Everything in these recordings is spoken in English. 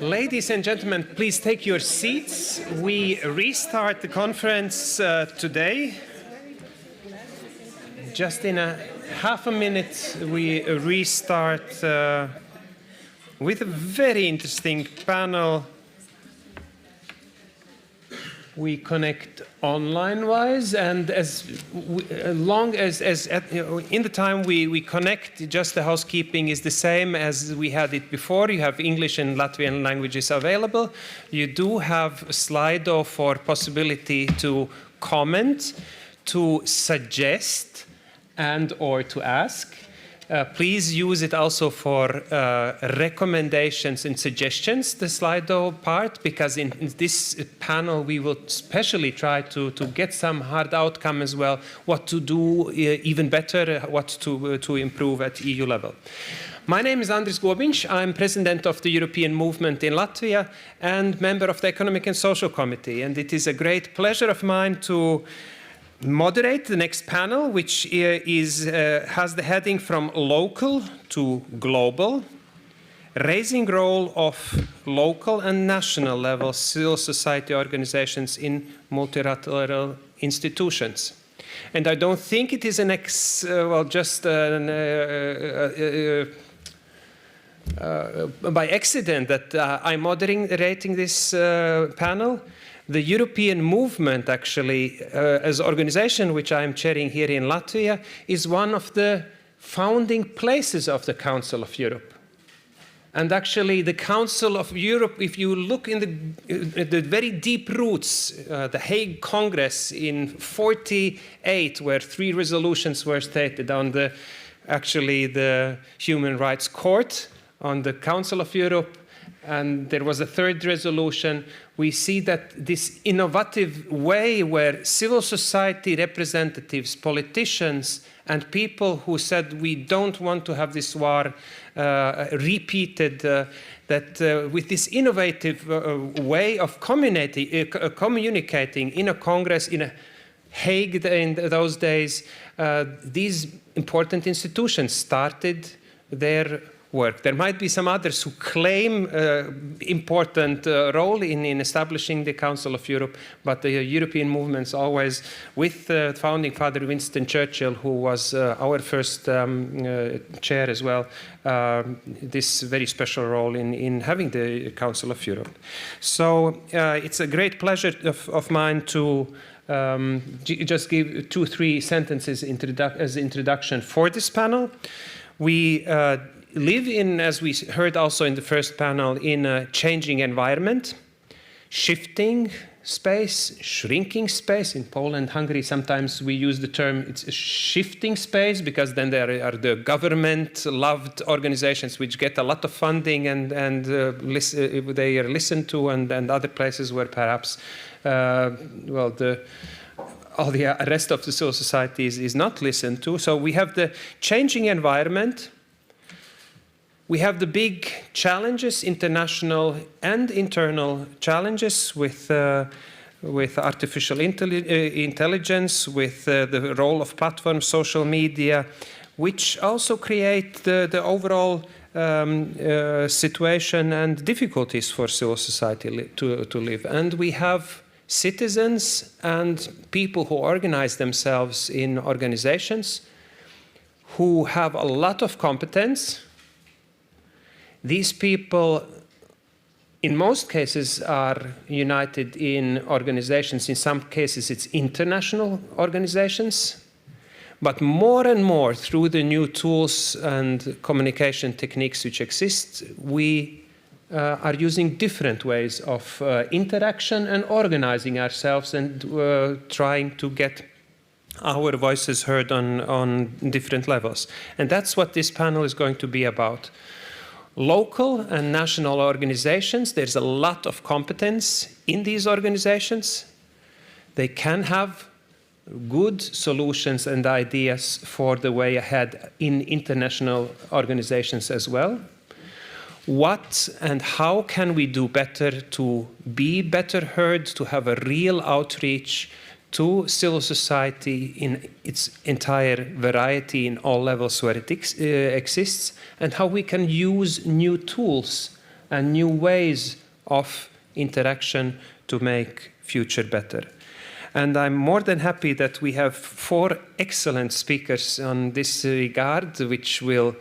Ladies and gentlemen, please take your seats. We restart the conference today. Just in a half a minute, we restart with a very interesting panel. We connect online-wise, and as long as in the time we connect, just the housekeeping is the same as we had it before. You have English and Latvian languages available. You do have a Slido for possibility to comment, to suggest, and or to ask. Please use it also for recommendations and suggestions, the Slido part, because in this panel we will especially try to get some hard outcome as well, what to do even better, what to improve at EU level. My name is Andris Gobiņš. I'm president of the European Movement in Latvia and member of the Economic and Social Committee. And it is a great pleasure of mine to moderate the next panel, which has the heading From Local to Global, Raising Role of Local and National Level Civil Society Organizations in Multilateral Institutions. And I don't think it is by accident that I'm moderating this panel. The European Movement, actually, as an organization which I'm chairing here in Latvia, is one of the founding places of the Council of Europe. And actually, the Council of Europe, if you look in the very deep roots, the Hague Congress in 1948, where 3 resolutions were stated on the Human Rights Court, on the Council of Europe, and there was a 3rd resolution. We see that this innovative way where civil society representatives, politicians, and people who said we don't want to have this war repeated, that with this innovative way of communicating in a Congress, in a Hague in those days, these important institutions started their work. There might be some others who claim important role in establishing the Council of Europe, but the European movements always, with founding father Winston Churchill, who was our first chair as well, this very special role in having the Council of Europe. So it's a great pleasure of mine to just give 2-3 sentences as introduction for this panel. We live in, as we heard also in the first panel, in a changing environment, shifting space, shrinking space. In Poland, Hungary, sometimes we use the term it's a shifting space, because then there are the government-loved organizations which get a lot of funding and they are listened to, and other places where perhaps all the rest of the civil society is not listened to. So we have the changing environment. We have the big challenges, international and internal challenges with artificial intelligence, with the role of platforms, social media, which also create the overall situation and difficulties for civil society to live. And we have citizens and people who organize themselves in organizations who have a lot of competence. These people, in most cases, are united in organizations. In some cases, it's international organizations. But more and more, through the new tools and communication techniques which exist, we are using different ways of interaction and organizing ourselves and trying to get our voices heard on different levels. And that's what this panel is going to be about. Local and national organizations, there's a lot of competence in these organizations. They can have good solutions and ideas for the way ahead in international organizations as well. What and how can we do better to be better heard, to have a real outreach to civil society in its entire variety in all levels where it exists, and how we can use new tools and new ways of interaction to make future better. And I'm more than happy that we have 4 excellent speakers on this regard, which will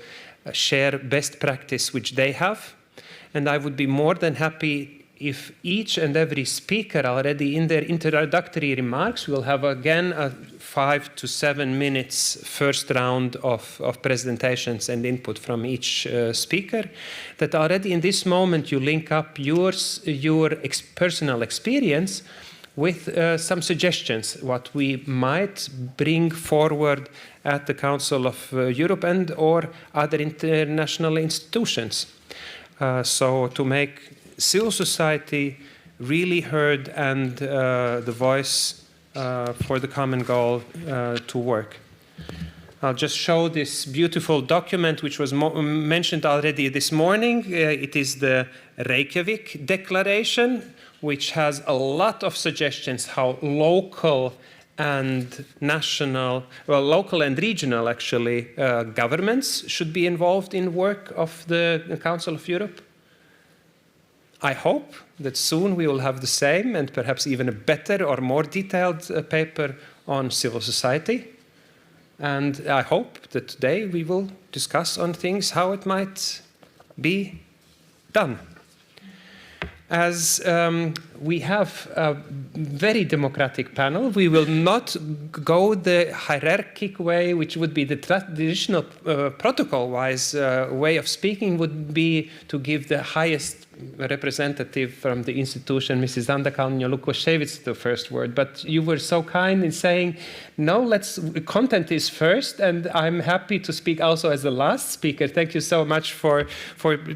share best practice which they have. And I would be more than happy if each and every speaker already in their introductory remarks will have again a 5 to 7 minutes first round of presentations and input from each speaker, that already in this moment you link up your personal experience with some suggestions, what we might bring forward at the Council of Europe and or other international institutions. So to make civil society really heard and the voice for the common goal to work. I'll just show this beautiful document which was mentioned already this morning. It is the Reykjavik Declaration, which has a lot of suggestions how local and national, well, local and regional actually, governments should be involved in work of the Council of Europe. I hope that soon we will have the same and perhaps even a better or more detailed paper on civil society. And I hope that today we will discuss on things how it might be done. As we have a very democratic panel, we will not go the hierarchic way, which would be the traditional protocol-wise way of speaking, would be to give the highest representative from the institution, Mrs. Andakalnja Lukošević, the first word. But you were so kind in saying, no, content is first, and I'm happy to speak also as the last speaker. Thank you so much for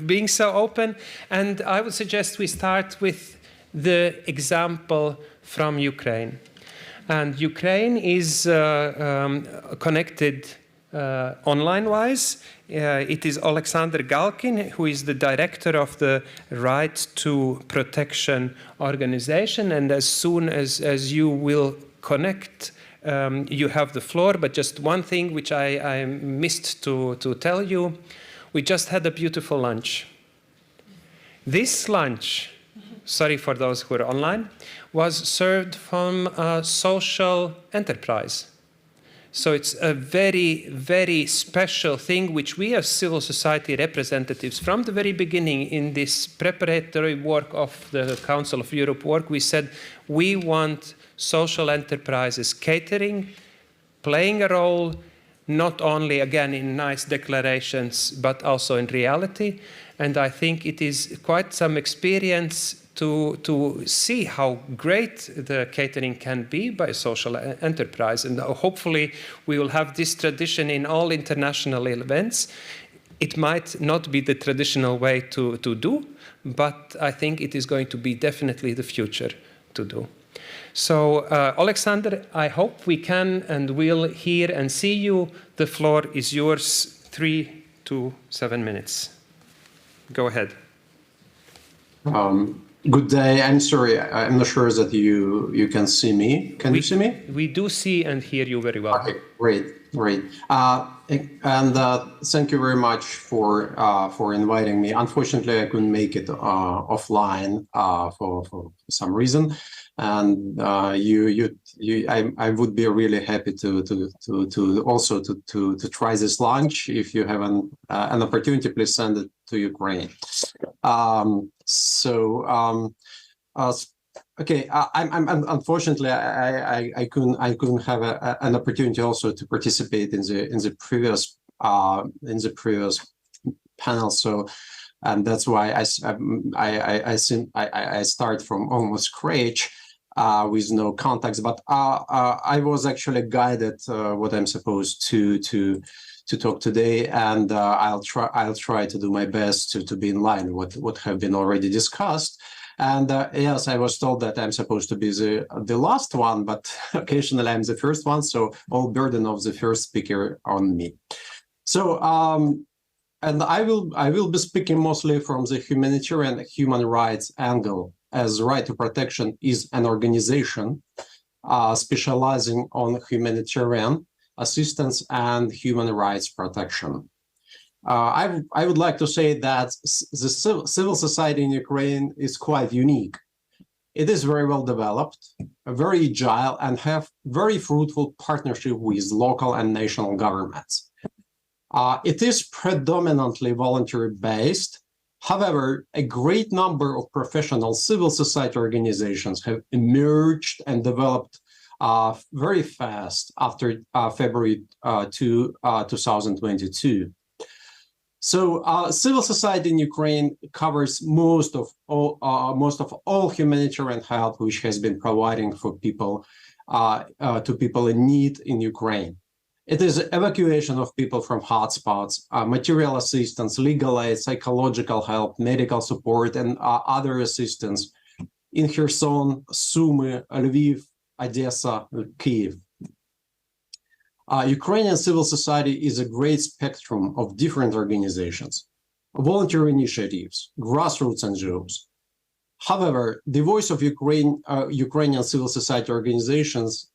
being so open. And I would suggest we start with the example from Ukraine. And Ukraine is connected online-wise. It is Alexander Galkin, who is the director of the Right to Protection organization. And as soon as you will connect, you have the floor. But just one thing which I missed to tell you. We just had a beautiful lunch. This lunch, sorry for those who are online, was served from a social enterprise. So it's a very, very special thing which we as civil society representatives from the very beginning in this preparatory work of the Council of Europe work, we said we want social enterprises catering, playing a role, not only again in nice declarations, but also in reality. And I think it is quite some experience to see how great the catering can be by social enterprise. And hopefully we will have this tradition in all international events. It might not be the traditional way to do, but I think it is going to be definitely the future to do. So, Alexander, I hope we can and will hear and see you. The floor is yours, 3 to 7 minutes. Go ahead. Good day. I'm sorry. I'm not sure that you can see me. Can you see me? We do see and hear you very well. Okay, great. And thank you very much for inviting me. Unfortunately, I couldn't make it offline for some reason. And I would be really happy to also try this lunch. If you have an opportunity, please send it to Ukraine. Okay, I'm unfortunately I couldn't have an opportunity also to participate in the previous panel. So, and that's why I start from almost scratch with no context. But I was actually guided what I'm supposed to talk today, and I'll try to do my best to be in line with what have been already discussed. And yes, I was told that I'm supposed to be the last one, but occasionally I'm the first one, so all burden of the first speaker on me. So, and I will be speaking mostly from the humanitarian human rights angle, as Right to Protection is an organization specializing on humanitarian assistance and human rights protection. I would like to say that the civil society in Ukraine is quite unique. It is very well developed, very agile, and have very fruitful partnership with local and national governments. It is predominantly voluntary-based. However, a great number of professional civil society organizations have emerged and developed very fast after February 2022. So civil society in Ukraine covers most of all humanitarian help which has been providing for people to people in need in Ukraine. It is evacuation of people from hotspots, material assistance, legal aid, psychological help, medical support, and other assistance in Kherson, Sumy, Lviv, Odessa, Kyiv. Ukrainian civil society is a great spectrum of different organizations, volunteer initiatives, grassroots NGOs. However, the voice of Ukrainian civil society organizations,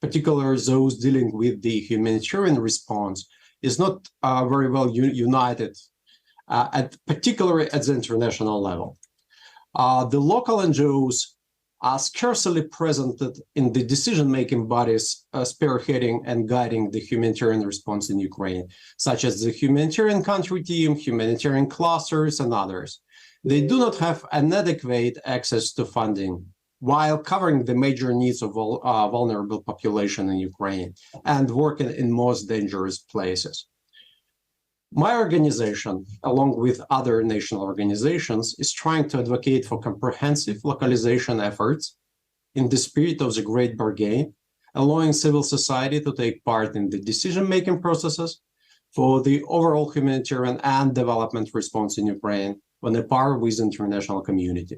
particularly those dealing with the humanitarian response, is not very well united, particularly at the international level. The local NGOs are scarcely presented in the decision-making bodies spearheading and guiding the humanitarian response in Ukraine, such as the humanitarian country team, humanitarian clusters, and others. They do not have an adequate access to funding while covering the major needs of vulnerable population in Ukraine and working in most dangerous places. My organization, along with other national organizations, is trying to advocate for comprehensive localization efforts in the spirit of the Great Bargain, allowing civil society to take part in the decision-making processes for the overall humanitarian and development response in Ukraine on a par with the international community,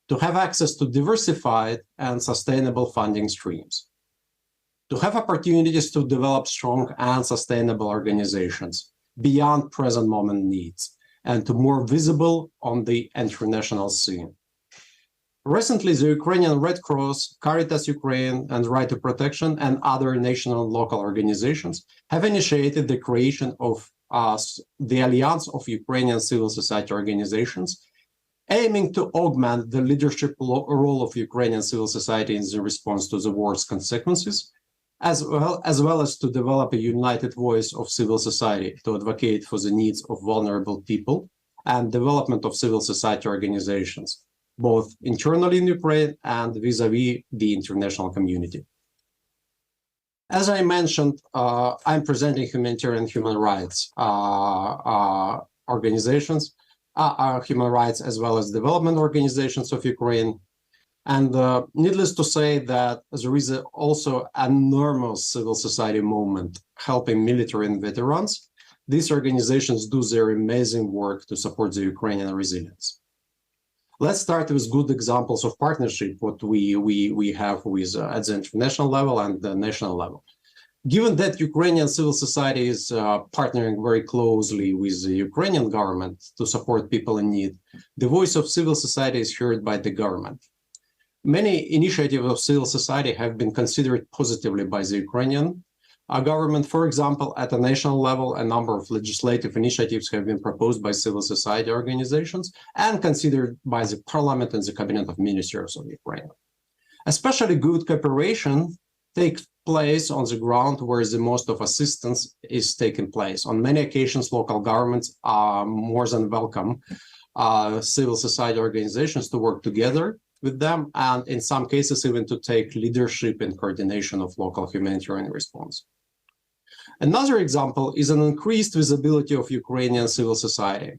to have access to diversified and sustainable funding streams, to have opportunities to develop strong and sustainable organizations beyond present moment needs, and to more visible on the international scene. Recently, the Ukrainian Red Cross, Caritas Ukraine, and Right to Protection, and other national and local organizations have initiated the creation of the Alliance of Ukrainian Civil Society Organizations, aiming to augment the leadership role of Ukrainian civil society in the response to the war's consequences, as well as to develop a united voice of civil society to advocate for the needs of vulnerable people and development of civil society organizations, both internally in Ukraine and vis-a-vis the international community. As I mentioned, I'm presenting humanitarian human rights organizations, human rights as well as development organizations of Ukraine. And needless to say that there is also an enormous civil society movement helping military and veterans. These organizations do their amazing work to support the Ukrainian resilience. Let's start with good examples of partnership, what we have with at the international level and the national level. Given that Ukrainian civil society is partnering very closely with the Ukrainian government to support people in need, the voice of civil society is heard by the government. Many initiatives of civil society have been considered positively by the Ukrainian government. For example, at a national level, a number of legislative initiatives have been proposed by civil society organizations and considered by the parliament and the cabinet of ministers of Ukraine. Especially good cooperation takes place on the ground where the most of assistance is taking place. On many occasions, local governments are more than welcome civil society organizations to work together with them, and in some cases even to take leadership and coordination of local humanitarian response. Another example is an increased visibility of Ukrainian civil society.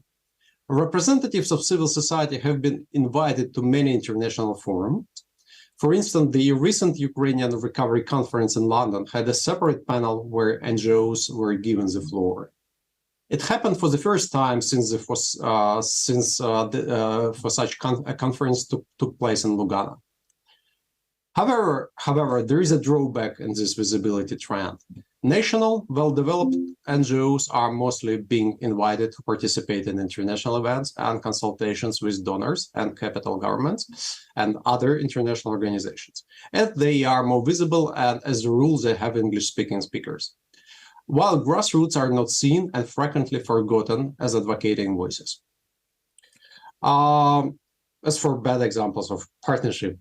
Representatives of civil society have been invited to many international forums. For instance, the recent Ukrainian Recovery Conference in London had a separate panel where NGOs were given the floor. It happened for the first time since such a conference took place in Lugano. However, there is a drawback in this visibility trend. National, well-developed NGOs are mostly being invited to participate in international events and consultations with donors and capital governments and other international organizations. And they are more visible, and as a rule, they have English-speaking speakers. while grassroots are not seen and frequently forgotten as advocating voices. As for bad examples of partnership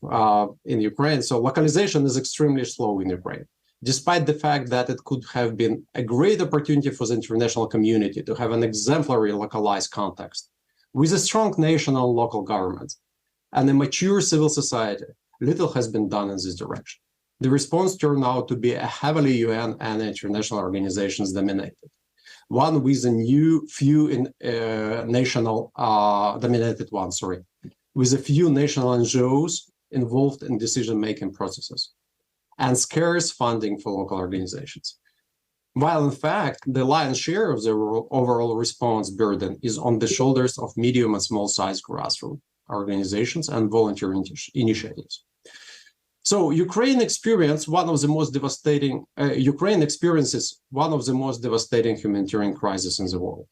in Ukraine, so localization is extremely slow in Ukraine, despite the fact that it could have been a great opportunity for the international community to have an exemplary localized context. With a strong national and local government and a mature civil society, little has been done in this direction. The response turned out to be a heavily UN and international organizations dominated. One with a with a few national NGOs involved in decision-making processes and scarce funding for local organizations. While in fact, the lion's share of the overall response burden is on the shoulders of medium and small-sized grassroots organizations and volunteer initiatives. So Ukraine experiences one of the most devastating humanitarian crises in the world.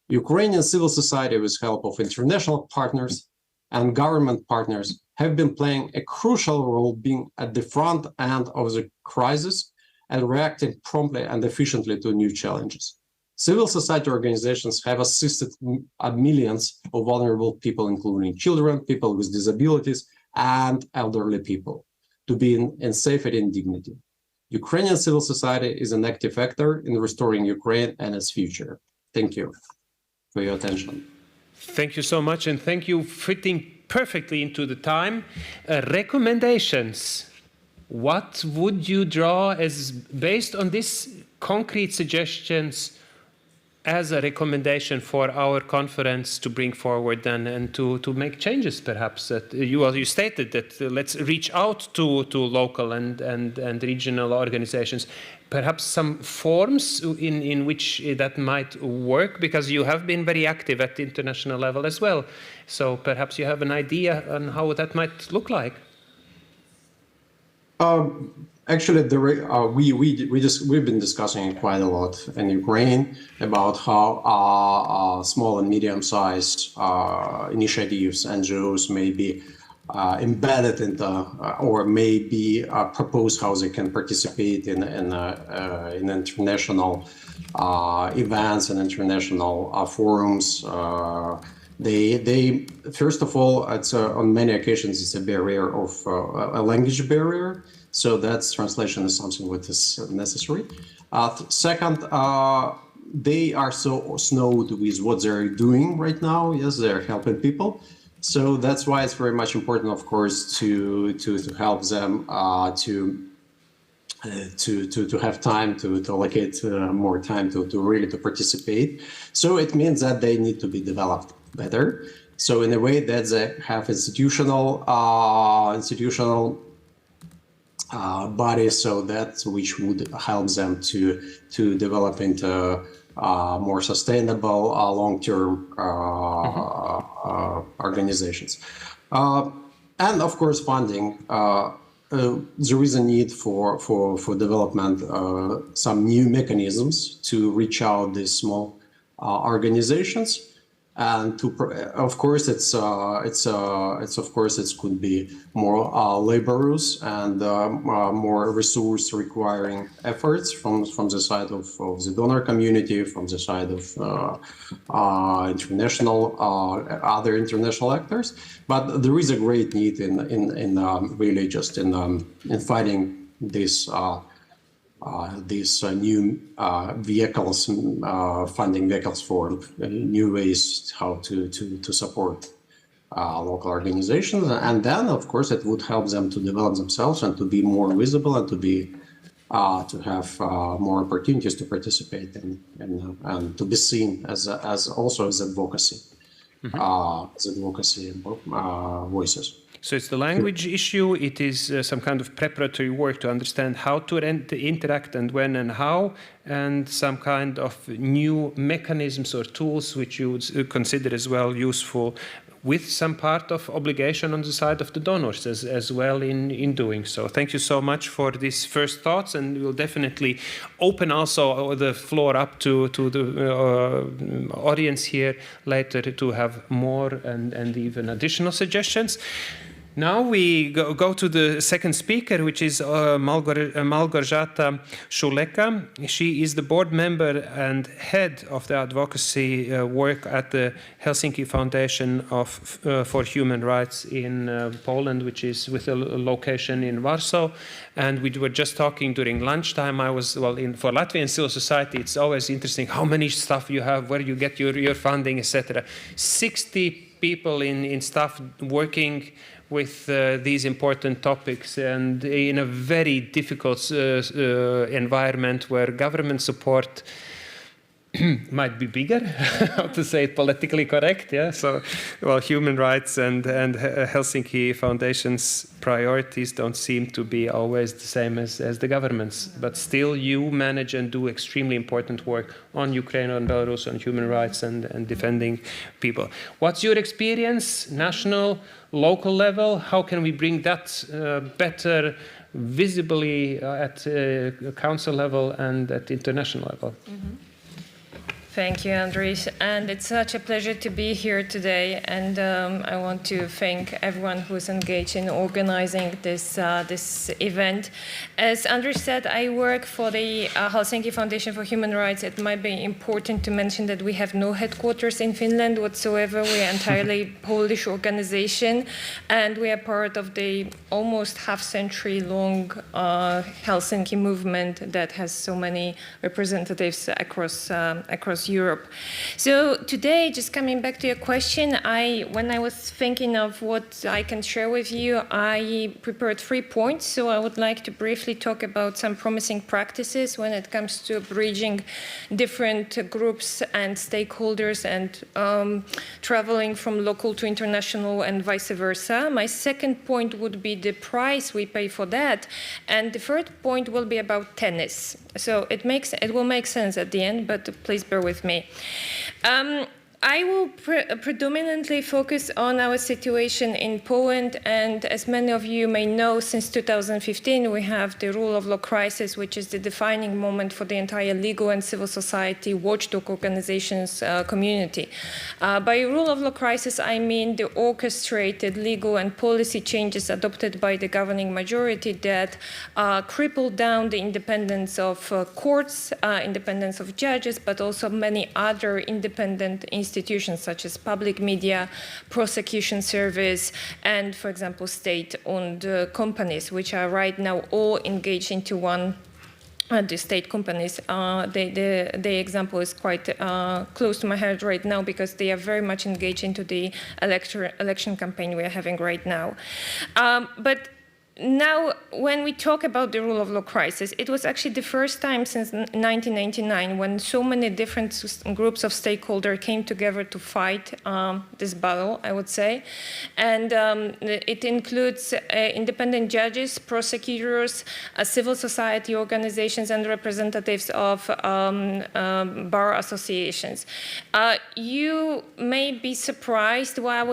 Ukrainian civil society, with help of international partners and government partners, have been playing a crucial role, being at the front end of the crisis and reacting promptly and efficiently to new challenges. Civil society organizations have assisted millions of vulnerable people, including children, people with disabilities, and elderly people, to be in safety and dignity. Ukrainian civil society is an active actor in restoring Ukraine and its future. Thank you for your attention. Thank you so much, and thank you fitting perfectly into the time. Recommendations. What would you draw as, based on these concrete suggestions, as a recommendation for our conference to bring forward and to make changes, perhaps? That you stated that let's reach out to local and regional organizations. Perhaps some forms in which that might work, because you have been very active at the international level as well. So perhaps you have an idea on how that might look like. Actually, we've been discussing quite a lot in Ukraine about how small and medium-sized initiatives, NGOs may be embedded into, or maybe propose how they can participate in international events and international forums. They first of all, it's on many occasions it's a barrier of a language barrier, so that's translation is something that is necessary. Second, they are so snowed with what they're doing right now. Yes, they're helping people, so that's why it's very much important, of course, to help them to have time to allocate more time to really to participate. So it means that they need to be developed better. So in a way that they have institutional bodies, so that which would help them to develop into more sustainable long-term organizations. And of course, funding. There is a need for development some new mechanisms to reach out these small organizations, and to of course it could be more laborious and more resource requiring efforts from the side of the donor community, from the side of other international actors. But there is a great need in really just in finding these new vehicles, funding vehicles for new ways how to support local organizations, and then of course it would help them to develop themselves and to be more visible and to be to have more opportunities to participate and to be seen as also as advocacy, voices. So it's the language issue, it is some kind of preparatory work to understand how to interact and when and how, and some kind of new mechanisms or tools which you would consider as well useful, with some part of obligation on the side of the donors as well in doing so. Thank you so much for these first thoughts, and we'll definitely open also the floor up to the audience here later to have more and even additional suggestions. Now we go to the second speaker, which is Malgorzata Shuleka. She is the board member and head of the advocacy work at the Helsinki Foundation for Human Rights in Poland, which is with a location in Warsaw. And we were just talking during lunchtime. For Latvian civil society, it's always interesting how many stuff you have, where you get your funding, etc. 60 people in staff working with these important topics, and in a very difficult environment where government support might be bigger, how to say it politically correct, yeah? So, human rights and Helsinki Foundation's priorities don't seem to be always the same as the government's, but still you manage and do extremely important work on Ukraine, on Belarus, on human rights and defending people. What's your experience, national, local level? How can we bring that better visibly at council level and at international level? Mm-hmm. Thank you, Andris, and it's such a pleasure to be here today. And I want to thank everyone who's engaged in organizing this event. As Andris said, I work for the Helsinki Foundation for Human Rights. It might be important to mention that we have no headquarters in Finland whatsoever. We are entirely Polish organization, and we are part of the almost half-century-long Helsinki movement that has so many representatives across Europe. So today, just coming back to your question, when I was thinking of what I can share with you, I prepared 3 points. So I would like to briefly talk about some promising practices when it comes to bridging different groups and stakeholders and traveling from local to international and vice versa. My second point would be the price we pay for that. And the third point will be about tennis. So it will make sense at the end, but please bear with me. I will predominantly focus on our situation in Poland, and as many of you may know, since 2015 we have the rule of law crisis, which is the defining moment for the entire legal and civil society watchdog organizations community. By rule of law crisis, I mean the orchestrated legal and policy changes adopted by the governing majority that crippled down the independence of courts, independence of judges, but also many other independent institutions such as public media, prosecution service, and, for example, state-owned companies, which are right now all engaged into one. The state companies, the example is quite close to my heart right now because they are very much engaged into the election campaign we are having right now. But now, when we talk about the rule of law crisis, it was actually the first time since 1999 when so many different groups of stakeholders came together to fight this battle, I would say. And it includes independent judges, prosecutors, civil society organizations, and representatives of bar associations. You may be surprised why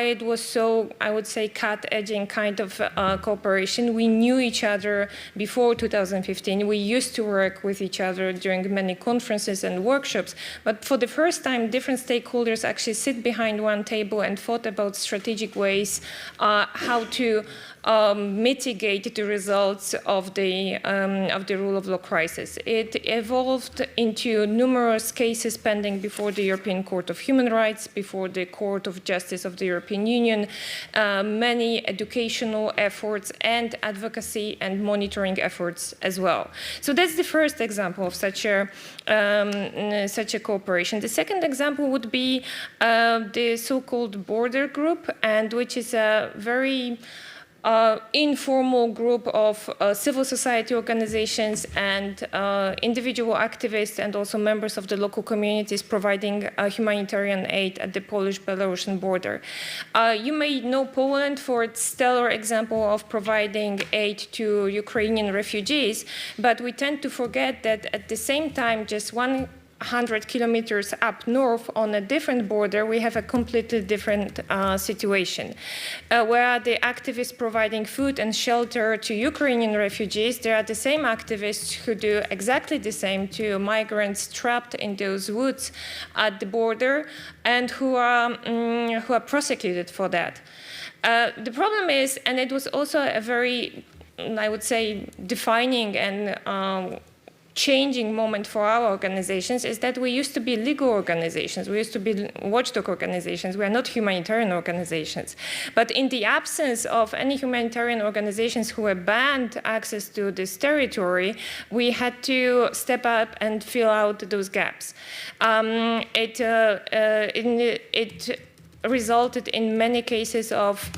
it was so, I would say, cut-edging kind of cooperation. We knew each other before 2015. We used to work with each other during many conferences and workshops. But for the first time, different stakeholders actually sit behind one table and thought about strategic ways how to mitigate the results of the rule of law crisis. It evolved into numerous cases pending before the European Court of Human Rights, before the Court of Justice of the European Union, many educational efforts and advocacy and monitoring efforts as well. So that's the first example of such a cooperation. The second example would be the so-called border group, and which is a very informal group of civil society organizations and individual activists and also members of the local communities providing humanitarian aid at the Polish-Belarusian border. You may know Poland for its stellar example of providing aid to Ukrainian refugees, but we tend to forget that at the same time, just 100 kilometers up north on a different border, we have a completely different situation. Where the activists providing food and shelter to Ukrainian refugees, there are the same activists who do exactly the same to migrants trapped in those woods at the border and who are prosecuted for that. The problem is, and it was also a very, I would say, defining and changing moment for our organizations, is that we used to be legal organizations. We used to be watchdog organizations. We are not humanitarian organizations. But in the absence of any humanitarian organizations who were banned access to this territory, we had to step up and fill out those gaps. It resulted in many cases of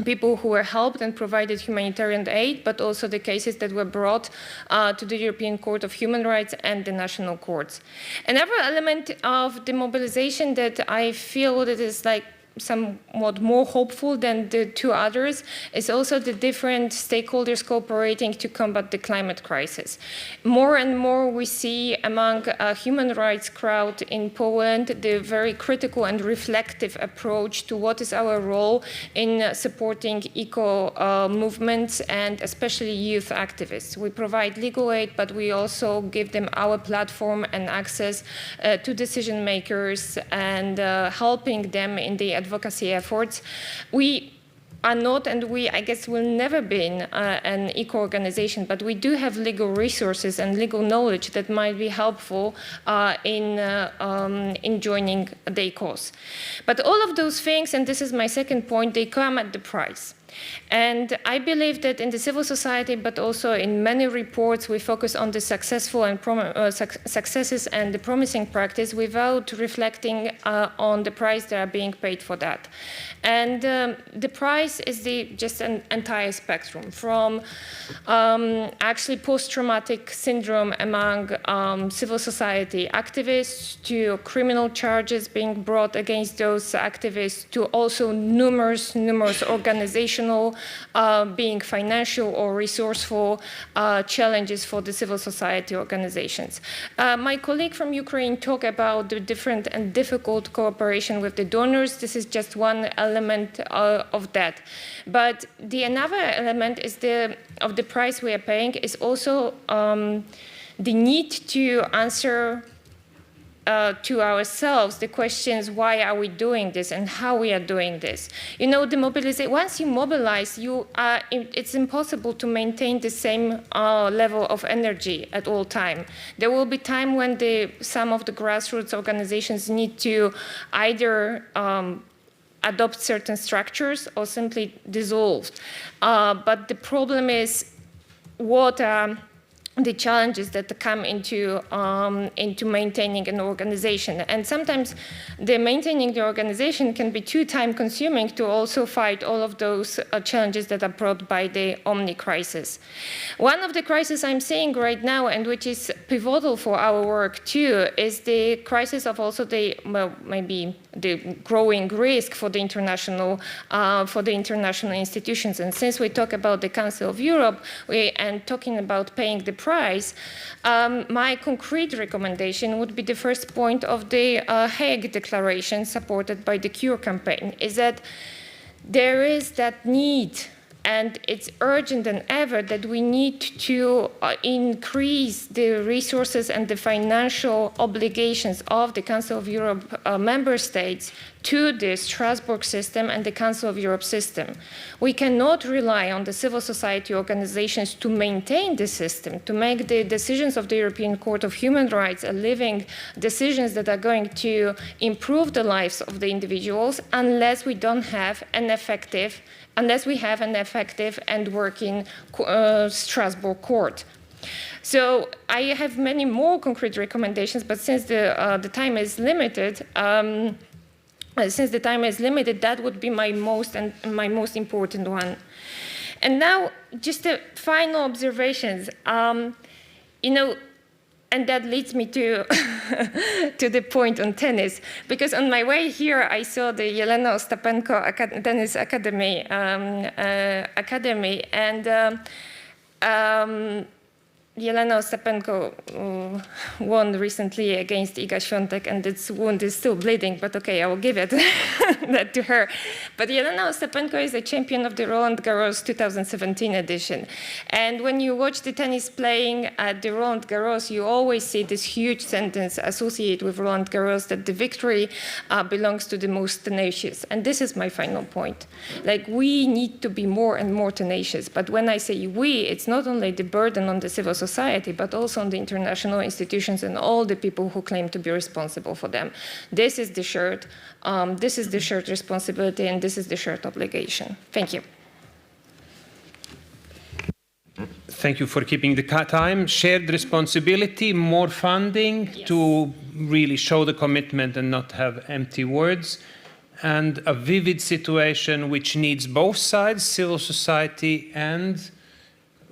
people who were helped and provided humanitarian aid, but also the cases that were brought to the European Court of Human Rights and the national courts. Another element of the mobilization that I feel that is like somewhat more hopeful than the two others is also the different stakeholders cooperating to combat the climate crisis. More and more we see among a human rights crowd in Poland the very critical and reflective approach to what is our role in supporting eco movements and especially youth activists. We provide legal aid, but we also give them our platform and access to decision makers and helping them in the advocacy efforts. We are not, and we, I guess, will never be an eco-organization, but we do have legal resources and legal knowledge that might be helpful in joining the cause. But all of those things, and this is my second point, they come at the price. And I believe that in the civil society, but also in many reports, we focus on the successful and successes and the promising practice without reflecting on the price that are being paid for that. And the price is just an entire spectrum, from actually post-traumatic syndrome among civil society activists to criminal charges being brought against those activists to also numerous organizational, being financial or resourceful challenges for the civil society organizations. My colleague from Ukraine talked about the different and difficult cooperation with the donors. This is just one element of that. But another element is of the price we are paying is also the need to answer to ourselves the questions: why are we doing this and how we are doing this? You know, the mobilization, once you mobilize, it's impossible to maintain the same level of energy at all time. There will be time when some of the grassroots organizations need to either adopt certain structures or simply dissolve. But the problem is what the challenges that come into maintaining an organization. And sometimes maintaining the organization can be too time-consuming to also fight all of those challenges that are brought by the Omni crisis. One of the crises I'm seeing right now, and which is pivotal for our work too, is the crisis of also maybe the growing risk for the international institutions. And since we talk about the Council of Europe and talking about paying the price, my concrete recommendation would be the first point of the Hague Declaration supported by the CURE campaign, is that there is that need, and it's urgent than ever, that we need to increase the resources and the financial obligations of the Council of Europe member states to the Strasbourg system and the Council of Europe system. We cannot rely on the civil society organizations to maintain the system, to make the decisions of the European Court of Human Rights a living decisions that are going to improve the lives of the individuals, unless we have an effective and working Strasbourg court. So I have many more concrete recommendations, but since the time is limited, that would be my most important one. And now, just the final observations. And that leads me to to the point on tennis, because on my way here I saw the Jelena Ostapenko Tennis Academy, and Jelena Ostapenko won recently against Iga Świątek, and its wound is still bleeding, but okay, I will give it that to her. But Jelena Ostapenko is a champion of the Roland Garros 2017 edition. And when you watch the tennis playing at the Roland Garros, you always see this huge sentence associated with Roland Garros that the victory belongs to the most tenacious. And this is my final point. Like, we need to be more and more tenacious. But when I say we, it's not only the burden on the civil society, but also on the international institutions and all the people who claim to be responsible for them. This is the shared responsibility, and this is the shared obligation. Thank you. Thank you for keeping the time. Shared responsibility, more funding to really show the commitment and not have empty words, and a vivid situation which needs both sides, civil society and,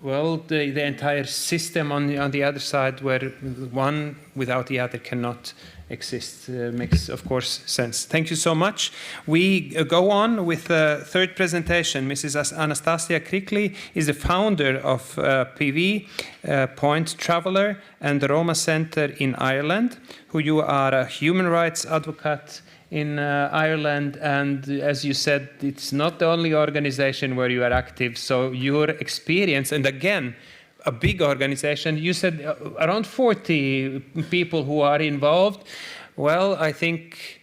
well, the entire system on the other side, where one without the other cannot exist. Makes, of course, sense. Thank you so much. We go on with the third presentation. Mrs. Anastasia Krikli is the founder of PV, Point Traveller, and the Roma Centre in Ireland, who you are a human rights advocate in Ireland, and as you said, it's not the only organization where you are active, so your experience, and again, a big organization, you said around 40 people who are involved. Well, I think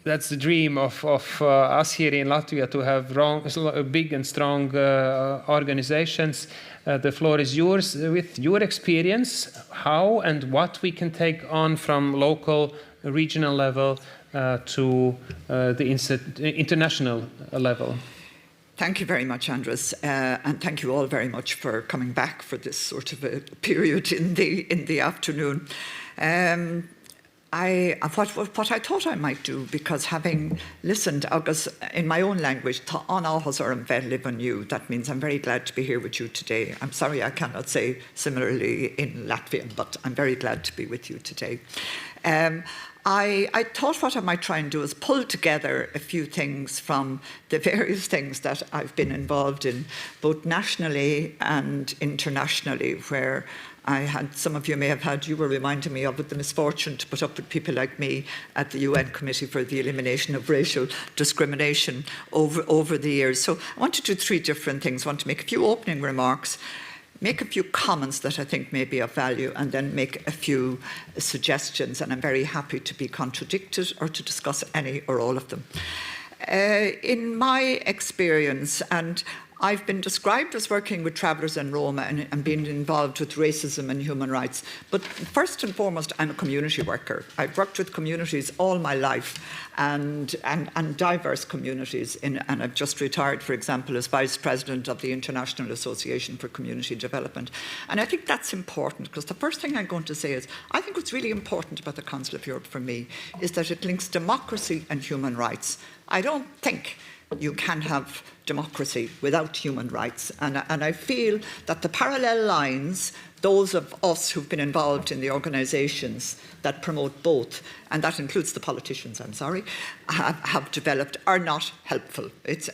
that's the dream of us here in Latvia, to have big and strong organizations. The floor is yours. With your experience, how and what we can take on from local, regional level to the international level. Thank you very much, Andres, and thank you all very much for coming back for this sort of a period in the afternoon. What I thought I might do, because having listened, agus in my own language, tá an áthas orm bheith on you, that means I'm very glad to be here with you today. I'm sorry I cannot say similarly in Latvian, but I'm very glad to be with you today. I thought what I might try and do is pull together a few things from the various things that I've been involved in, both nationally and internationally, where I had, some of you may have had, you were reminding me of it, the misfortune to put up with people like me at the UN Committee for the Elimination of Racial Discrimination over the years. So I want to do three different things. I want to make a few opening remarks, make a few comments that I think may be of value, and then make a few suggestions, and I'm very happy to be contradicted or to discuss any or all of them. In my experience, and I've been described as working with travellers and Roma and being involved with racism and human rights. But first and foremost, I'm a community worker. I've worked with communities all my life, and diverse communities. And I've just retired, for example, as Vice President of the International Association for Community Development. And I think that's important, because the first thing I'm going to say is, I think what's really important about the Council of Europe for me is that it links democracy and human rights. I don't think you can have democracy without human rights. And I feel that the parallel lines, those of us who've been involved in the organisations that promote both, and that includes the politicians, I'm sorry, have developed, are not helpful.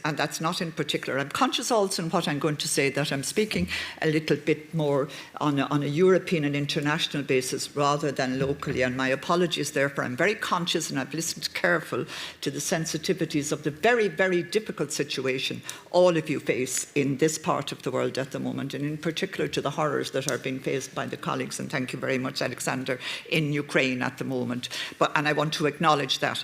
And that's not in particular. I'm conscious also in what I'm going to say that I'm speaking a little bit more on a European and international basis rather than locally. And my apologies therefore. I'm very conscious, and I've listened careful to the sensitivities of the very, very difficult situation all of you face in this part of the world at the moment, and in particular to the horrors that are being faced by the colleagues, and thank you very much, Alexander, in Ukraine at the moment. And I want to acknowledge that.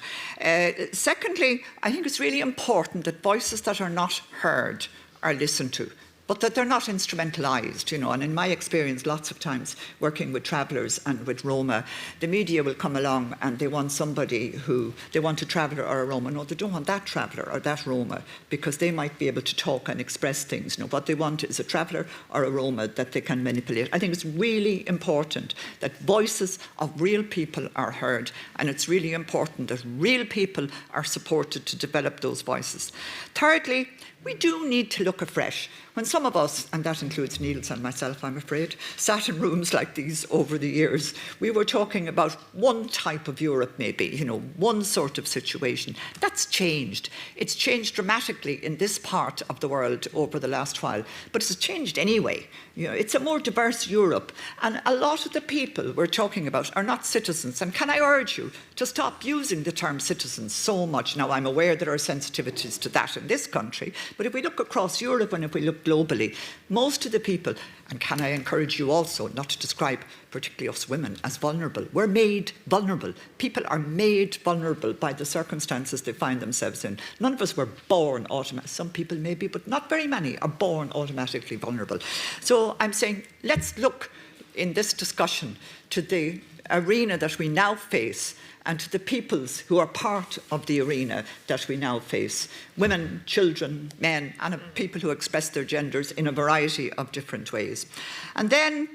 Secondly, I think it's really important that voices that are not heard are listened to, but that they're not instrumentalised, and in my experience, lots of times working with travellers and with Roma, the media will come along and they want somebody who, they want a traveller or a Roma. No, they don't want that traveller or that Roma, because they might be able to talk and express things. What they want is a traveller or a Roma that they can manipulate. I think it's really important that voices of real people are heard, and it's really important that real people are supported to develop those voices. Thirdly, we do need to look afresh. When some of us, and that includes Niels and myself, I'm afraid, sat in rooms like these over the years, we were talking about one type of Europe maybe, you know, one sort of situation. That's changed. It's changed dramatically in this part of the world over the last while, but it's changed anyway. You know, it's a more diverse Europe, and a lot of the people we're talking about are not citizens. And can I urge you to stop using the term citizens so much? Now, I'm aware there are sensitivities to that in this country, but if we look across Europe and if we look globally, most of the people, and can I encourage you also not to describe particularly us women as vulnerable. We're made vulnerable. People are made vulnerable by the circumstances they find themselves in. None of us were born automatically. Some people maybe, but not very many are born automatically vulnerable. So I'm saying let's look in this discussion to the arena that we now face and to the peoples who are part of the arena that we now face. Women, children, men, and people who express their genders in a variety of different ways. And then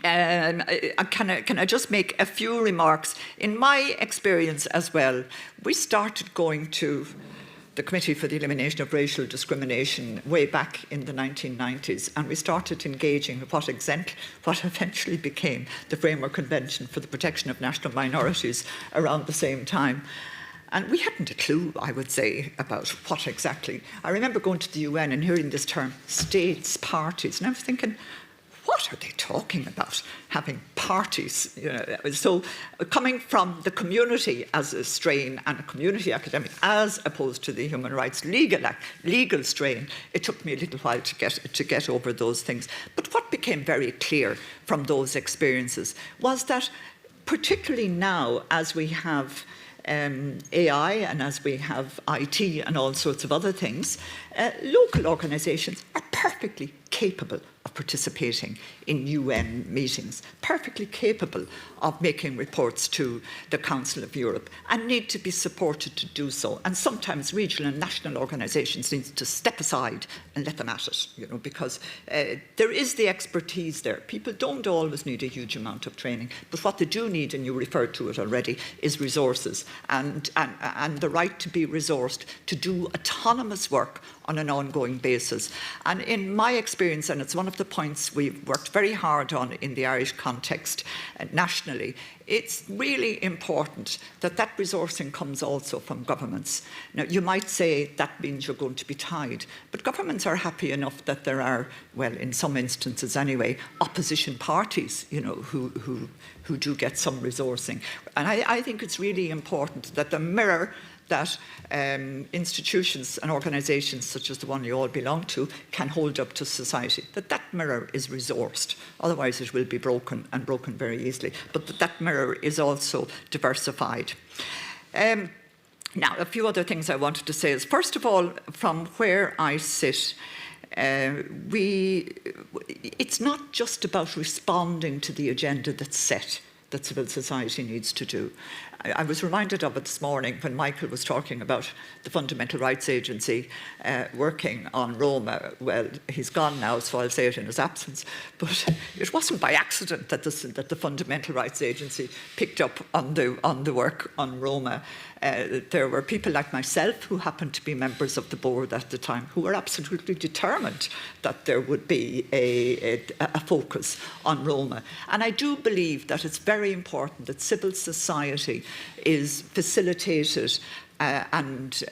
can I just make a few remarks? In my experience as well, we started going to the Committee for the Elimination of Racial Discrimination way back in the 1990s, and we started engaging what eventually became the Framework Convention for the Protection of National Minorities around the same time. And we hadn't a clue, I would say, about what exactly. I remember going to the UN and hearing this term, states, parties, and I was thinking, what are they talking about, having parties? You know, so coming from the community as a strain and a community academic as opposed to the human rights legal strain, it took me a little while to get over those things. But what became very clear from those experiences was that particularly now as we have AI and as we have IT and all sorts of other things, local organisations are perfectly capable of participating in UN meetings, perfectly capable of making reports to the Council of Europe, and need to be supported to do so. And sometimes regional and national organisations need to step aside and let them at it, you know, because there is the expertise there. People don't always need a huge amount of training, but what they do need, and you referred to it already, is resources and the right to be resourced to do autonomous work on an ongoing basis. And in my experience, and it's one of the points we've worked very hard on in the Irish context nationally, it's really important that that resourcing comes also from governments. Now, you might say that means you're going to be tied, but governments are happy enough that there are, well, in some instances anyway, opposition parties, you know, who do get some resourcing. And I think it's really important that the mirror that institutions and organisations such as the one you all belong to can hold up to society, that mirror is resourced. Otherwise it will be broken, and broken very easily. But that mirror is also diversified. Now, a few other things I wanted to say is, first of all, from where I sit, it's not just about responding to the agenda that's set that civil society needs to do. I was reminded of it this morning when Michael was talking about the Fundamental Rights Agency working on Roma. Well, he's gone now, so I'll say it in his absence. But it wasn't by accident that the Fundamental Rights Agency picked up on the work on Roma. There were people like myself who happened to be members of the board at the time who were absolutely determined that there would be a focus on Roma. And I do believe that it's very important that civil society is facilitated and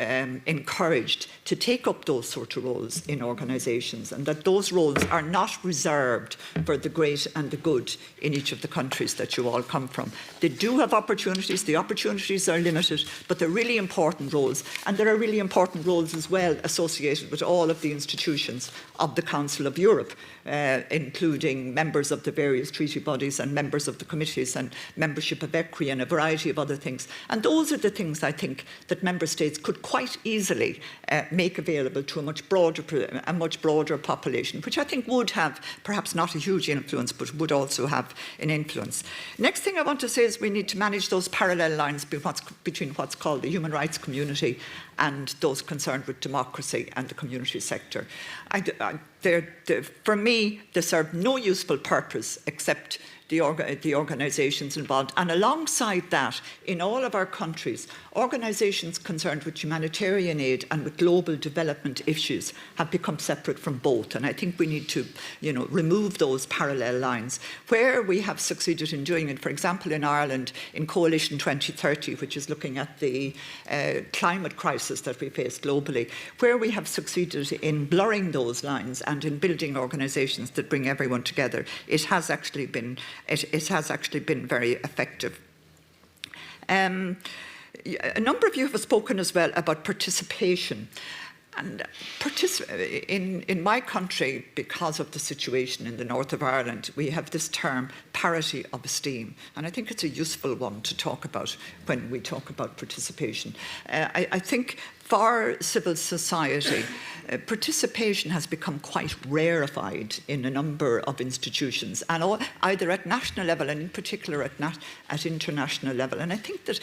encouraged to take up those sort of roles in organisations, and that those roles are not reserved for the great and the good in each of the countries that you all come from. They do have opportunities. The opportunities are limited, but they're really important roles. And there are really important roles as well associated with all of the institutions of the Council of Europe, including members of the various treaty bodies and members of the committees and membership of ECRI and a variety of other things. And those are the things I think that member states could quite easily make available to a much broader population, which I think would have perhaps not a huge influence, but would also have an influence. Next thing I want to say is we need to manage those parallel lines between what's called the human rights community and those concerned with democracy and the community sector. for me, they serve no useful purpose except the organisations involved. And alongside that, in all of our countries, organisations concerned with humanitarian aid and with global development issues have become separate from both. And I think we need to, remove those parallel lines. Where we have succeeded in doing it, for example, in Ireland, in Coalition 2030, which is looking at the climate crisis that we face globally, where we have succeeded in blurring those lines and in building organisations that bring everyone together, it has actually been very effective. A number of you have spoken as well about participation. And in my country, because of the situation in the north of Ireland, we have this term, parity of esteem. And I think it's a useful one to talk about when we talk about participation. I think for civil society, participation has become quite rarefied in a number of institutions, and either at national level and in particular at international level. And I think that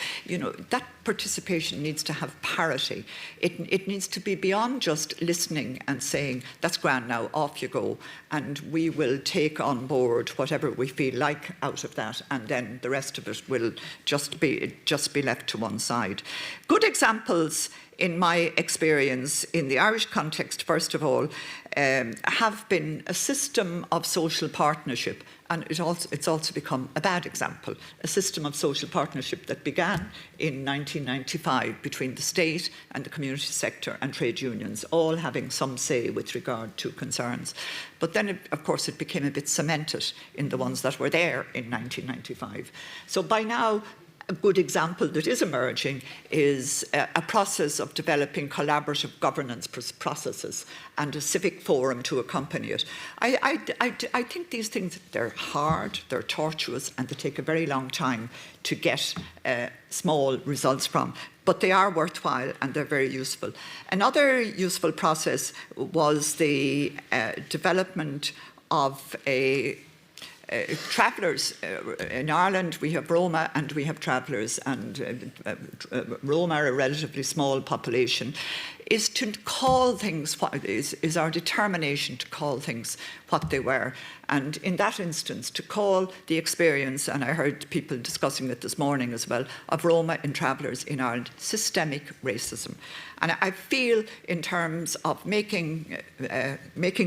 that participation needs to have parity. It needs to be beyond just listening and saying, that's grand now, off you go, and we will take on board whatever we feel like out of that, and then the rest of it will just be left to one side. Good examples in my experience in the Irish context, first of all, have been a system of social partnership, and it's also become a bad example, a system of social partnership that began in 1995 between the state and the community sector and trade unions, all having some say with regard to concerns. But then, of course, it became a bit cemented in the ones that were there in 1995. So by now, a good example that is emerging is a process of developing collaborative governance processes and a civic forum to accompany it. I think these things, they're hard, they're tortuous, and they take a very long time to get small results from. But they are worthwhile and they're very useful. Another useful process was the development of travellers. In Ireland, we have Roma and we have travellers, and Roma are a relatively small population. Is to call things what is our determination to call things what they were. And in that instance, to call the experience, and I heard people discussing it this morning as well, of Roma and travellers in Ireland, systemic racism. And I feel in terms of making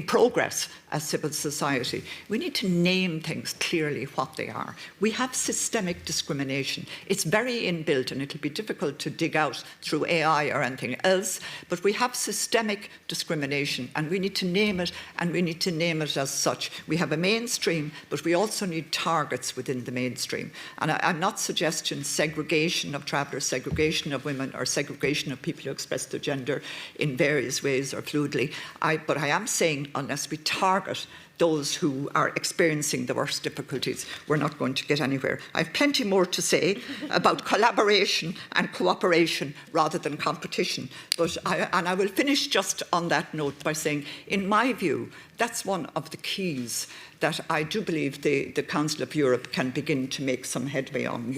progress as civil society, we need to name things clearly what they are. We have systemic discrimination. It's very inbuilt, and it'll be difficult to dig out through AI or anything else, but we have systemic discrimination, and we need to name it, and we need to name it as such. We have a mainstream, but we also need targets within the mainstream. And I'm not suggesting segregation of travellers, segregation of women, or segregation of people who express their gender in various ways or fluidly. But I am saying, unless we target those who are experiencing the worst difficulties, we're not going to get anywhere. I have plenty more to say about collaboration and cooperation rather than competition. But I will finish just on that note by saying, in my view, that's one of the keys that I do believe the Council of Europe can begin to make some headway on.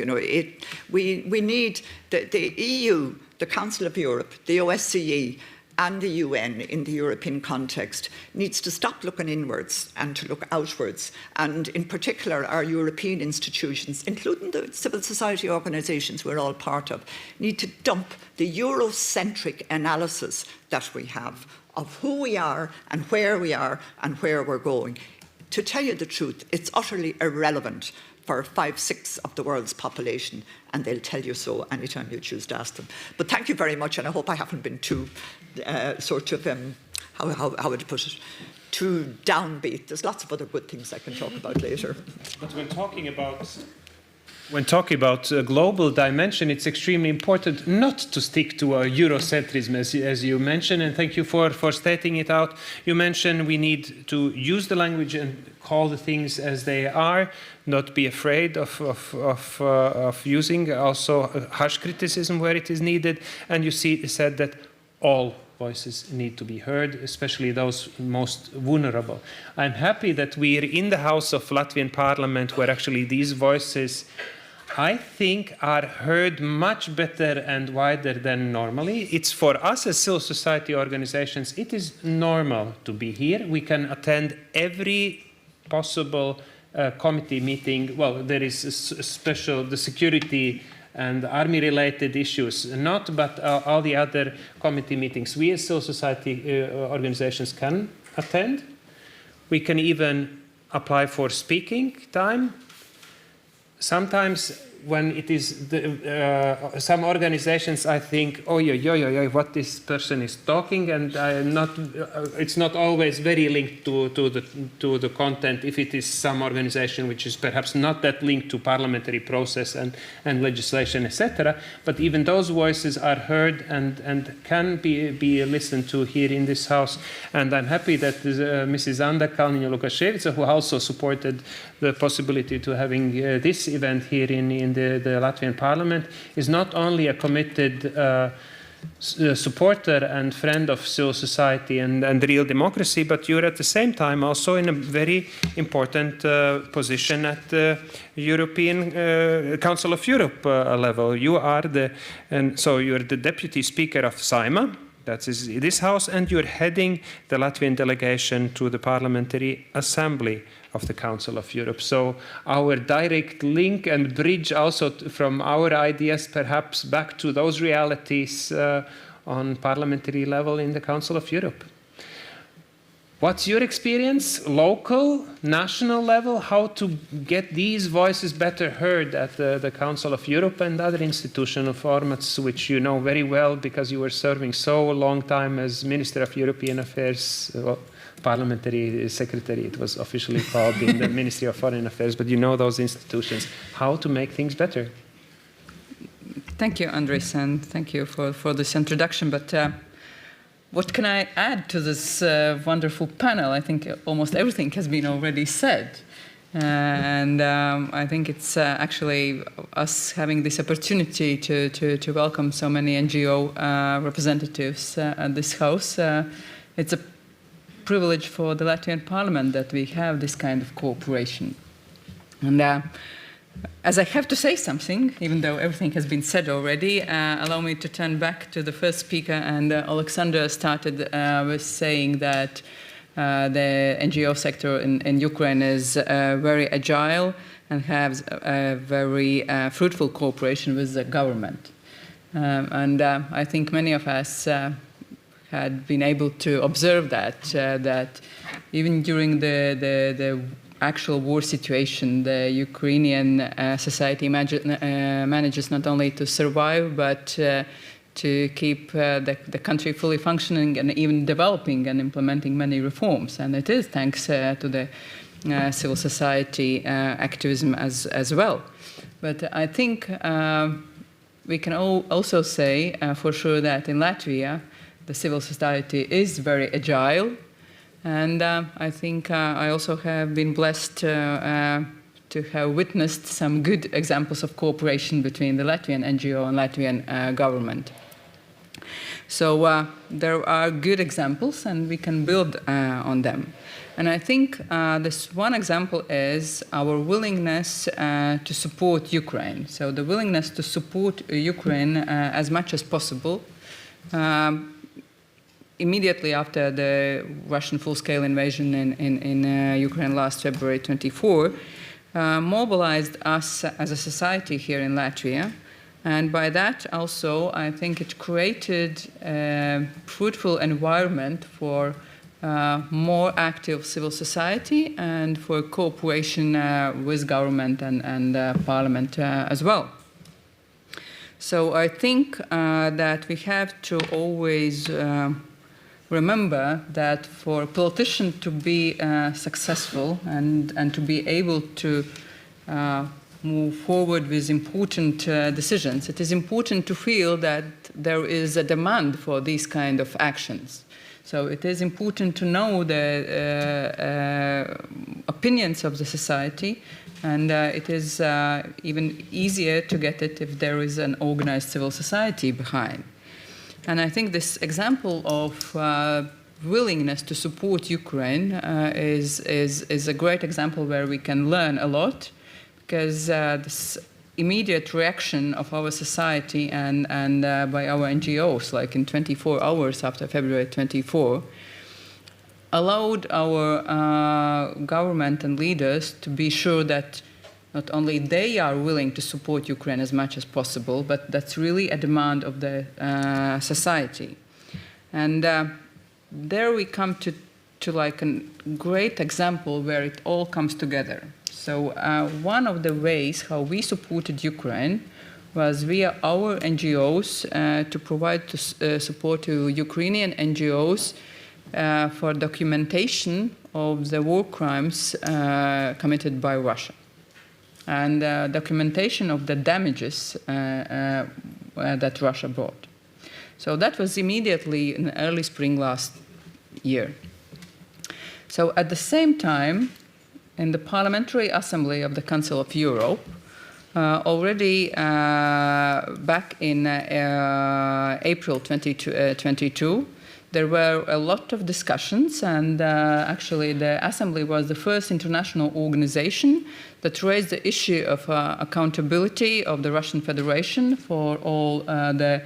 We need the EU, the Council of Europe, the OSCE, and the UN in the European context needs to stop looking inwards and to look outwards. And in particular, our European institutions, including the civil society organisations we're all part of, need to dump the Eurocentric analysis that we have of who we are and where we're going. To tell you the truth, it's utterly irrelevant for 5/6 of the world's population, and they'll tell you so anytime you choose to ask them. But thank you very much, and I hope I haven't been too how would you put it, too downbeat. There's lots of other good things I can talk about later. But when talking about a global dimension, it's extremely important not to stick to a Eurocentrism, as you mentioned, and thank you for stating it out. You mentioned we need to use the language and call the things as they are, not be afraid of using also harsh criticism where it is needed, and you said that all voices need to be heard, especially those most vulnerable. I'm happy that we're in the House of Latvian Parliament where actually these voices I think, are heard much better and wider than normally. It's for us as civil society organizations, it is normal to be here. We can attend every possible committee meeting. Well, there is a special, the security and army-related issues, not, but all the other committee meetings we as civil society organizations can attend. We can even apply for speaking time. Sometimes when it is some organizations, I think, oh, what this person is talking, and it's not always very linked to the content. If it is some organization which is perhaps not that linked to parliamentary process and legislation, etc., but even those voices are heard and can be listened to here in this house. And I'm happy that Mrs. Anda Kalniņa-Lukaševica, who also supported the possibility to having this event here in the Latvian Parliament, is not only a committed supporter and friend of civil society and real democracy, but you're at the same time also in a very important position at the European Council of Europe level. You are you're the deputy speaker of Saima, that is this house, and you're heading the Latvian delegation to the Parliamentary Assembly of the Council of Europe. So our direct link and bridge also from our ideas perhaps back to those realities on parliamentary level in the Council of Europe. What's your experience, local, national level, how to get these voices better heard at the Council of Europe and other institutional formats, which you know very well because you were serving so long time as Minister of European Affairs, Parliamentary Secretary, it was officially called in the Ministry of Foreign Affairs, but you know those institutions. How to make things better? Thank you, Andris, and thank you for this introduction. But what can I add to this wonderful panel? I think almost everything has been already said. And I think it's actually us having this opportunity to welcome so many NGO representatives at this house. It's a privilege for the Latvian Parliament that we have this kind of cooperation. And as I have to say something, even though everything has been said already, allow me to turn back to the first speaker. And Alexander started with saying that the NGO sector in Ukraine is very agile and has a very fruitful cooperation with the government. And I think many of us had been able to observe that even during the actual war situation, the Ukrainian society manages not only to survive, but to keep the country fully functioning and even developing and implementing many reforms. And it is thanks to the civil society activism as well. But I think we can also say for sure that in Latvia, the civil society is very agile. And I think I also have been blessed to have witnessed some good examples of cooperation between the Latvian NGO and Latvian government. So there are good examples, and we can build on them. And I think this one example is our willingness to support Ukraine. So the willingness to support Ukraine as much as possible. Immediately after the Russian full-scale invasion in Ukraine last February 24, mobilized us as a society here in Latvia. And by that also, I think it created a fruitful environment for more active civil society and for cooperation with government and parliament as well. So I think that we have to always remember that for a politician to be successful and to be able to move forward with important decisions, it is important to feel that there is a demand for these kind of actions. So it is important to know the opinions of the society, and it is even easier to get it if there is an organized civil society behind. And I think this example of willingness to support Ukraine is a great example where we can learn a lot, because this immediate reaction of our society and by our NGOs, like in 24 hours after February 24, allowed our government and leaders to be sure that not only they are willing to support Ukraine as much as possible, but that's really a demand of the society. And there we come to like a great example where it all comes together. So one of the ways how we supported Ukraine was via our NGOs to provide support to Ukrainian NGOs for documentation of the war crimes committed by Russia and documentation of the damages that Russia brought. So that was immediately in early spring last year. So at the same time, in the Parliamentary Assembly of the Council of Europe, already back in April 2022, there were a lot of discussions, and actually the Assembly was the first international organization that raised the issue of accountability of the Russian Federation for all the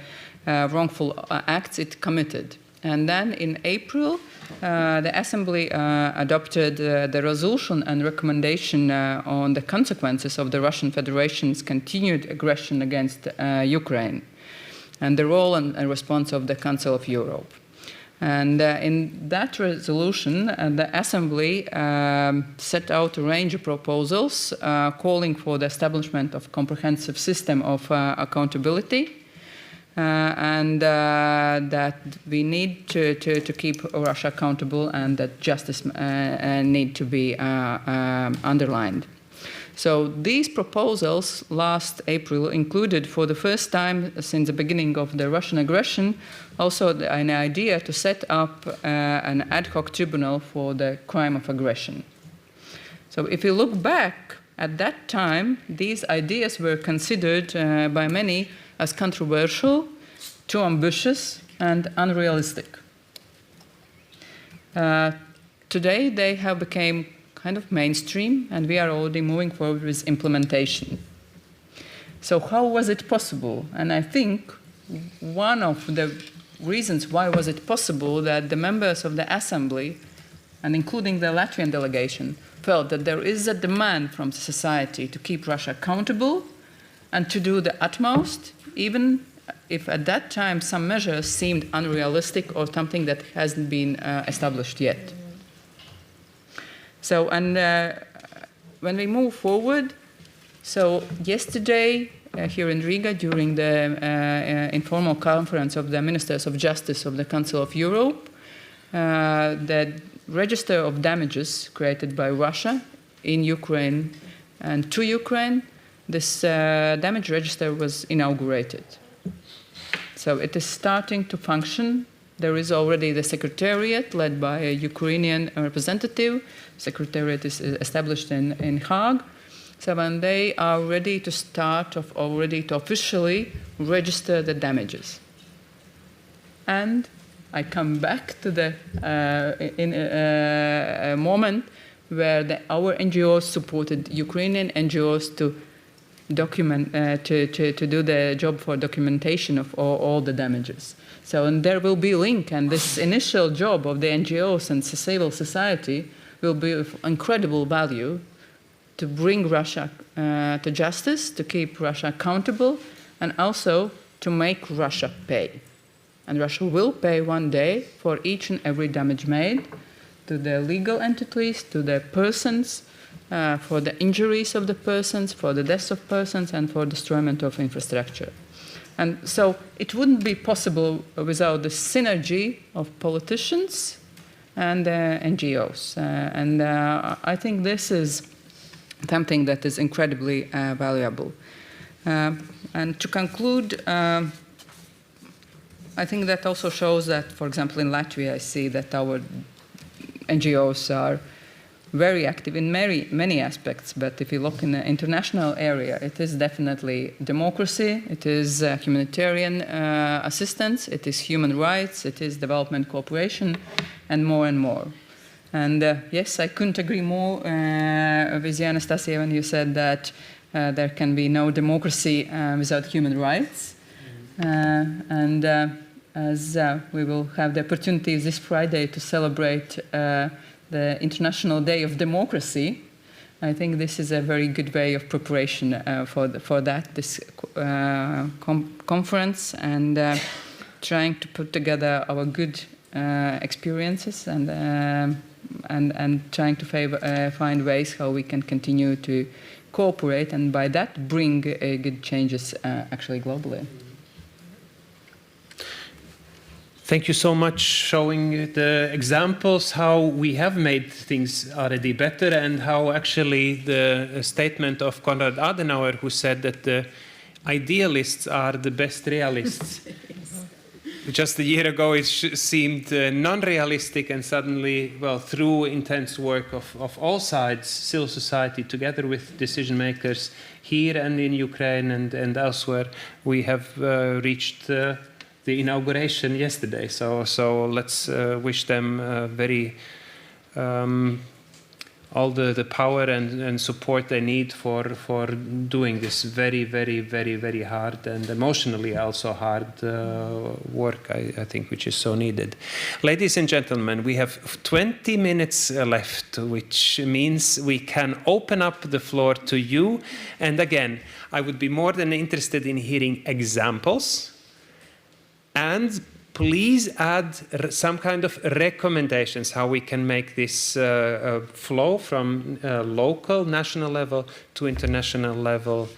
wrongful acts it committed. And then in April, the Assembly adopted the resolution and recommendation on the consequences of the Russian Federation's continued aggression against Ukraine and the role and response of the Council of Europe. And in that resolution, the Assembly set out a range of proposals calling for the establishment of a comprehensive system of accountability and that we need to keep Russia accountable and that justice need to be underlined. So these proposals last April included for the first time since the beginning of the Russian aggression also an idea to set up an ad hoc tribunal for the crime of aggression. So if you look back at that time, these ideas were considered by many as controversial, too ambitious, and unrealistic. Today, they have become kind of mainstream, and we are already moving forward with implementation. So how was it possible? And I think one of the reasons why was it possible that the members of the Assembly, and including the Latvian delegation, felt that there is a demand from society to keep Russia accountable and to do the utmost, even if at that time some measures seemed unrealistic or something that hasn't been established yet. So, and when we move forward, so yesterday here in Riga during the informal conference of the Ministers of Justice of the Council of Europe, the register of damages created by Russia in Ukraine and to Ukraine, this damage register was inaugurated. So it is starting to function. There is already the secretariat led by a Ukrainian representative. Secretariat is established in Hague. So when they are ready to start already to officially register the damages. And I come back to the in a moment where our NGOs supported Ukrainian NGOs to document to do the job for documentation of all the damages. So and there will be a link, and this initial job of the NGOs and civil society will be of incredible value to bring Russia to justice, to keep Russia accountable, and also to make Russia pay. And Russia will pay one day for each and every damage made to the legal entities, to the persons, for the injuries of the persons, for the deaths of persons, and for destroyment of infrastructure. And so it wouldn't be possible without the synergy of politicians and NGOs. And I think this is something that is incredibly valuable. And to conclude, I think that also shows that, for example, in Latvia, I see that our NGOs are very active in many aspects, but if you look in the international area, it is definitely democracy, it is humanitarian assistance, it is human rights, it is development cooperation, and more and more. And yes, I couldn't agree more with you, Anastasia, when you said that there can be no democracy without human rights. And as we will have the opportunity this Friday to celebrate the International Day of Democracy, I think this is a very good way of preparation for this conference, and trying to put together our good experiences and trying to find ways how we can continue to cooperate, and by that bring good changes actually globally. Thank you so much showing the examples how we have made things already better, and how actually the statement of Konrad Adenauer, who said that the idealists are the best realists. Just a year ago it seemed non-realistic, and suddenly, well, through intense work of all sides, civil society, together with decision makers here and in Ukraine and elsewhere, we have reached the inauguration yesterday. So let's wish them very all the power and support they need for doing this very, very, very, very hard and emotionally also hard work, I think, which is so needed. Ladies and gentlemen, we have 20 minutes left, which means we can open up the floor to you. And again, I would be more than interested in hearing examples. And please add some kind of recommendations how we can make this flow from local, national level to international level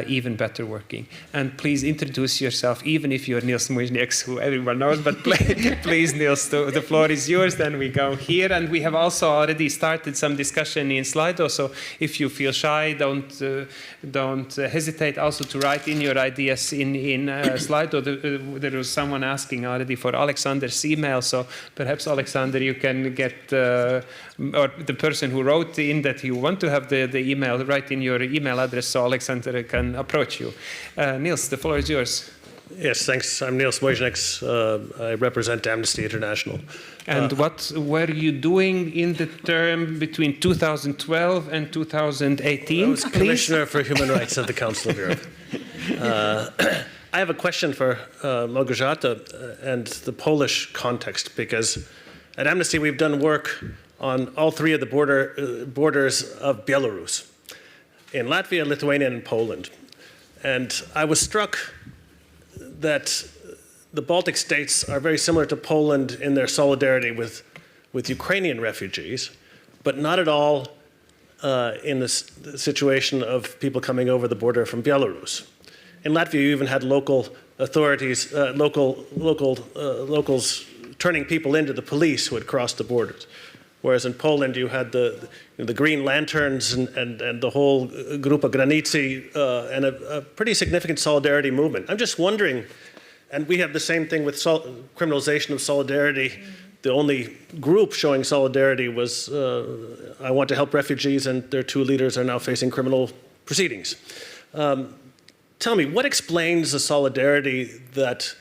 even better working. And please introduce yourself, even if you're Niels Muizhnieks, who everyone knows, but please, Niels, the floor is yours. Then we go here. And we have also already started some discussion in Slido, so if you feel shy, don't hesitate also to write in your ideas in Slido. There was someone asking already for Alexander's email, so perhaps, Alexander, you can get, or the person who wrote in that you want to have the email, write in your email address so Alexander can approach you. Niels, the floor is yours. Yes, thanks. I'm Niels Muizhnieks. I represent Amnesty International. And what were you doing in the term between 2012 and 2018? I was Commissioner for Human Rights at the Council of Europe. I have a question for Małgorzata and the Polish context, because at Amnesty we've done work on all three of the borders of Belarus, in Latvia, Lithuania, and Poland. And I was struck that the Baltic states are very similar to Poland in their solidarity with Ukrainian refugees, but not at all in the situation of people coming over the border from Belarus. In Latvia, you even had local authorities, locals turning people into the police who had crossed the borders. Whereas in Poland, you had the Green Lanterns and the whole Grupa Granicy and a pretty significant solidarity movement. I'm just wondering, and we have the same thing with criminalization of solidarity. The only group showing solidarity was I Want to Help Refugees, and their two leaders are now facing criminal proceedings. Tell me, what explains the solidarity that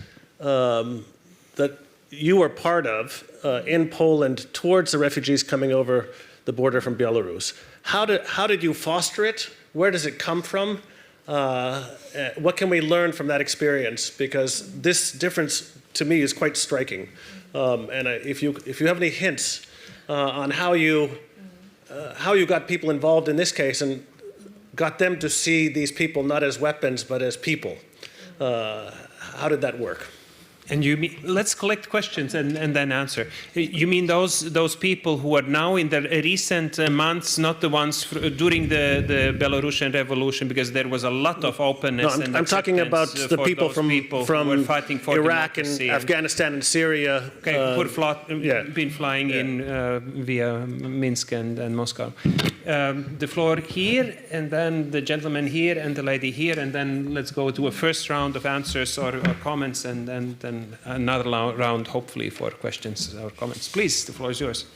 you are part of in Poland towards the refugees coming over the border from Belarus? How did you foster it? Where does it come from? What can we learn from that experience? Because this difference to me is quite striking. And if you have any hints on how you got people involved in this case and got them to see these people not as weapons but as people, how did that work? And you mean, let's collect questions and then answer. You mean those people who are now in the recent months, not the ones during the Belarusian revolution, because there was a lot of openness. No, I'm talking about the people from who were fighting for Iraq and Afghanistan and Syria. Okay, been flying in via Minsk and Moscow. The floor here, and then the gentleman here, and the lady here, and then let's go to a first round of answers or comments, and then another round, hopefully, for questions or comments. Please, the floor is yours.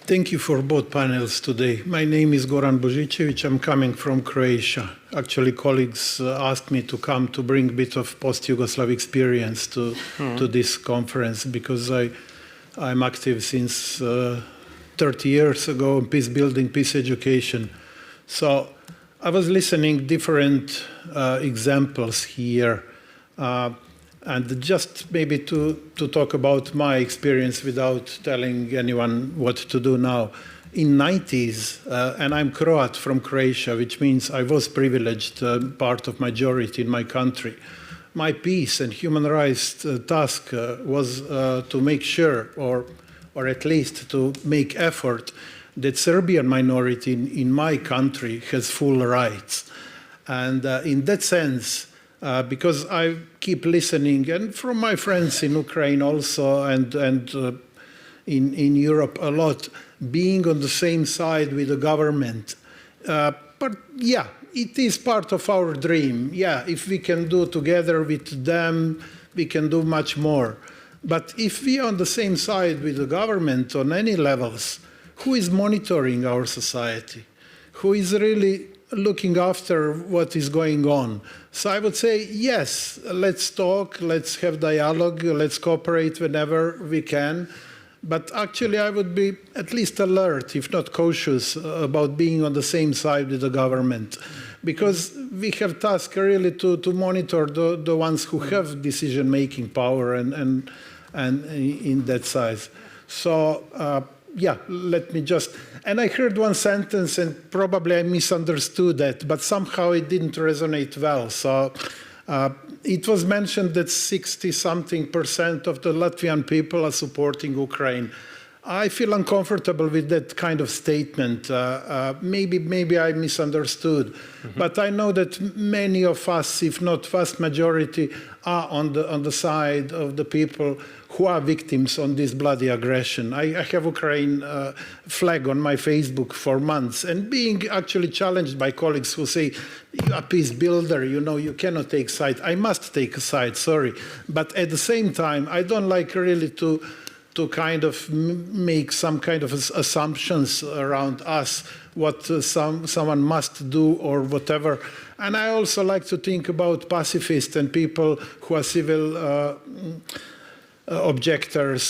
Thank you for both panels today. My name is Goran Božičević. I'm coming from Croatia. Actually, colleagues asked me to come to bring a bit of post-Yugoslav experience to this conference, because I'm active since 30 years ago in peace building, peace education. So I was listening different examples here, and just maybe to talk about my experience without telling anyone what to do now. In 90s, and I'm Croat from Croatia, which means I was privileged, part of majority in my country. My peace and human rights task was to make sure, or at least to make effort, that Serbian minority in my country has full rights. And in that sense, because I keep listening, and from my friends in Ukraine also, and in Europe a lot, being on the same side with the government. But yeah, it is part of our dream. Yeah, if we can do together with them, we can do much more. But if we are on the same side with the government on any levels, who is monitoring our society? Who is really looking after what is going on? So I would say, yes, let's talk, let's have dialogue, let's cooperate whenever we can. But actually, I would be at least alert, if not cautious, about being on the same side with the government. Because we have task really to monitor the ones who have decision-making power and in that size. So, yeah, let me just... And I heard one sentence, and probably I misunderstood that, but somehow it didn't resonate well. So it was mentioned that 60-something% of the Latvian people are supporting Ukraine. I feel uncomfortable with that kind of statement. Maybe I misunderstood. But I know that many of us, if not vast majority, are on the side of the people who are victims on this bloody aggression. I have Ukraine flag on my Facebook for months, and being actually challenged by colleagues who say, you're a peace builder, you know, you cannot take side. I must take a side, sorry. But at the same time, I don't like really to kind of make some kind of assumptions around us, what someone must do or whatever. And I also like to think about pacifists and people who are civil objectors,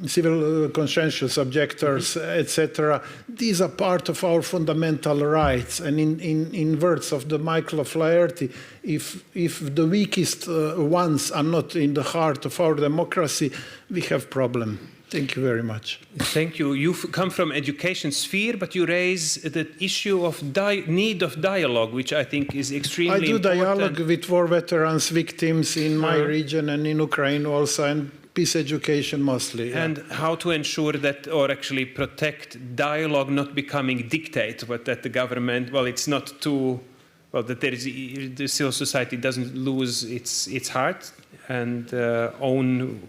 civil conscientious objectors, etc. These are part of our fundamental rights. And in words of the Michael O'Flaherty, if the weakest ones are not in the heart of our democracy, we have problem. Thank you very much. Thank you. You come from education sphere, but you raise the issue of need of dialogue, which I think is extremely important. I do dialogue with war veterans, victims in my region and in Ukraine also, and peace education mostly. Yeah. And how to ensure that, or actually protect dialogue not becoming dictate, but that the government, well, it's not too, well, that there is, the civil society doesn't lose its heart and own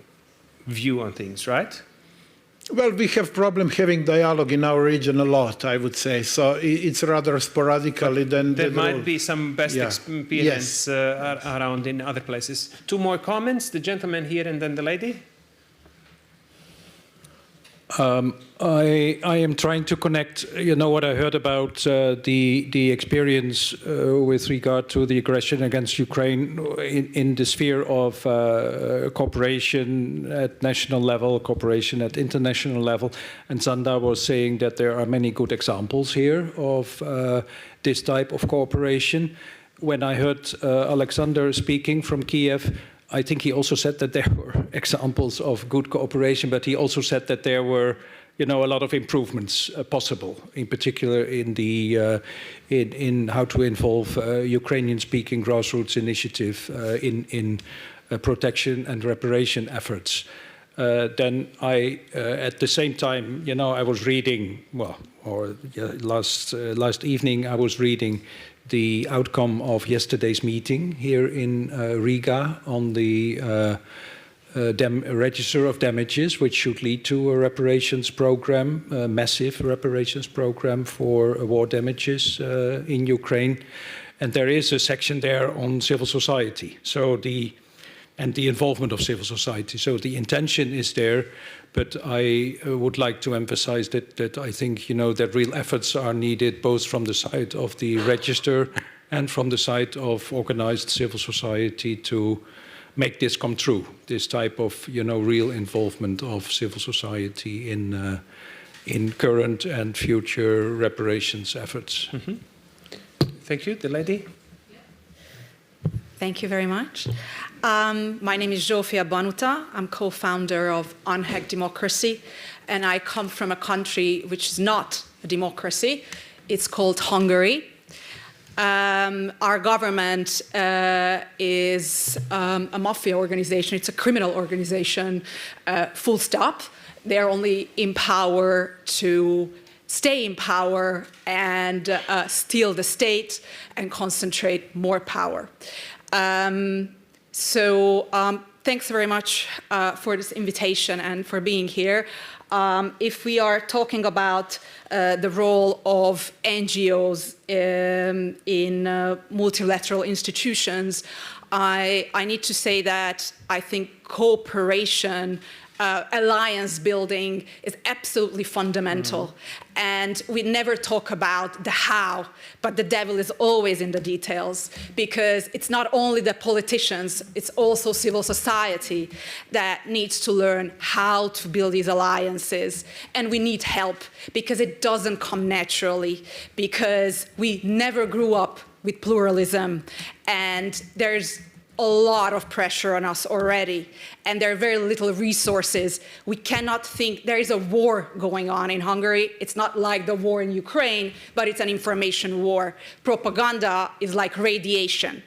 view on things, right? Well, we have problem having dialogue in our region a lot, I would say. So it's rather sporadically than... There might be some best experience around in other places. Two more comments, the gentleman here and then the lady. I am trying to connect, you know, what I heard about the experience with regard to the aggression against Ukraine in the sphere of cooperation at national level, cooperation at international level. And Sanda was saying that there are many good examples here of this type of cooperation. When I heard Alexander speaking from Kiev, I think he also said that there were examples of good cooperation, but he also said that there were, you know, a lot of improvements possible, in particular in the in how to involve Ukrainian-speaking grassroots initiative in protection and reparation efforts. Then I, at the same time, you know, I was reading, well, or last evening I was reading the outcome of yesterday's meeting here in Riga on the register of damages, which should lead to a reparations program, a massive reparations program for war damages in Ukraine. And there is a section there on civil society, and the involvement of civil society. So the intention is there, but I would like to emphasize that I think, you know, that real efforts are needed both from the side of the register and from the side of organized civil society to make this come true, this type of, you know, real involvement of civil society in current and future reparations efforts. Mm-hmm. Thank you. The lady. Thank you very much. My name is Zsófia Banuta. I'm co-founder of Unhacked Democracy, and I come from a country which is not a democracy. It's called Hungary. Our government is a mafia organization. It's a criminal organization, full stop. They're only in power to stay in power and steal the state and concentrate more power. Thanks very much for this invitation and for being here. If we are talking about the role of NGOs in multilateral institutions, I need to say that I think cooperation, alliance building is absolutely fundamental. And we never talk about the how, but the devil is always in the details, because it's not only the politicians, it's also civil society that needs to learn how to build these alliances. And we need help, because it doesn't come naturally, because we never grew up with pluralism, and there's a lot of pressure on us already, and there are very little resources. We cannot think there is a war going on in Hungary. It's not like the war in Ukraine, but it's an information war. Propaganda is like radiation.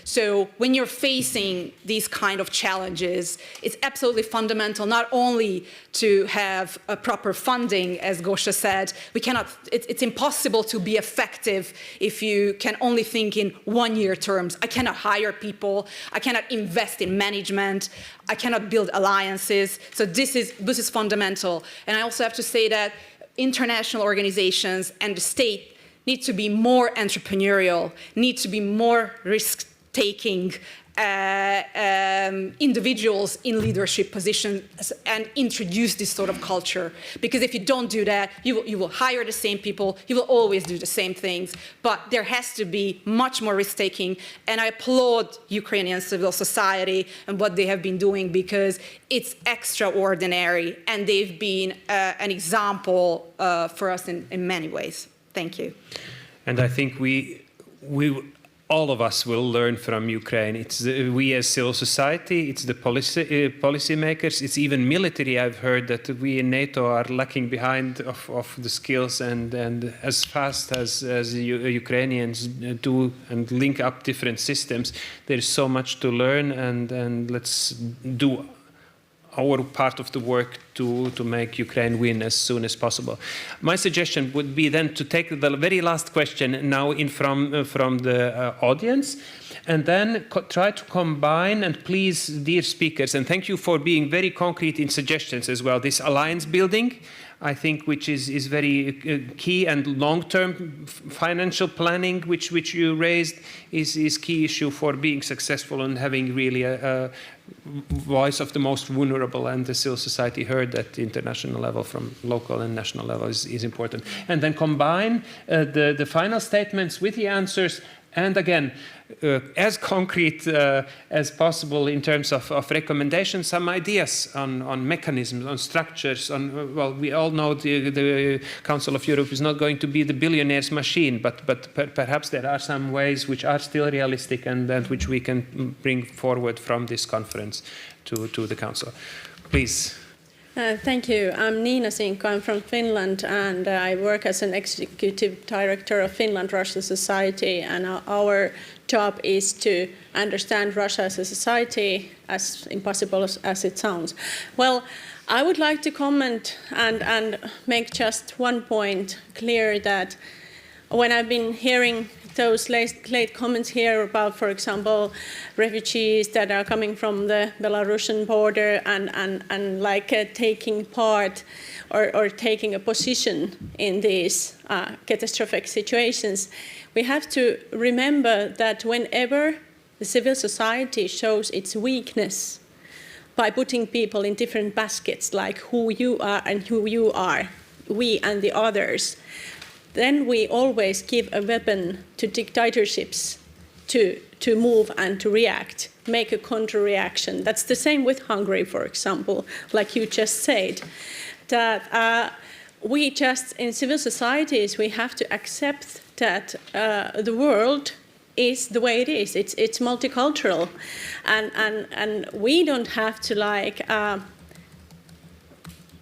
So when you're facing these kind of challenges, it's absolutely fundamental not only to have a proper funding, as Gosha said. It's impossible to be effective if you can only think in one-year terms. I cannot hire people. I cannot invest in management. I cannot build alliances. So this is fundamental. And I also have to say that international organizations and the state need to be more entrepreneurial, need to be more risk-taking individuals in leadership positions and introduce this sort of culture. Because if you don't do that, you will hire the same people, you will always do the same things, but there has to be much more risk-taking. And I applaud Ukrainian civil society and what they have been doing, because it's extraordinary, and they've been an example for us in many ways. Thank you. And I think all of us will learn from Ukraine. It's we as civil society, it's the policymakers, it's even military. I've heard that we in NATO are lacking behind of the skills, and as fast as Ukrainians do and link up different systems, there is so much to learn, and let's do our part of the work to make Ukraine win as soon as possible. My suggestion would be then to take the very last question now in from the audience, and then try to combine, and please, dear speakers, and thank you for being very concrete in suggestions as well, this alliance building, I think, which is very key, and long-term financial planning, which you raised, is key issue for being successful and having really a voice of the most vulnerable, and the civil society heard at the international level from local and national level is important. And then combine the final statements with the answers, and again, as concrete as possible in terms of recommendations, some ideas on mechanisms, on structures, on, well, we all know the Council of Europe is not going to be the billionaire's machine, but perhaps there are some ways which are still realistic and which we can bring forward from this conference to the Council. Please. Thank you. I'm Nina Sinko. I'm from Finland, and I work as an executive director of Finland-Russia Society, and our job is to understand Russia as a society, as impossible as it sounds. Well, I would like to comment and make just one point clear, that when I've been hearing those late comments here about, for example, refugees that are coming from the Belarusian border and like taking part or taking a position in these catastrophic situations, we have to remember that whenever the civil society shows its weakness by putting people in different baskets, like who you are and who you are, we and the others, then we always give a weapon to dictatorships to move and to react, make a counter-reaction. That's the same with Hungary, for example, like you just said, that we just, in civil societies, we have to accept that the world is the way it is. It's multicultural, and we don't have to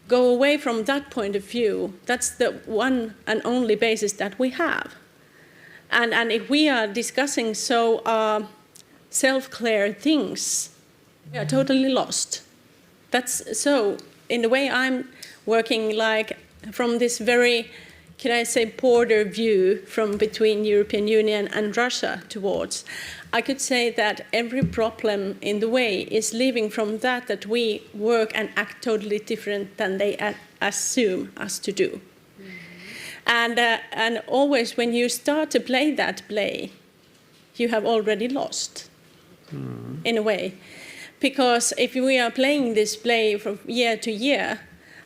go away from that point of view. That's the one and only basis that we have. And if we are discussing so self-clear things, we are totally lost. That's so. In the way I'm working, from this very, can I say, border view from between European Union and Russia towards, I could say that every problem in the way is living from that we work and act totally different than they assume us to do. And always when you start to play that play, you have already lost, in a way. Because if we are playing this play from year to year,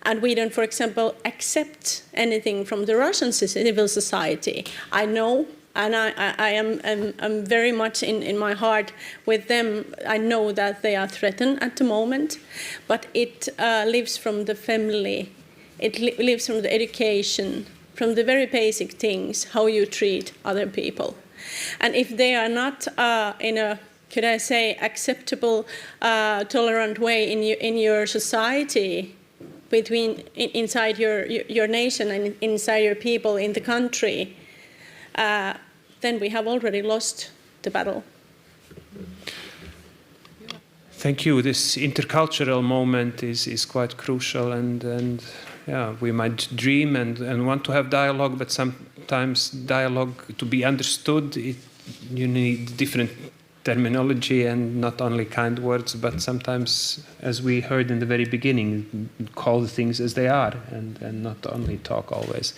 and we don't, for example, accept anything from the Russian civil society, I know, and I am very much in my heart with them. I know that they are threatened at the moment, but it lives from the family, it lives from the education, from the very basic things, how you treat other people. And if they are not in a, could I say, acceptable, tolerant way in your society, inside your nation and inside your people in the country, then we have already lost the battle. Thank you. This intercultural moment is quite crucial, and yeah, we might dream and want to have dialogue, but sometimes dialogue, to be understood, you need different terminology and not only kind words, but sometimes, as we heard in the very beginning, call the things as they are and not only talk always.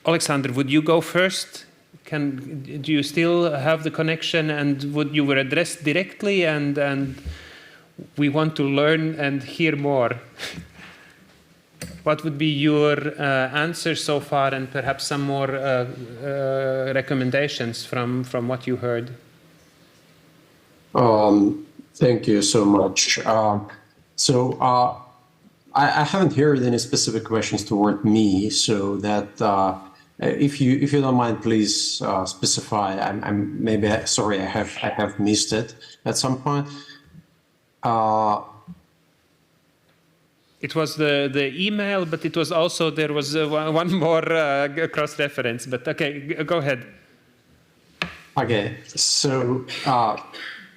Alexander, would you go first? Do you still have the connection, and you were addressed directly, and we want to learn and hear more. What would be your answer so far, and perhaps some more recommendations from what you heard? Thank you so much. I haven't heard any specific questions toward me, so that if you don't mind, please specify. I'm maybe sorry, I have missed it at some point. It was the email, but it was also, there was one more cross-reference, but okay, go ahead. Okay, so,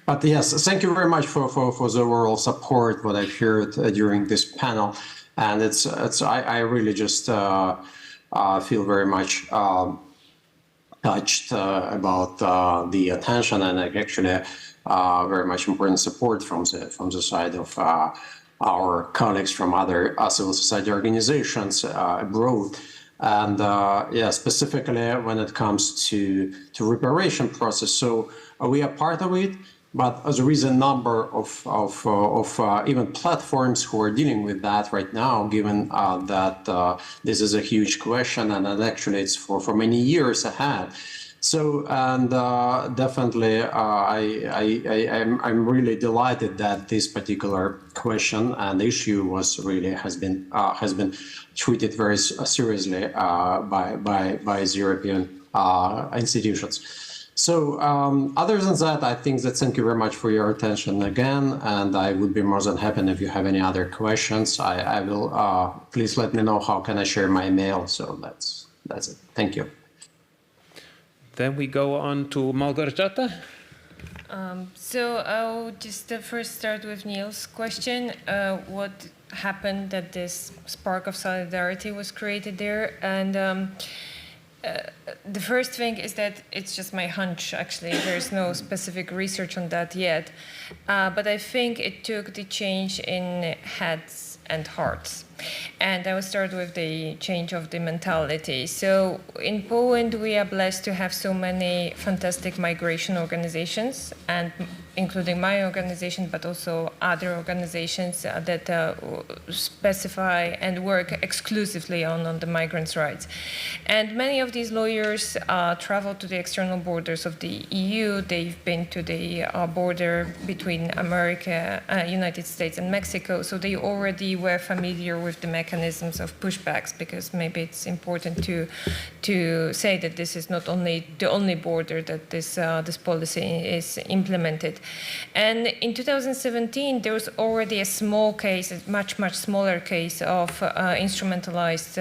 but yes, thank you very much for the overall support, what I've heard during this panel. And I really just feel very much touched about the attention and actually very much important support from the side of our colleagues from other civil society organizations abroad. And yeah, specifically when it comes to reparation process. So we are part of it, but there is a number of even platforms who are dealing with that right now, given that this is a huge question, and actually it's for many years ahead. So, and definitely, I'm really delighted that this particular question and issue has been treated very seriously by the European institutions. So, other than that, I think that thank you very much for your attention again, and I would be more than happy if you have any other questions. I will please let me know how can I share my email. So that's it. Thank you. Then we go on to Małgorzata. So I'll just first start with Neil's question. What happened that this spark of solidarity was created there? And the first thing is that it's just my hunch, actually. There's no specific research on that yet. But I think it took the change in heads and hearts. And I will start with the change of the mentality. So in Poland, we are blessed to have so many fantastic migration organizations, and including my organization, but also other organizations that specify and work exclusively on the migrants' rights. And many of these lawyers travel to the external borders of the EU. They've been to the border between America, United States and Mexico, so they already were familiar with the mechanisms of pushbacks, because maybe it's important to say that this is not only the only border that this policy is implemented. And in 2017, there was already a small case, a much smaller case of instrumentalized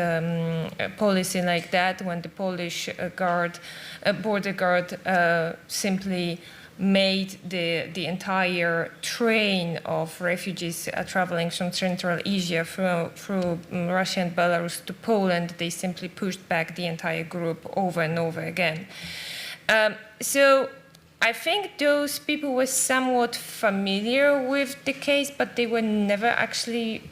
policy like that, when the Polish border guard simply made the entire train of refugees traveling from Central Asia through Russia and Belarus to Poland. They simply pushed back the entire group over and over again. So I think those people were somewhat familiar with the case, but they were never actually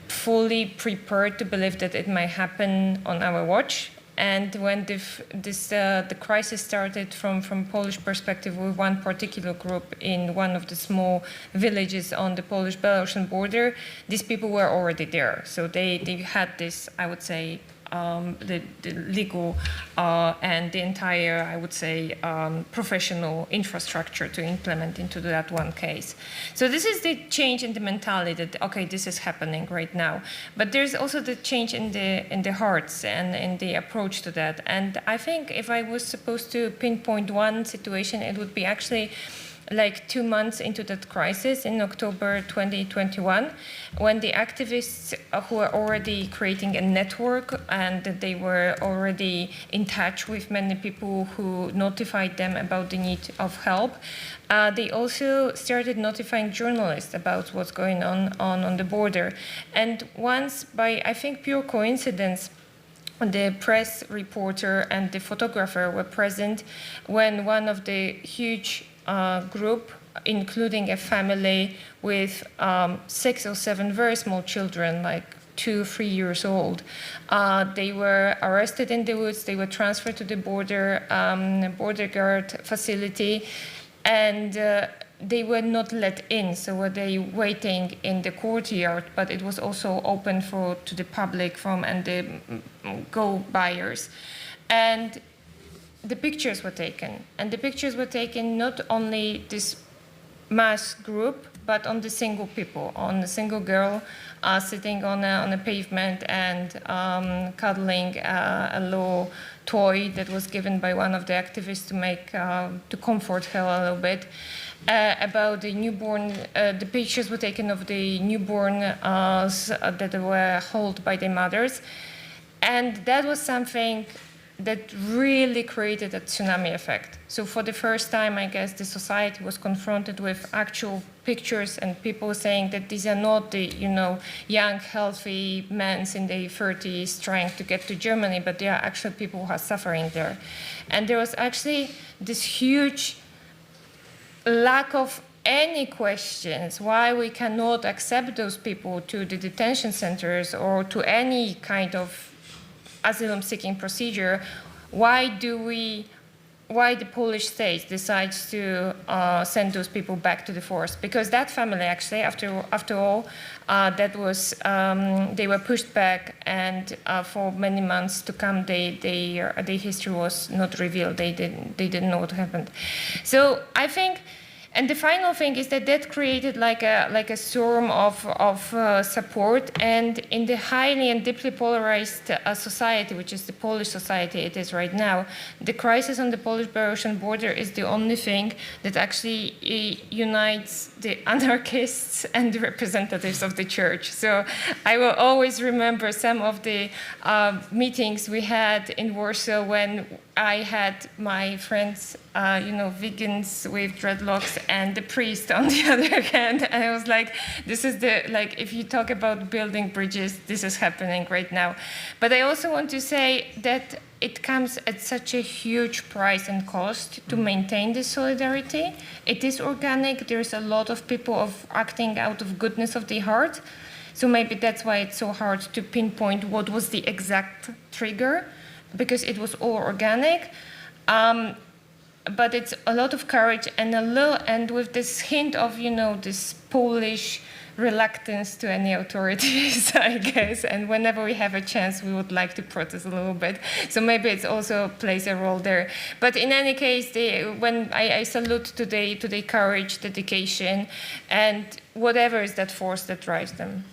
fully prepared to believe that it might happen on our watch. And when the crisis started from Polish perspective with one particular group in one of the small villages on the Polish-Belarusian border, these people were already there. So they had this, I would say, the legal and the entire, I would say, professional infrastructure to implement into that one case. So this is the change in the mentality that, okay, this is happening right now. But there's also the change in the hearts and in the approach to that. And I think if I was supposed to pinpoint one situation, it would be actually like 2 months into that crisis in October 2021, when the activists who were already creating a network and they were already in touch with many people who notified them about the need of help, they also started notifying journalists about what's going on the border. And once, by I think pure coincidence, the press reporter and the photographer were present when one of the huge group, including a family with 6 or 7 very small children, like 2, 3 years old. They were arrested in the woods. They were transferred to the border guard facility, and they were not let in. So were they waiting in the courtyard? But it was also open to the public and the go-buyers. And the pictures were taken, and the pictures were taken not only this mass group, but on the single people, on a single girl sitting on a pavement and cuddling a little toy that was given by one of the activists to comfort her a little bit. About the newborn, the pictures were taken of the newborn that were held by their mothers, and that was something that really created a tsunami effect. So for the first time, I guess, the society was confronted with actual pictures and people saying that these are not the, young, healthy men in their 30s trying to get to Germany, but they are actually people who are suffering there. And there was actually this huge lack of any questions why we cannot accept those people to the detention centers or to any kind of asylum-seeking procedure. Why the Polish state decides to send those people back to the forest? Because that family, actually, after all, that was they were pushed back, and for many months to come, their history was not revealed. They didn't know what happened. So I think. And the final thing is that created like a storm of support, and in the highly and deeply polarized society, which is the Polish society it is right now, the crisis on the Polish-Belarusian border is the only thing that actually unites the anarchists and the representatives of the church. So I will always remember some of the meetings we had in Warsaw when I had my friends, vegans with dreadlocks, and the priest on the other hand. And I was like, this is if you talk about building bridges, this is happening right now. But I also want to say that it comes at such a huge price and cost to maintain this solidarity. It is organic. There's a lot of people acting out of goodness of the heart. So maybe that's why it's so hard to pinpoint what was the exact trigger, because it was all organic. but it's a lot of courage and with this hint of, this Polish reluctance to any authorities, I guess. And whenever we have a chance, we would like to protest a little bit. So maybe it also plays a role there. But in any case, when I salute to the courage, dedication, and whatever is that force that drives them.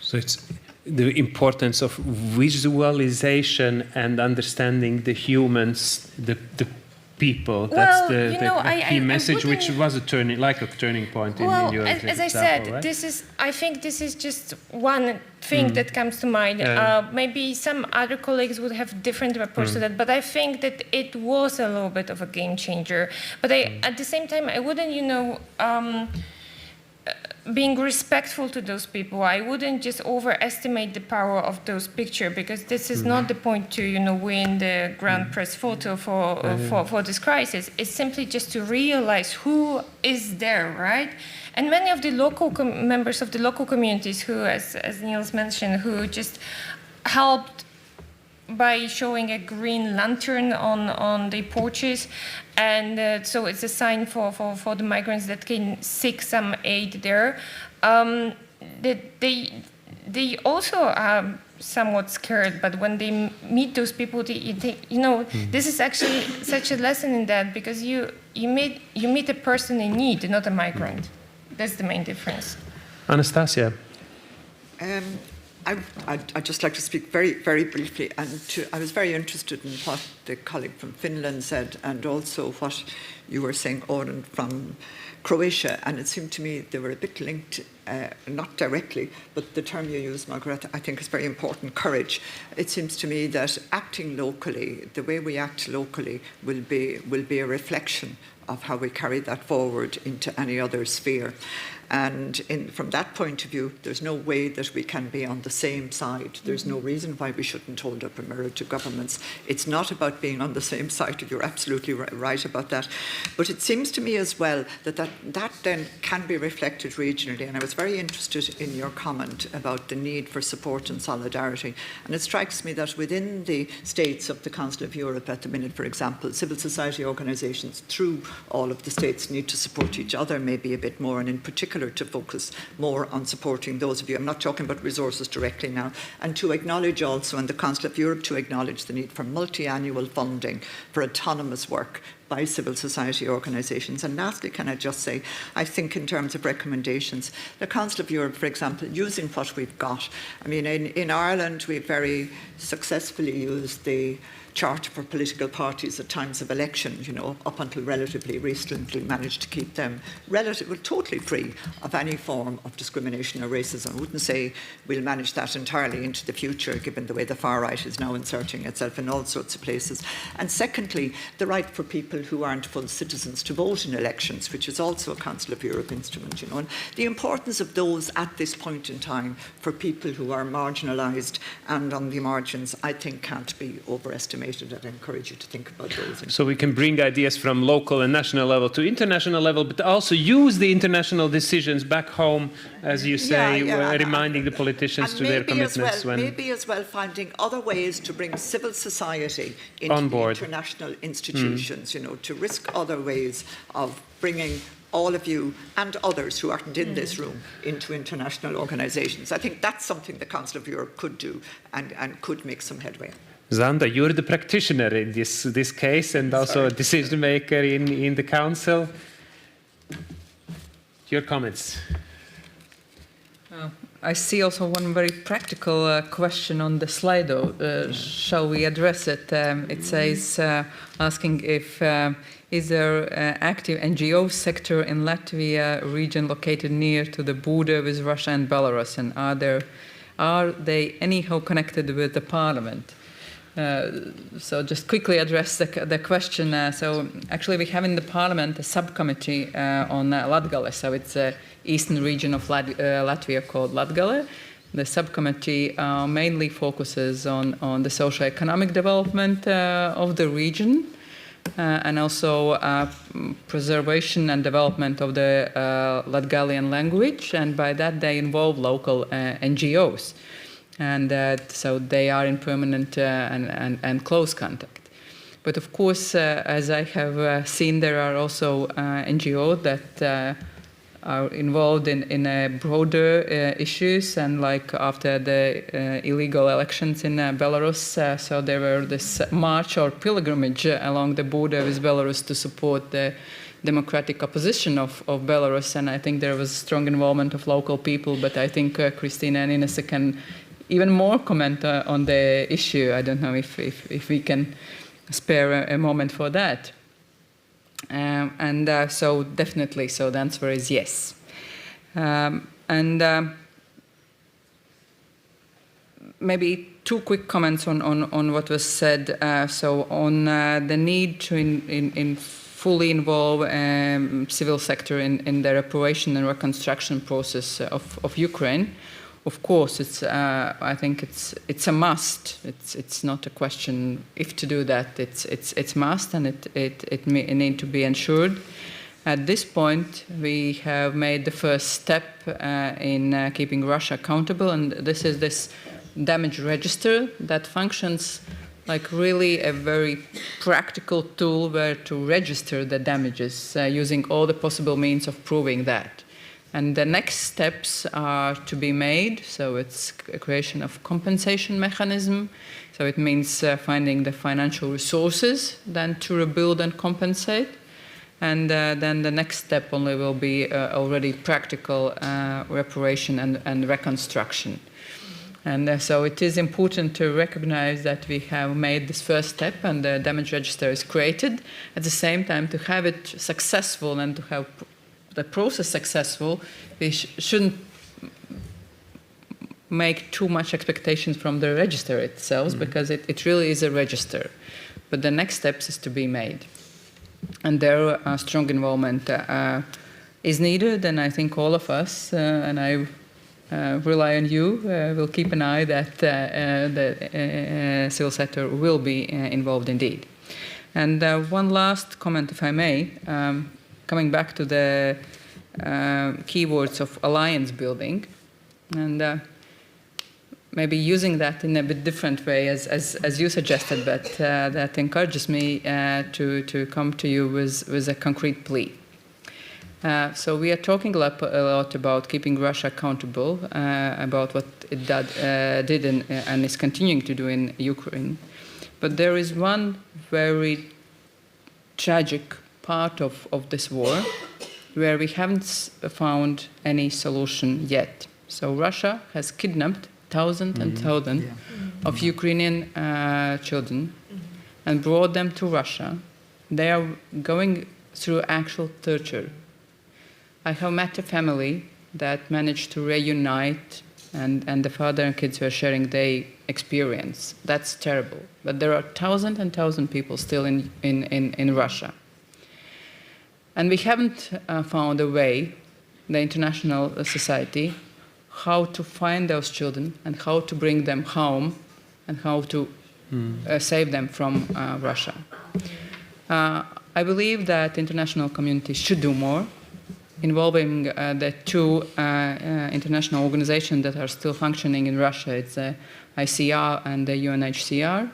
So it's the importance of visualization and understanding the humans, the people. That's the key message, which was a turning point in your example. As I said, right? I think this is just one thing that comes to mind. Maybe some other colleagues would have different approach to that, but I think that it was a little bit of a game changer. But at the same time, I wouldn't, being respectful to those people, I wouldn't just overestimate the power of those pictures, because this is not the point to win the grand press photo for this crisis. It's simply just to realize who is there, right? And many of the local members of the local communities who, as Niels mentioned, who just helped by showing a green lantern on the porches, and so it's a sign for the migrants that can seek some aid there. They also are somewhat scared, but when they meet those people, this is actually such a lesson in that, because you meet a person in need, not a migrant. That's the main difference. Anastasia. I'd just like to speak very, very briefly. I was very interested in what the colleague from Finland said, and also what you were saying, Oren, from Croatia. And it seemed to me they were a bit linked, not directly, but the term you used, Margaret, I think is very important, courage. It seems to me that acting locally, the way we act locally, will be a reflection of how we carry that forward into any other sphere. And from that point of view, there's no way that we can be on the same side. There's no reason why we shouldn't hold up a mirror to governments. It's not about being on the same side. You're absolutely right about that. But it seems to me as well that then can be reflected regionally. And I was very interested in your comment about the need for support and solidarity. And it strikes me that within the states of the Council of Europe at the minute, for example, civil society organisations through all of the states need to support each other maybe a bit more, and in particular to focus more on supporting those of you. I'm not talking about resources directly now. And to acknowledge also in the Council of Europe, to acknowledge the need for multi-annual funding for autonomous work by civil society organisations. And lastly, can I just say, I think in terms of recommendations, the Council of Europe, for example, using what we've got. I mean, in Ireland, we've very successfully used the Charter for political parties at times of election, up until relatively recently, managed to keep them totally free of any form of discrimination or racism. I wouldn't say we'll manage that entirely into the future, given the way the far right is now inserting itself in all sorts of places. And secondly, the right for people who aren't full citizens to vote in elections, which is also a Council of Europe instrument, and the importance of those at this point in time for people who are marginalised and on the margins, I think can't be overestimated. I'd encourage you to think about those. So we can bring ideas from local and national level to international level, but also use the international decisions back home, as you say, reminding the politicians to their commitments. Maybe as well finding other ways to bring civil society into the international institutions, to risk other ways of bringing all of you and others who aren't in this room into international organisations. I think that's something the Council of Europe could do and could make some headway. Zanda, you're the practitioner in this case and also a decision maker in the Council. Your comments. I see also one very practical question on the Slido. Shall we address it? It says, asking if is there active NGO sector in Latvia region located near to the border with Russia and Belarus, and are they anyhow connected with the parliament? So just quickly address the question. So actually we have in the parliament a subcommittee on Latgale. So it's the eastern region of Latvia called Latgale. The subcommittee mainly focuses on the socio-economic development of the region and also preservation and development of the Latgalian language. And by that they involve local NGOs. And so they are in permanent and close contact. But of course, as I have seen, there are also NGOs that are involved in broader issues, and like after the illegal elections in Belarus, so there were this march or pilgrimage along the border with Belarus to support the democratic opposition of Belarus, and I think there was strong involvement of local people, but I think Christina and Ines can even more comment on the issue. I don't know if we can spare a moment for that. So definitely, so the answer is yes. Maybe two quick comments on what was said. So on the need to fully involve civil sector in the reparation and reconstruction process of Ukraine. Of course, I think it's a must. It's not a question if to do that. It's must, and it need to be ensured. At this point, we have made the first step in keeping Russia accountable, and this is this damage register that functions like really a very practical tool where to register the damages using all the possible means of proving that. And the next steps are to be made, so it's a creation of compensation mechanism. So it means finding the financial resources then to rebuild and compensate. And then the next step only will be already practical reparation and reconstruction. And so it is important to recognize that we have made this first step and the damage register is created. At the same time, to have it successful and to have the process successful, we shouldn't make too much expectations from the register itself, because it really is a register. But the next steps is to be made. And there strong involvement is needed, and I think all of us, and I rely on you, will keep an eye that the civil sector will be involved indeed. And one last comment, if I may, coming back to the keywords of alliance building, and maybe using that in a bit different way as you suggested, but that encourages me to come to you with a concrete plea. So we are talking a lot about keeping Russia accountable, about what it did and is continuing to do in Ukraine. But there is one very tragic part of this war where we haven't found any solution yet. So Russia has kidnapped thousands and thousands of Ukrainian children and brought them to Russia. They are going through actual torture. I have met a family that managed to reunite, and the father and kids were sharing their experience. That's terrible. But there are thousands and thousands of people still in Russia. And we haven't found a way, the international society, how to find those children and how to bring them home and how to save them from Russia. I believe that the international community should do more, involving the two international organizations that are still functioning in Russia. It's the ICR and the UNHCR.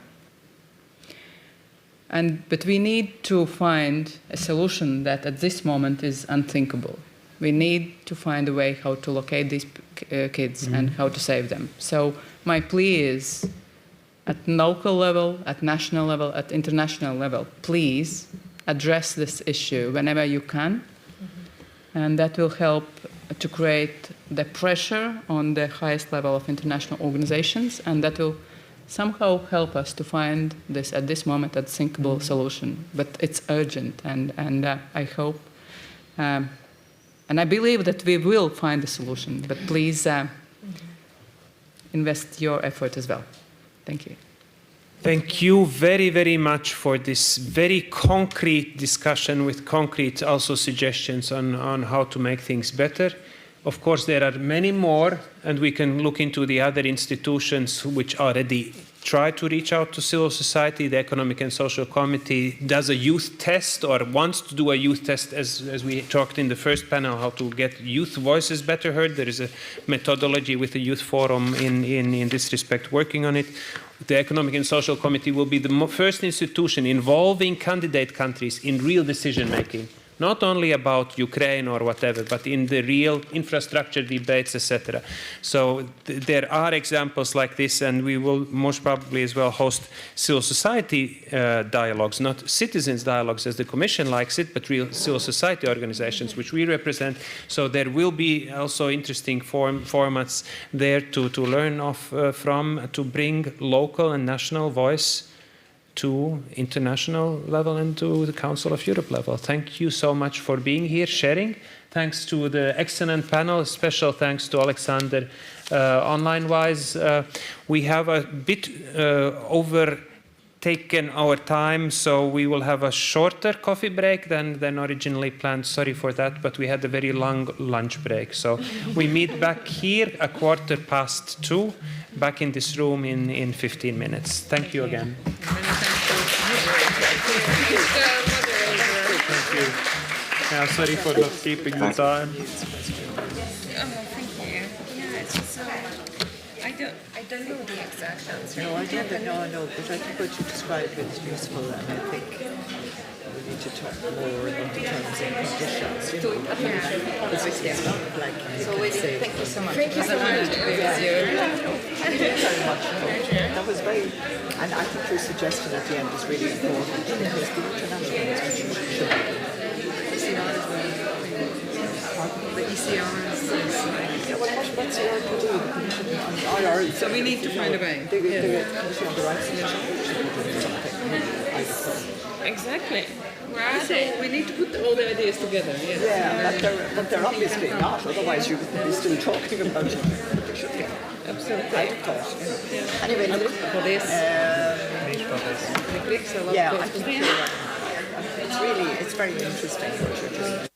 But we need to find a solution that at this moment is unthinkable. We need to find a way how to locate these kids and how to save them. So my plea is, at local level, at national level, at international level, please address this issue whenever you can. And that will help to create the pressure on the highest level of international organizations, and that will somehow help us to find this, at this moment, a thinkable solution. But it's urgent, and I hope, and I believe that we will find a solution, but please invest your effort as well. Thank you. Thank you very, very much for this very concrete discussion with concrete also suggestions on how to make things better. Of course, there are many more, and we can look into the other institutions which already try to reach out to civil society. The Economic and Social Committee does a youth test, or wants to do a youth test, as we talked in the first panel, how to get youth voices better heard. There is a methodology with the Youth Forum in this respect working on it. the Economic and Social Committee will be the first institution involving candidate countries in real decision making. Not only about Ukraine or whatever, but in the real infrastructure debates, etc. So there are examples like this, and we will most probably as well host civil society dialogues, not citizens dialogues as the Commission likes it, but real civil society organizations which we represent. So there will be also interesting formats there to learn from, to bring local and national voice to international level and to the Council of Europe level. Thank you so much for being here, sharing. Thanks to the excellent panel. Special thanks to Alexander. Online-wise, we have a bit overtaken our time, so we will have a shorter coffee break than originally planned. Sorry for that, but we had a very long lunch break. So we meet back here 2:15, back in this room in 15 minutes. Thank you again. Thank you. Yeah, sorry for not keeping the time. Oh, thank you. Yeah, it's just I don't know the exact answer. No, I don't. But I think what you described is useful, and I think we need to talk more about the terms and conditions. It's not like you can say. Thank you so much. Thank you so much. Thank you very much. That was very, and I think your suggestion at the end is really important because the international institution should be. The ECR is Yeah, what's the RPD? The Commission on IR. so we need to find a way. The Commission on the Rights Initiative should be doing something. I suppose. Exactly. So we need to put all the ideas together. Yes. Yeah, but they're obviously not. Otherwise, you would be still talking about it. But they should be. Absolutely. I thought. Anyway, look. For this. Yeah, I think you're right. It's very interesting what you're doing.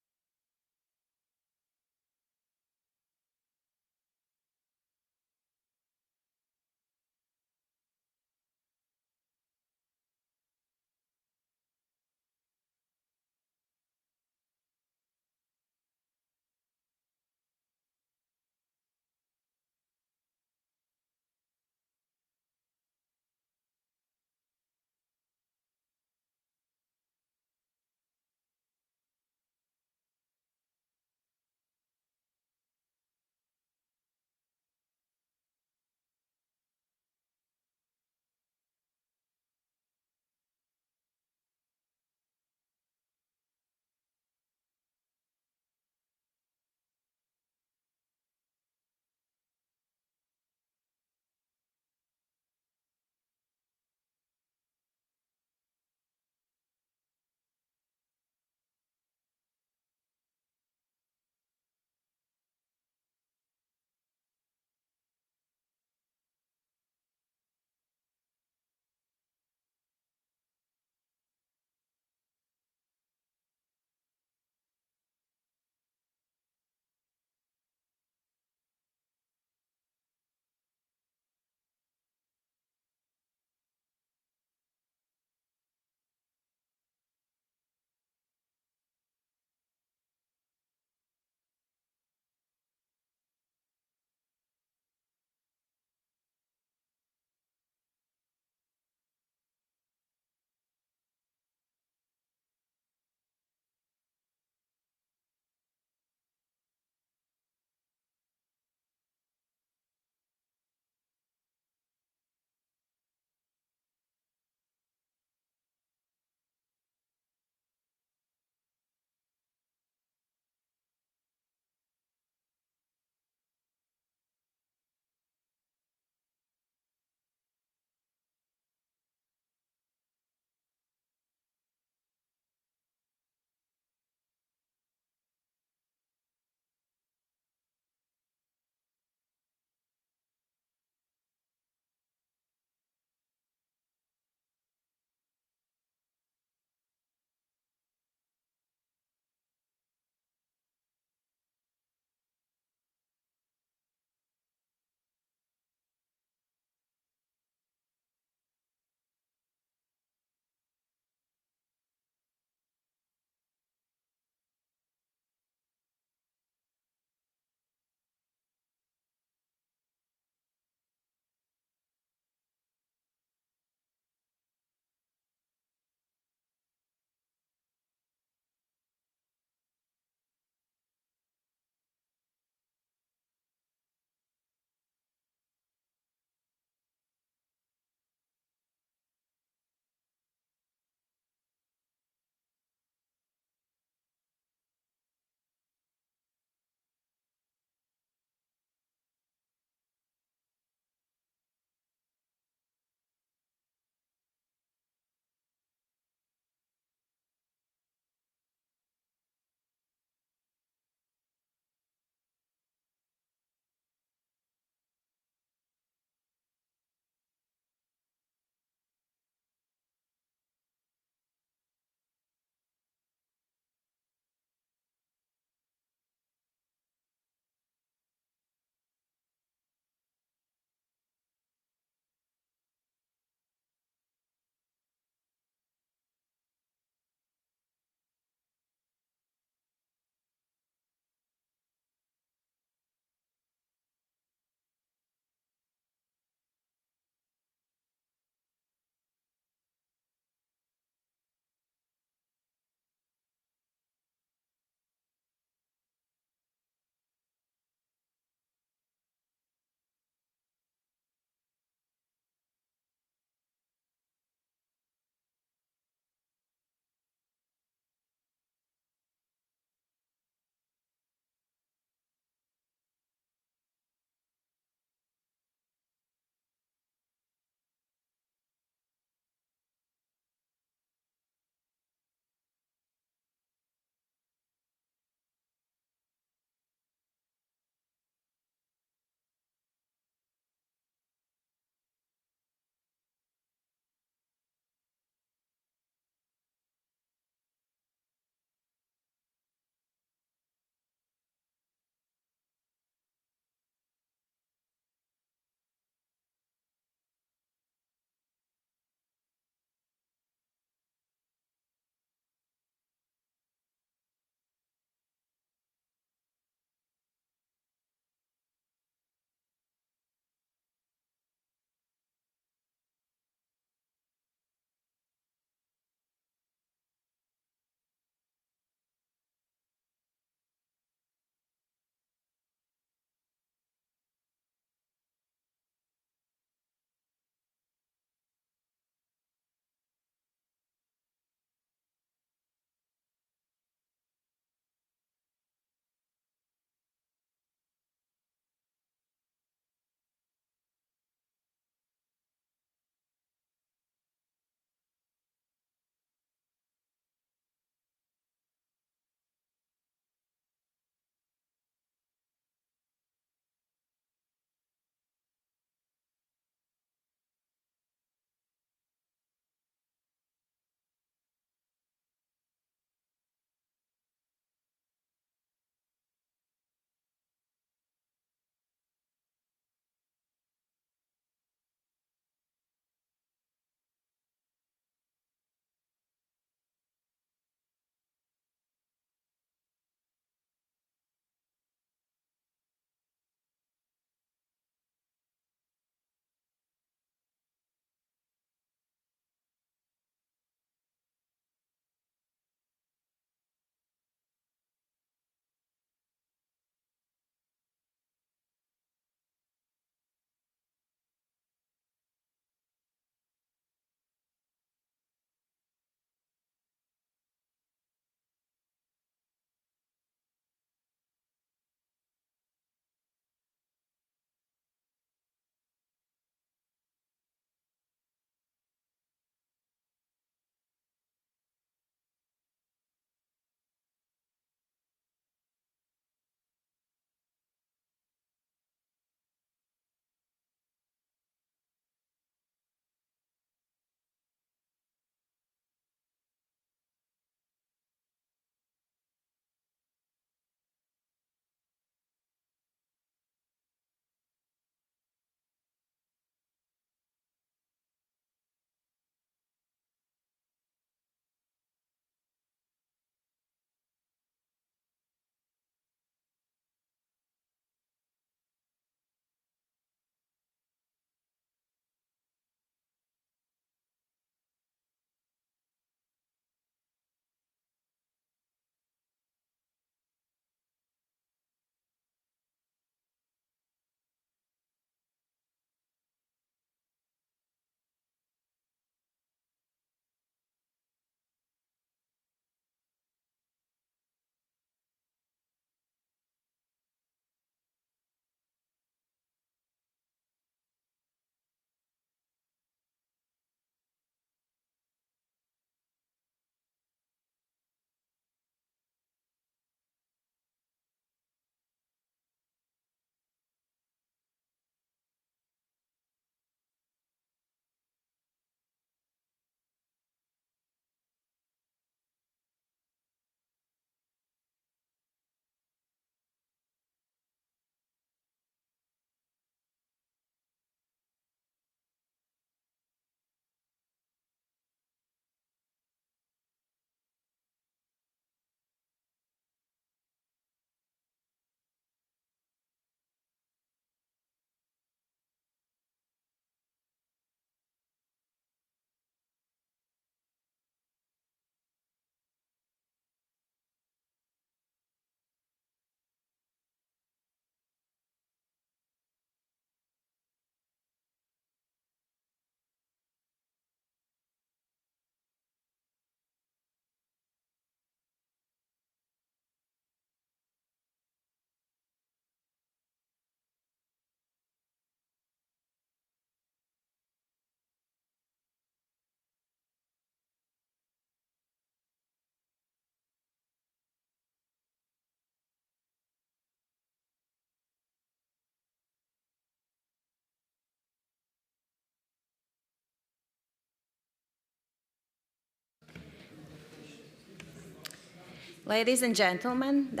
Ladies and gentlemen,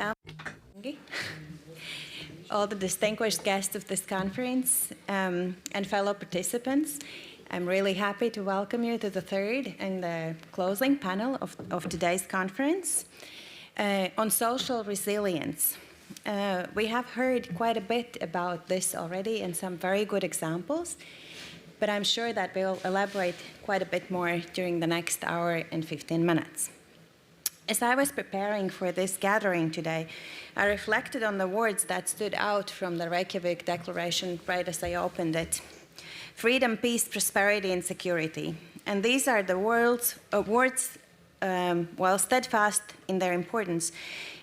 all the distinguished guests of this conference and fellow participants, I'm really happy to welcome you to the third and the closing panel of today's conference on social resilience. We have heard quite a bit about this already and some very good examples, but I'm sure that we'll elaborate quite a bit more during the next hour and 15 minutes. As I was preparing for this gathering today, I reflected on the words that stood out from the Reykjavik Declaration right as I opened it. Freedom, peace, prosperity, and security. And these are the words, while steadfast in their importance,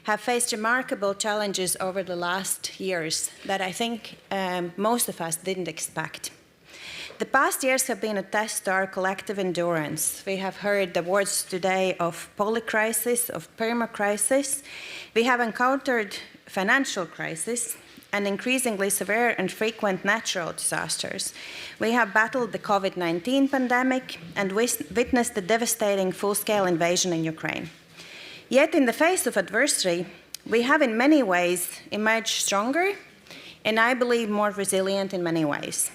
have faced remarkable challenges over the last years that I think most of us didn't expect. The past years have been a test to our collective endurance. We have heard the words today of polycrisis, of permacrisis. We have encountered financial crisis and increasingly severe and frequent natural disasters. We have battled the COVID-19 pandemic and witnessed the devastating full-scale invasion in Ukraine. Yet in the face of adversity, we have in many ways emerged stronger and I believe more resilient in many ways.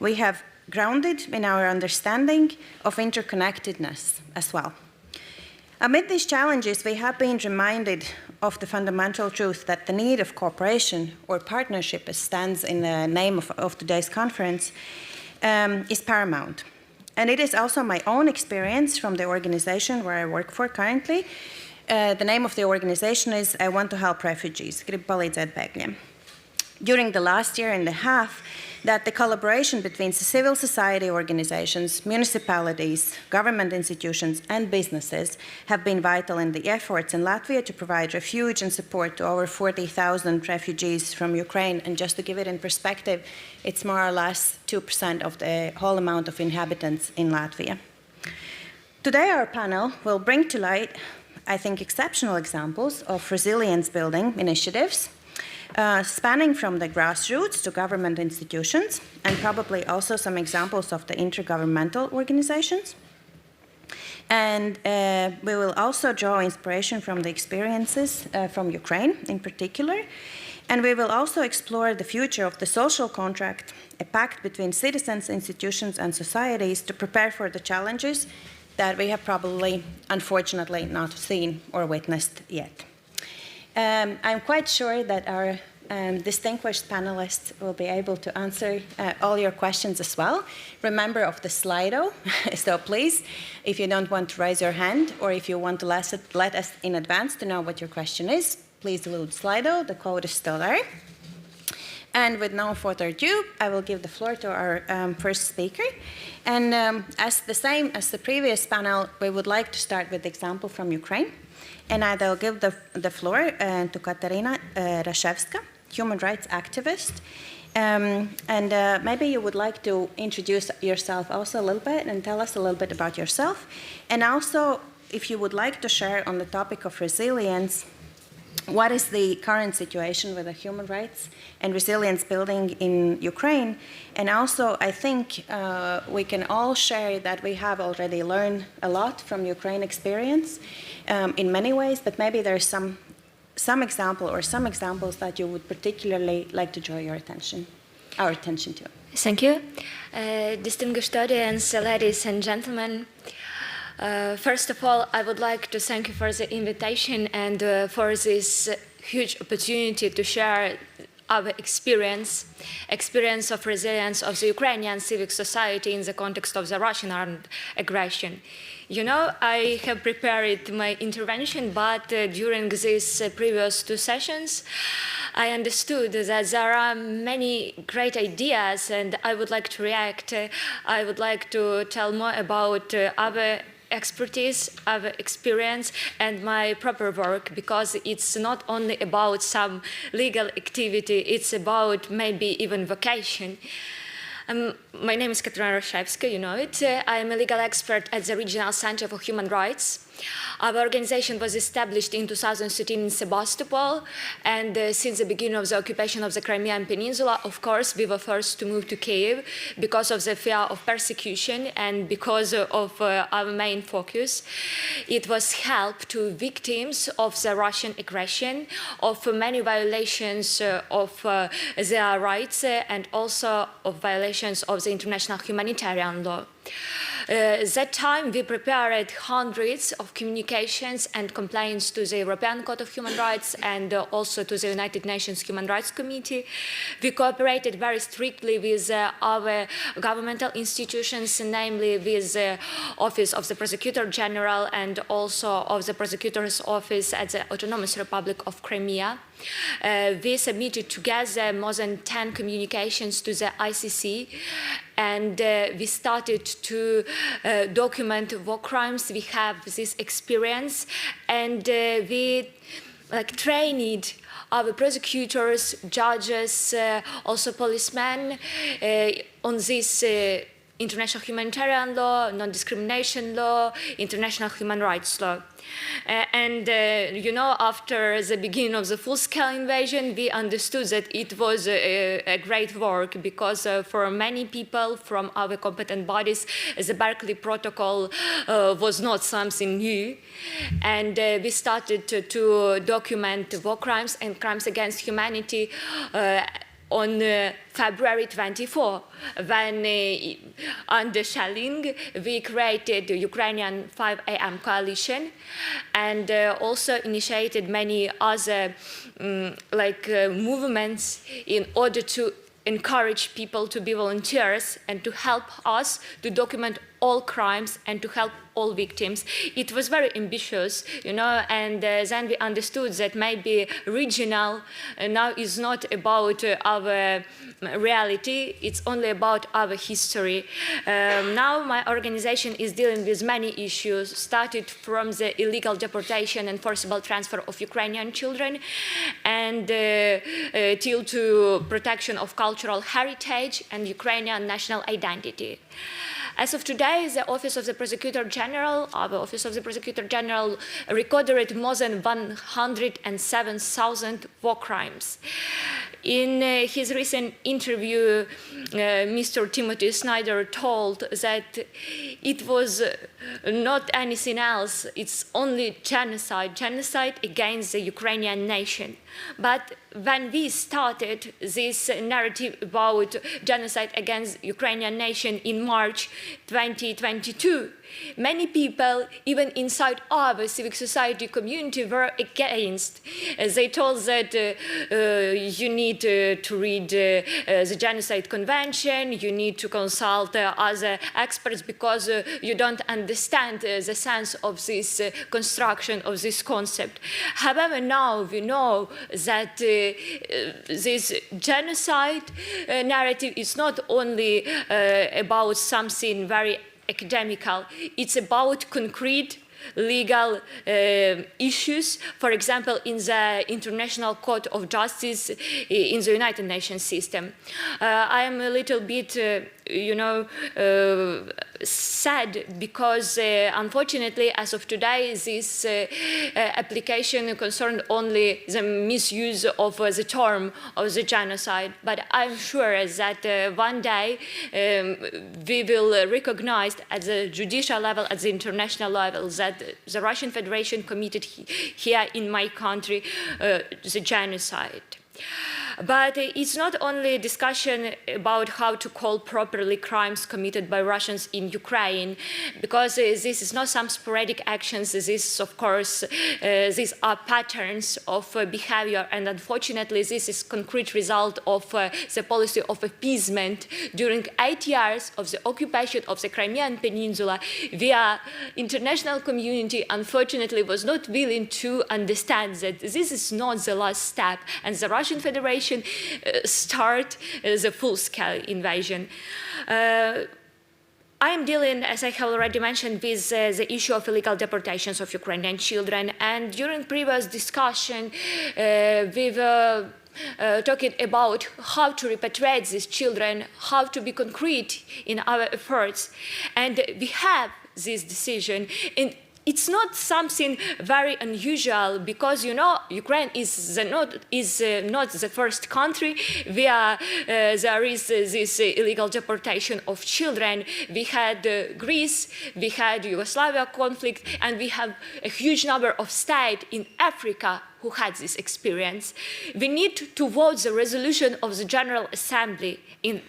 We have grounded in our understanding of interconnectedness as well. Amid these challenges, we have been reminded of the fundamental truth that the need of cooperation or partnership, as stands in the name of today's conference, is paramount. And it is also my own experience from the organization where I work for currently. The name of the organization is I Want to Help Refugees, Gribu palīdzēt bēgļiem. During the last year and a half, that the collaboration between civil society organizations, municipalities, government institutions, and businesses have been vital in the efforts in Latvia to provide refuge and support to over 40,000 refugees from Ukraine. And just to give it in perspective, it's more or less 2% of the whole amount of inhabitants in Latvia. Today, our panel will bring to light, I think, exceptional examples of resilience building initiatives spanning from the grassroots to government institutions, and probably also some examples of the intergovernmental organizations. And we will also draw inspiration from the experiences from Ukraine in particular. And we will also explore the future of the social contract, a pact between citizens, institutions, and societies to prepare for the challenges that we have probably, unfortunately, not seen or witnessed yet. I'm quite sure that our distinguished panelists will be able to answer all your questions as well. Remember of the Slido, so please, if you don't want to raise your hand or if you want to let us in advance to know what your question is, please load Slido, the code is still there. And with no further ado, I will give the floor to our first speaker. And as the same as the previous panel, we would like to start with the example from Ukraine. And I will give the floor to Katarina Rashevska, human rights activist. Maybe you would like to introduce yourself also a little bit and tell us a little bit about yourself. And also, if you would like to share on the topic of resilience, what is the current situation with the human rights and resilience building in Ukraine? And also, I think we can all share that we have already learned a lot from Ukraine experience in many ways, but maybe there's some example or some examples that you would particularly like to draw our attention to. Thank you. Distinguished audience, ladies and gentlemen. First of all, I would like to thank you for the invitation and for this huge opportunity to share our experience of resilience of the Ukrainian civic society in the context of the Russian armed aggression. You know, I have prepared my intervention, but during these previous two sessions, I understood that there are many great ideas and I would like to react. I would like to tell more about our expertise, our experience, and my proper work, because it's not only about some legal activity, it's about maybe even vocation. My name is Katarina Rashevska, you know it. I am a legal expert at the Regional Center for Human Rights. Our organization was established in 2013 in Sebastopol, and since the beginning of the occupation of the Crimean Peninsula, of course, we were forced to move to Kiev because of the fear of persecution and because of our main focus. It was help to victims of the Russian aggression, of many violations of their rights, and also of violations of the international humanitarian law. That time we prepared hundreds of communications and complaints to the European Court of Human Rights and also to the United Nations Human Rights Committee. We cooperated very strictly with our governmental institutions, namely with the Office of the Prosecutor General and also of the Prosecutor's Office at the Autonomous Republic of Crimea. We submitted together more than 10 communications to the ICC, and we started to document war crimes. We have this experience, and we trained our prosecutors, judges, also policemen on this international humanitarian law, non-discrimination law, international human rights law. You know, after the beginning of the full-scale invasion, we understood that it was a great work because for many people from our competent bodies, the Berkeley Protocol was not something new. And we started to document war crimes and crimes against humanity on February 24, when under shelling, we created the Ukrainian 5 a.m. coalition and also initiated many other movements in order to encourage people to be volunteers and to help us to document all crimes and to help all victims. It was very ambitious, you know, and then we understood that maybe regional now is not about our reality, it's only about our history. Now my organization is dealing with many issues, started from the illegal deportation and forcible transfer of Ukrainian children and till to protection of cultural heritage and Ukrainian national identity. As of today, the Office of the Prosecutor General, our Office of the Prosecutor General, recorded more than 107,000 war crimes. In his recent interview, Mr. Timothy Snyder told that it was not anything else, it's only genocide, genocide against the Ukrainian nation. But when we started this narrative about genocide against the Ukrainian nation in March 2022, many people, even inside our civic society community, were against. They told that you need to read the Genocide Convention, you need to consult other experts because you don't understand the sense of this construction, of this concept. However, now we know that this genocide narrative is not only about something very academical, it's about concrete legal issues, for example, in the International Court of Justice in the United Nations system. I am a little bit, sad because, unfortunately, as of today, this application concerned only the misuse of the term of the genocide. But I'm sure that one day we will recognize at the judicial level, at the international level, that the Russian Federation committed here in my country the genocide. But it's not only a discussion about how to call properly crimes committed by Russians in Ukraine, because this is not some sporadic actions. This, of course, these are patterns of behavior, and unfortunately, this is a concrete result of the policy of appeasement during 8 years of the occupation of the Crimean Peninsula. The international community, unfortunately, was not willing to understand that this is not the last step, and the Russian Federation start the full-scale invasion. I am dealing, as I have already mentioned, with the issue of illegal deportations of Ukrainian children. And during previous discussion, we were talking about how to repatriate these children, how to be concrete in our efforts. And we have this decision. And it's not something very unusual because, you know, Ukraine is not the first country where there is this illegal deportation of children. We had Greece, we had Yugoslavia conflict, and we have a huge number of states in Africa who had this experience. We need to vote the resolution of the General Assembly,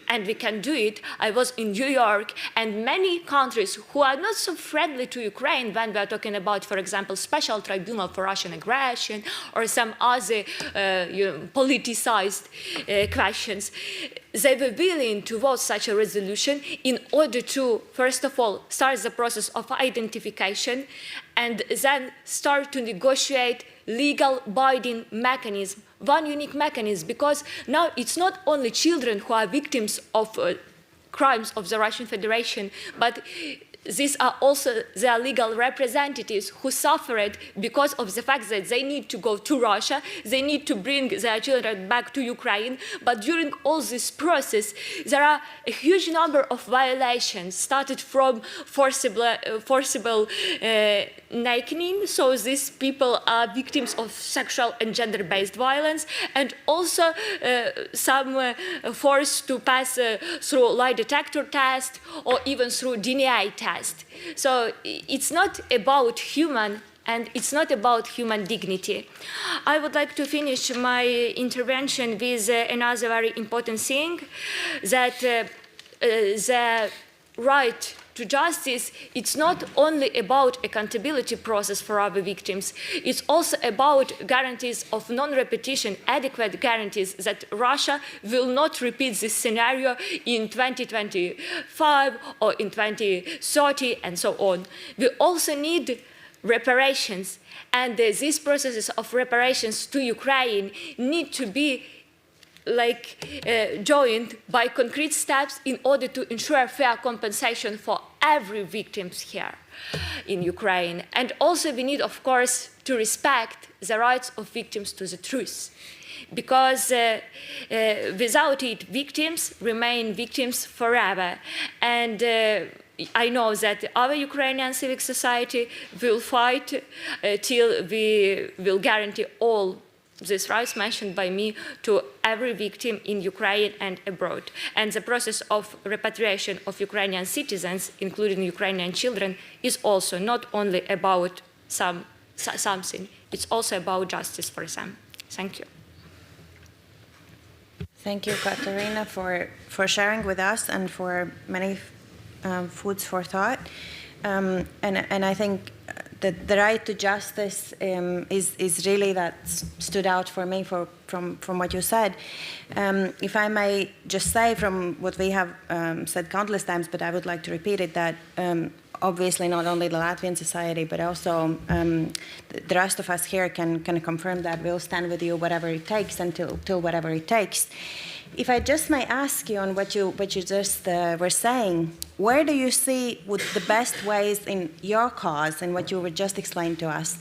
and we can do it. I was in New York, and many countries who are not so friendly to Ukraine when we are talking about, for example, special tribunal for Russian aggression or some other politicized questions, they were willing to vote such a resolution in order to, first of all, start the process of identification and then start to negotiate legal binding mechanism, one unique mechanism, because now it's not only children who are victims of crimes of the Russian Federation, but these are also their legal representatives who suffered because of the fact that they need to go to Russia, they need to bring their children back to Ukraine, but during all this process, there are a huge number of violations, started from forcible nakening, so these people are victims of sexual and gender-based violence, and also some force to pass through lie detector test or even through DNA test. So it's not about human, and it's not about human dignity. I would like to finish my intervention with another very important thing, that the right to justice, it's not only about accountability process for our victims, it's also about guarantees of non-repetition, adequate guarantees that Russia will not repeat this scenario in 2025 or in 2030 and so on. We also need reparations, and these processes of reparations to Ukraine need to be joined by concrete steps in order to ensure fair compensation for every victim here in Ukraine. And also we need, of course, to respect the rights of victims to the truth, because without it, victims remain victims forever. And I know that our Ukrainian civic society will fight till we will guarantee all these rights mentioned by me to every victim in Ukraine and abroad. And the process of repatriation of Ukrainian citizens, including Ukrainian children, is also not only about something, it's also about justice for them. Thank you. Thank you, Katerina, for sharing with us and for many foods for thought. And I think that the right to justice is really that stood out for me from what you said. If I may just say from what we have said countless times, but I would like to repeat it, that obviously not only the Latvian society, but also the rest of us here can confirm that we'll stand with you whatever it takes until whatever it takes. If I just may ask you on what you just were saying, where do you see the best ways in your cause and what you were just explained to us,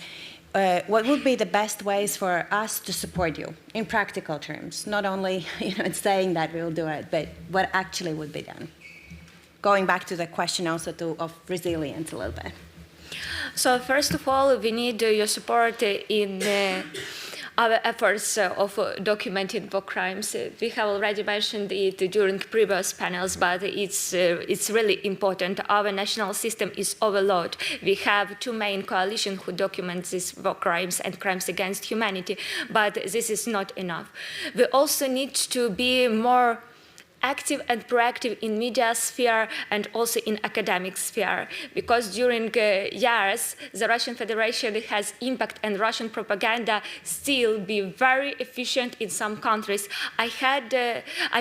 what would be the best ways for us to support you in practical terms? Not only saying that we'll do it, but what actually would be done? Going back to the question also of resilience a little bit. So first of all, we need your support in our efforts of documenting war crimes. We have already mentioned it during previous panels, but it's really important. Our national system is overloaded. We have two main coalitions who document these war crimes and crimes against humanity, but this is not enough. We also need to be more active and proactive in media sphere and also in academic sphere, because during years the Russian Federation has impact and Russian propaganda still be very efficient in some countries. I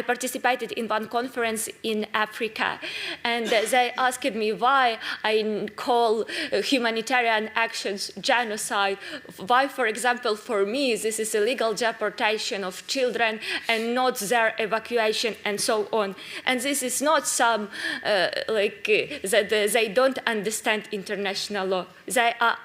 participated in one conference in Africa, and they asked me why I call humanitarian actions genocide. Why, for example, for me this is illegal deportation of children and not their evacuation and so on. And this is not some that they don't understand international law. They are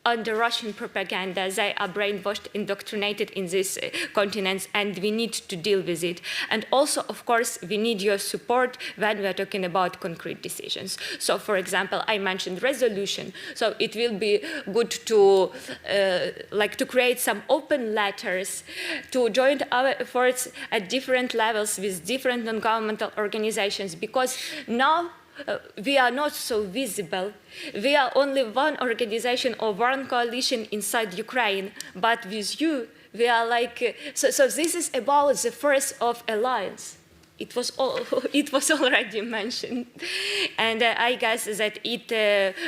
under Russian propaganda. They are brainwashed, indoctrinated in these continents, and we need to deal with it. And also, of course, we need your support when we are talking about concrete decisions. So, for example, I mentioned resolution. So it will be good to to create some open letters, to join our efforts at different levels with different non-governmental organizations, because now we are not so visible. We are only one organization or one coalition inside Ukraine, but with you, we are like, so this is about the force of alliance. It was already mentioned. And I guess that it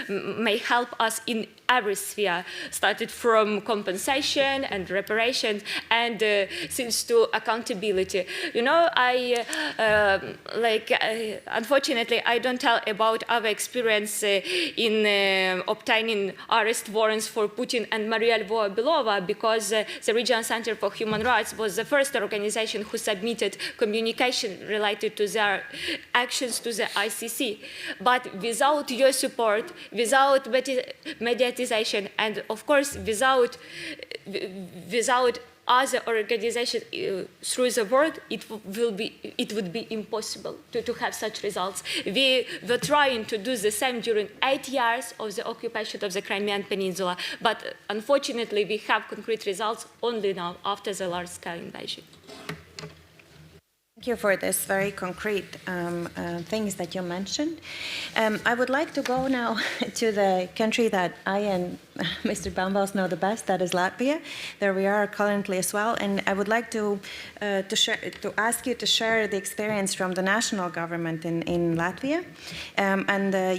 may help us in every sphere, started from compensation and reparations and since to accountability. You know, unfortunately, I don't tell about our experience in obtaining arrest warrants for Putin and Maria Lvova-Belova, because the Regional Center for Human Rights was the first organization who submitted communication related to their actions to the ICC. But without your support, without mediatization, and of course without other organizations through the world, it would be impossible to have such results. We were trying to do the same during 8 years of the occupation of the Crimean Peninsula, but unfortunately we have concrete results only now after the large-scale invasion. Thank you for this very concrete things that you mentioned. I would like to go now to the country that I and Mr. Bambals know the best, that is Latvia. There we are currently as well, and I would like to ask you to share the experience from the national government in Latvia.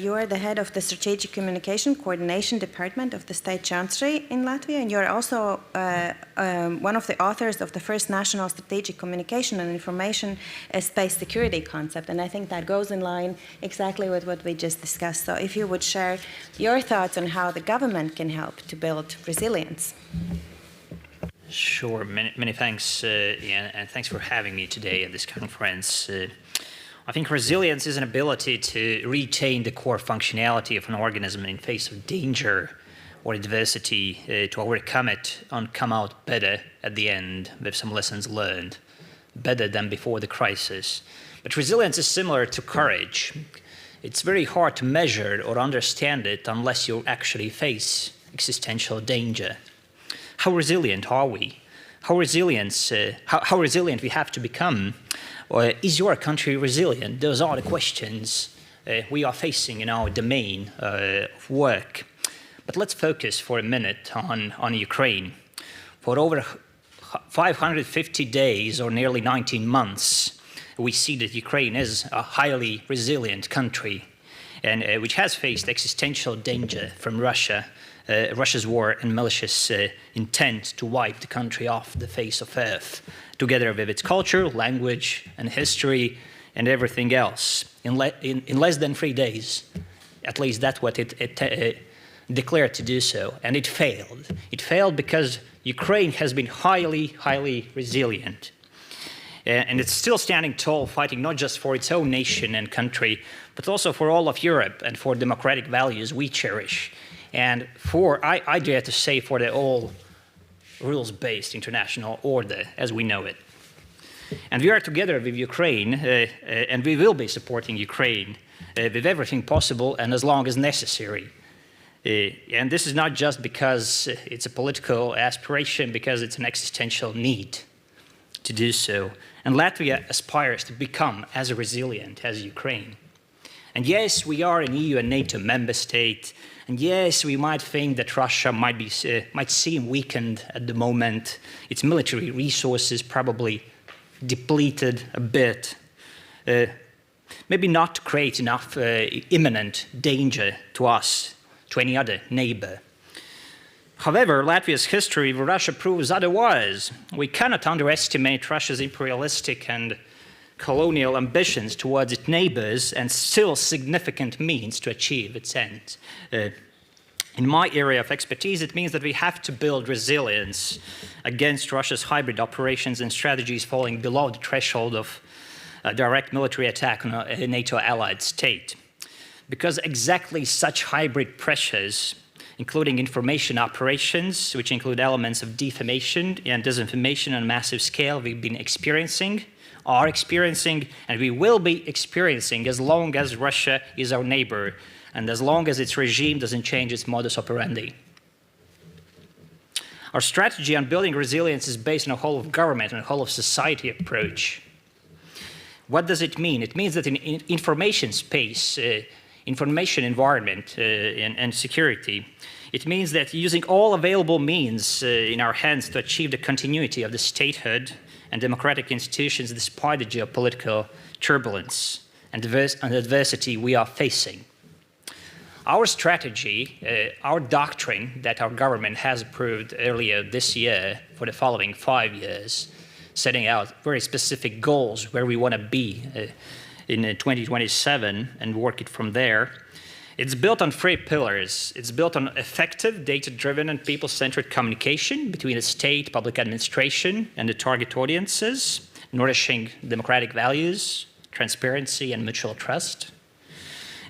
You are the head of the Strategic Communication Coordination Department of the State Chancellery in Latvia, and you're also one of the authors of the first national strategic communication and information space security concept, and I think that goes in line exactly with what we just discussed. So if you would share your thoughts on how the government can help to build resilience. Sure, many thanks, and thanks for having me today at this conference. I think resilience is an ability to retain the core functionality of an organism in face of danger or adversity, to overcome it and come out better at the end with some lessons learned, better than before the crisis. But resilience is similar to courage. It's very hard to measure or understand it unless you actually face existential danger. How resilient are we? How resilient we have to become? Or is your country resilient? Those are the questions we are facing in our domain of work. But let's focus for a minute on Ukraine. For over 550 days, or nearly 19 months, we see that Ukraine is a highly resilient country, and which has faced existential danger from Russia's war and malicious intent to wipe the country off the face of earth, together with its culture, language, and history, and everything else. In less than 3 days, at least that's what it declared to do so, and it failed. It failed because Ukraine has been highly resilient. And it's still standing tall, fighting not just for its own nation and country, but also for all of Europe and for democratic values we cherish. And for, I dare to say, for the all rules-based international order as we know it. And we are together with Ukraine, and we will be supporting Ukraine with everything possible and as long as necessary. And this is not just because it's a political aspiration, because it's an existential need to do so. And Latvia aspires to become as resilient as Ukraine. And yes, we are an EU and NATO member state. And yes, we might think that Russia might seem weakened at the moment. Its military resources probably depleted a bit. Maybe not to create enough imminent danger to us, to any other neighbor. However, Latvia's history with Russia proves otherwise. We cannot underestimate Russia's imperialistic and colonial ambitions towards its neighbors and still significant means to achieve its ends. In my area of expertise, it means that we have to build resilience against Russia's hybrid operations and strategies falling below the threshold of a direct military attack on a NATO allied state. Because exactly such hybrid pressures including information operations, which include elements of defamation and disinformation on a massive scale we've been experiencing, are experiencing, and we will be experiencing as long as Russia is our neighbor and as long as its regime doesn't change its modus operandi. Our strategy on building resilience is based on a whole of government and a whole of society approach. What does it mean? It means that in information space, information environment and security, it means that using all available means in our hands to achieve the continuity of the statehood and democratic institutions despite the geopolitical turbulence and adversity we are facing. Our strategy, our doctrine that our government has approved earlier this year for the following 5 years, setting out very specific goals where we want to be in 2027 and work it from there. It's built on 3 pillars. It's built on effective, data-driven and people-centered communication between the state, public administration, and the target audiences, nourishing democratic values, transparency, and mutual trust.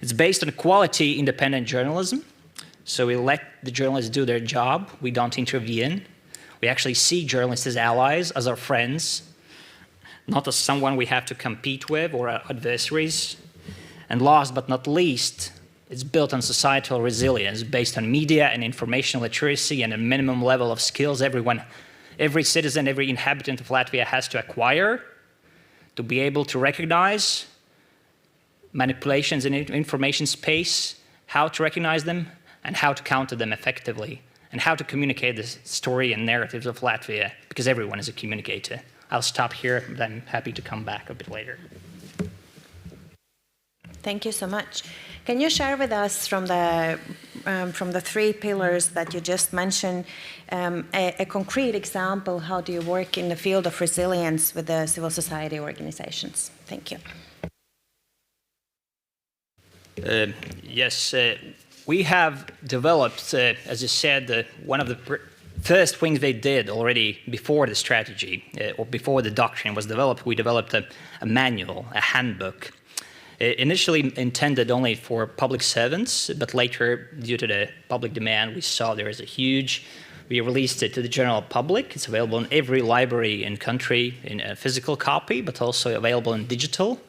It's based on quality, independent journalism. So we let the journalists do their job. We don't intervene. We actually see journalists as allies, as our friends, not as someone we have to compete with or adversaries. And last but not least, it's built on societal resilience based on media and information literacy and a minimum level of skills every citizen, every inhabitant of Latvia has to acquire to be able to recognize manipulations in information space, how to recognize them, and how to counter them effectively, and how to communicate the story and narratives of Latvia, because everyone is a communicator. I'll stop here, but I'm happy to come back a bit later. Thank you so much. Can you share with us from the 3 pillars that you just mentioned a concrete example? How do you work in the field of resilience with the civil society organizations? Thank you. Yes, we have developed, as you said, one of the first things they did already before the strategy or before the doctrine was developed. We developed a manual, a handbook. Initially intended only for public servants, but later, due to the public demand, we saw there is we released it to the general public. It's available in every library in country in a physical copy, but also available in digital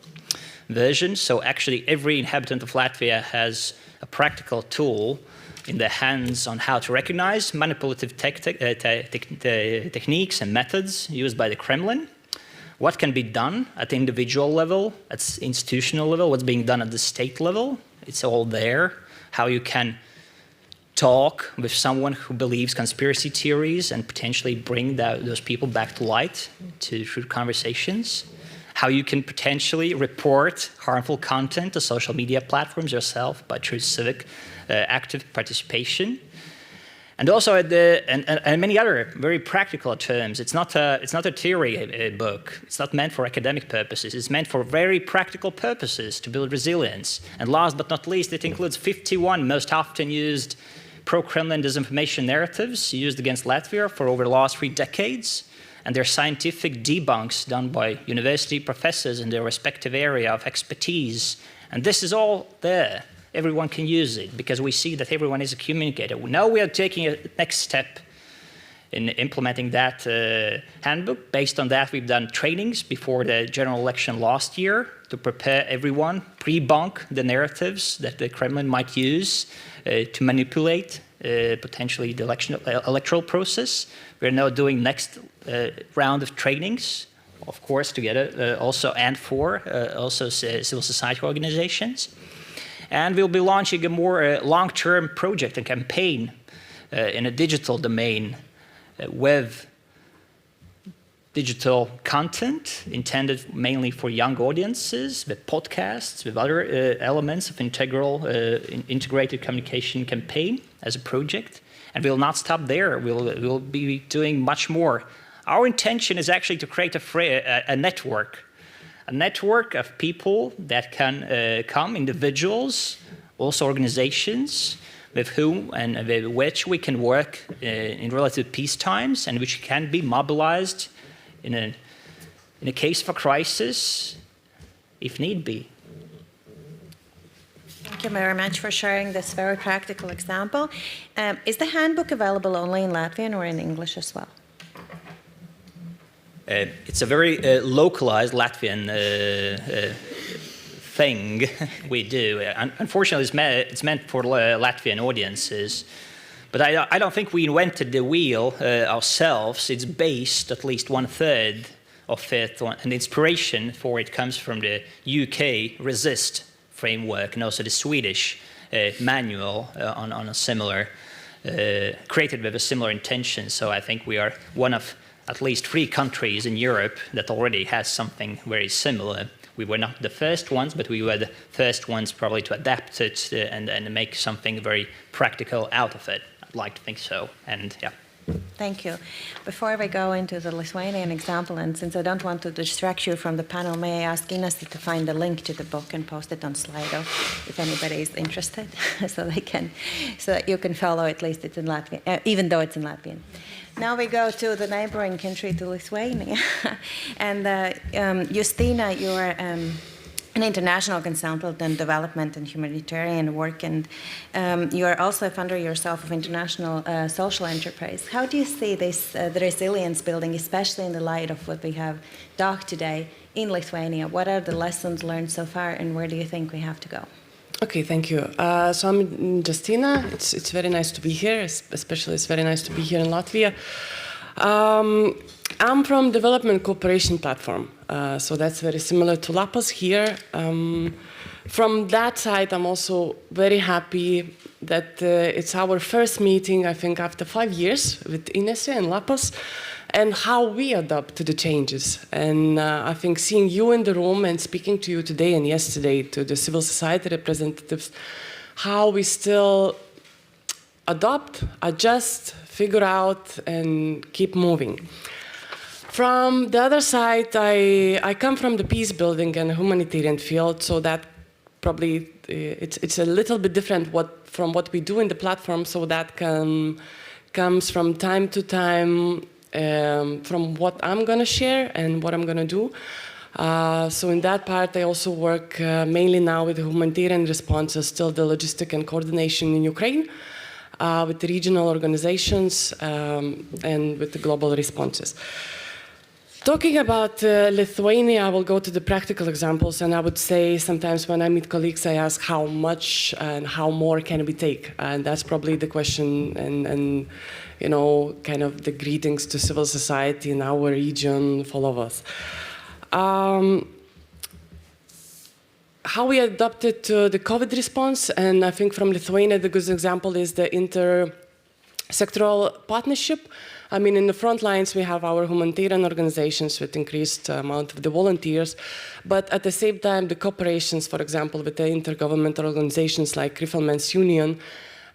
version. So actually every inhabitant of Latvia has a practical tool in their hands on how to recognize manipulative techniques and methods used by the Kremlin. What can be done at the individual level, at institutional level, what's being done at the state level, it's all there. How you can talk with someone who believes conspiracy theories and potentially bring those people back to light through conversations. How you can potentially report harmful content to social media platforms yourself through civic active participation. And also, and many other very practical terms. It's not a theory book. It's not meant for academic purposes. It's meant for very practical purposes to build resilience. And last but not least, it includes 51 most often used pro-Kremlin disinformation narratives used against Latvia for over the last 3 decades. And their scientific debunks done by university professors in their respective area of expertise. And this is all there. Everyone can use it because we see that everyone is a communicator. Now we are taking a next step in implementing that handbook. Based on that, we've done trainings before the general election last year to prepare everyone, pre-bunk the narratives that the Kremlin might use to manipulate potentially the electoral process. We're now doing next round of trainings, of course, together also and for also civil society organizations. And we'll be launching a more long-term project and campaign in a digital domain with digital content intended mainly for young audiences, with podcasts, with other elements of integrated communication campaign as a project. And we'll not stop there. We'll be doing much more. Our intention is actually to create a network of people that can come, individuals, also organizations, with whom and with which we can work in relative peace times and which can be mobilized in a case of a crisis, if need be. Thank Thank you very much for sharing this very practical example. Is the handbook available only in Latvian or in English as well? It's a very localized Latvian thing we do. Unfortunately, it's meant for Latvian audiences. But I don't think we invented the wheel ourselves. It's based, at least 1/3 of it, and inspiration for it comes from the UK Resist framework and also the Swedish manual on a similar, created with a similar intention. So I think we are one of at least 3 countries in Europe that already has something very similar. We were not the first ones, but we were the first ones probably to adapt it and make something very practical out of it. I'd like to think so, and yeah. Thank you. Before we go into the Lithuanian example, and since I don't want to distract you from the panel, may I ask Ines to find the link to the book and post it on Slido if anybody is interested, so that you can follow. At least it's in Latvian, even though it's in Latvian. Now we go to the neighboring country, to Lithuania, and Justina, you're an international consultant in development and humanitarian work, and you are also a founder yourself of international social enterprise. How do you see this, the resilience building, especially in the light of what we have talked today in Lithuania? What are the lessons learned so far, and where do you think we have to go? Okay, thank you. So I'm Justina. It's very nice to be here, especially it's very nice to be here in Latvia. I'm from Development Cooperation Platform, so that's very similar to LAPAS here. From that side, I'm also very happy that it's our first meeting, I think, after 5 years with Ines and LAPAS, and how we adapt to the changes. And I think seeing you in the room and speaking to you today and yesterday to the civil society representatives, how we still adopt, adjust, figure out, and keep moving. From the other side, I come from the peace building and humanitarian field, so that probably it's a little bit different from what we do in the platform, so that comes from time to time from what I'm going to share and what I'm going to do. So in that part, I also work mainly now with the humanitarian responses, still the logistic and coordination in Ukraine, with the regional organizations and with the global responses. Talking about Lithuania, I will go to the practical examples, and I would say sometimes when I meet colleagues, I ask how much and how more can we take, and that's probably the question, and you know, kind of the greetings to civil society in our region for all of us. How we adapted to the COVID response, and I think from Lithuania, the good example is the inter-sectoral partnership. I mean, in the front lines, we have our humanitarian organizations with increased amount of the volunteers, but at the same time, the cooperations, for example, with the intergovernmental organizations like Riflemen's Union,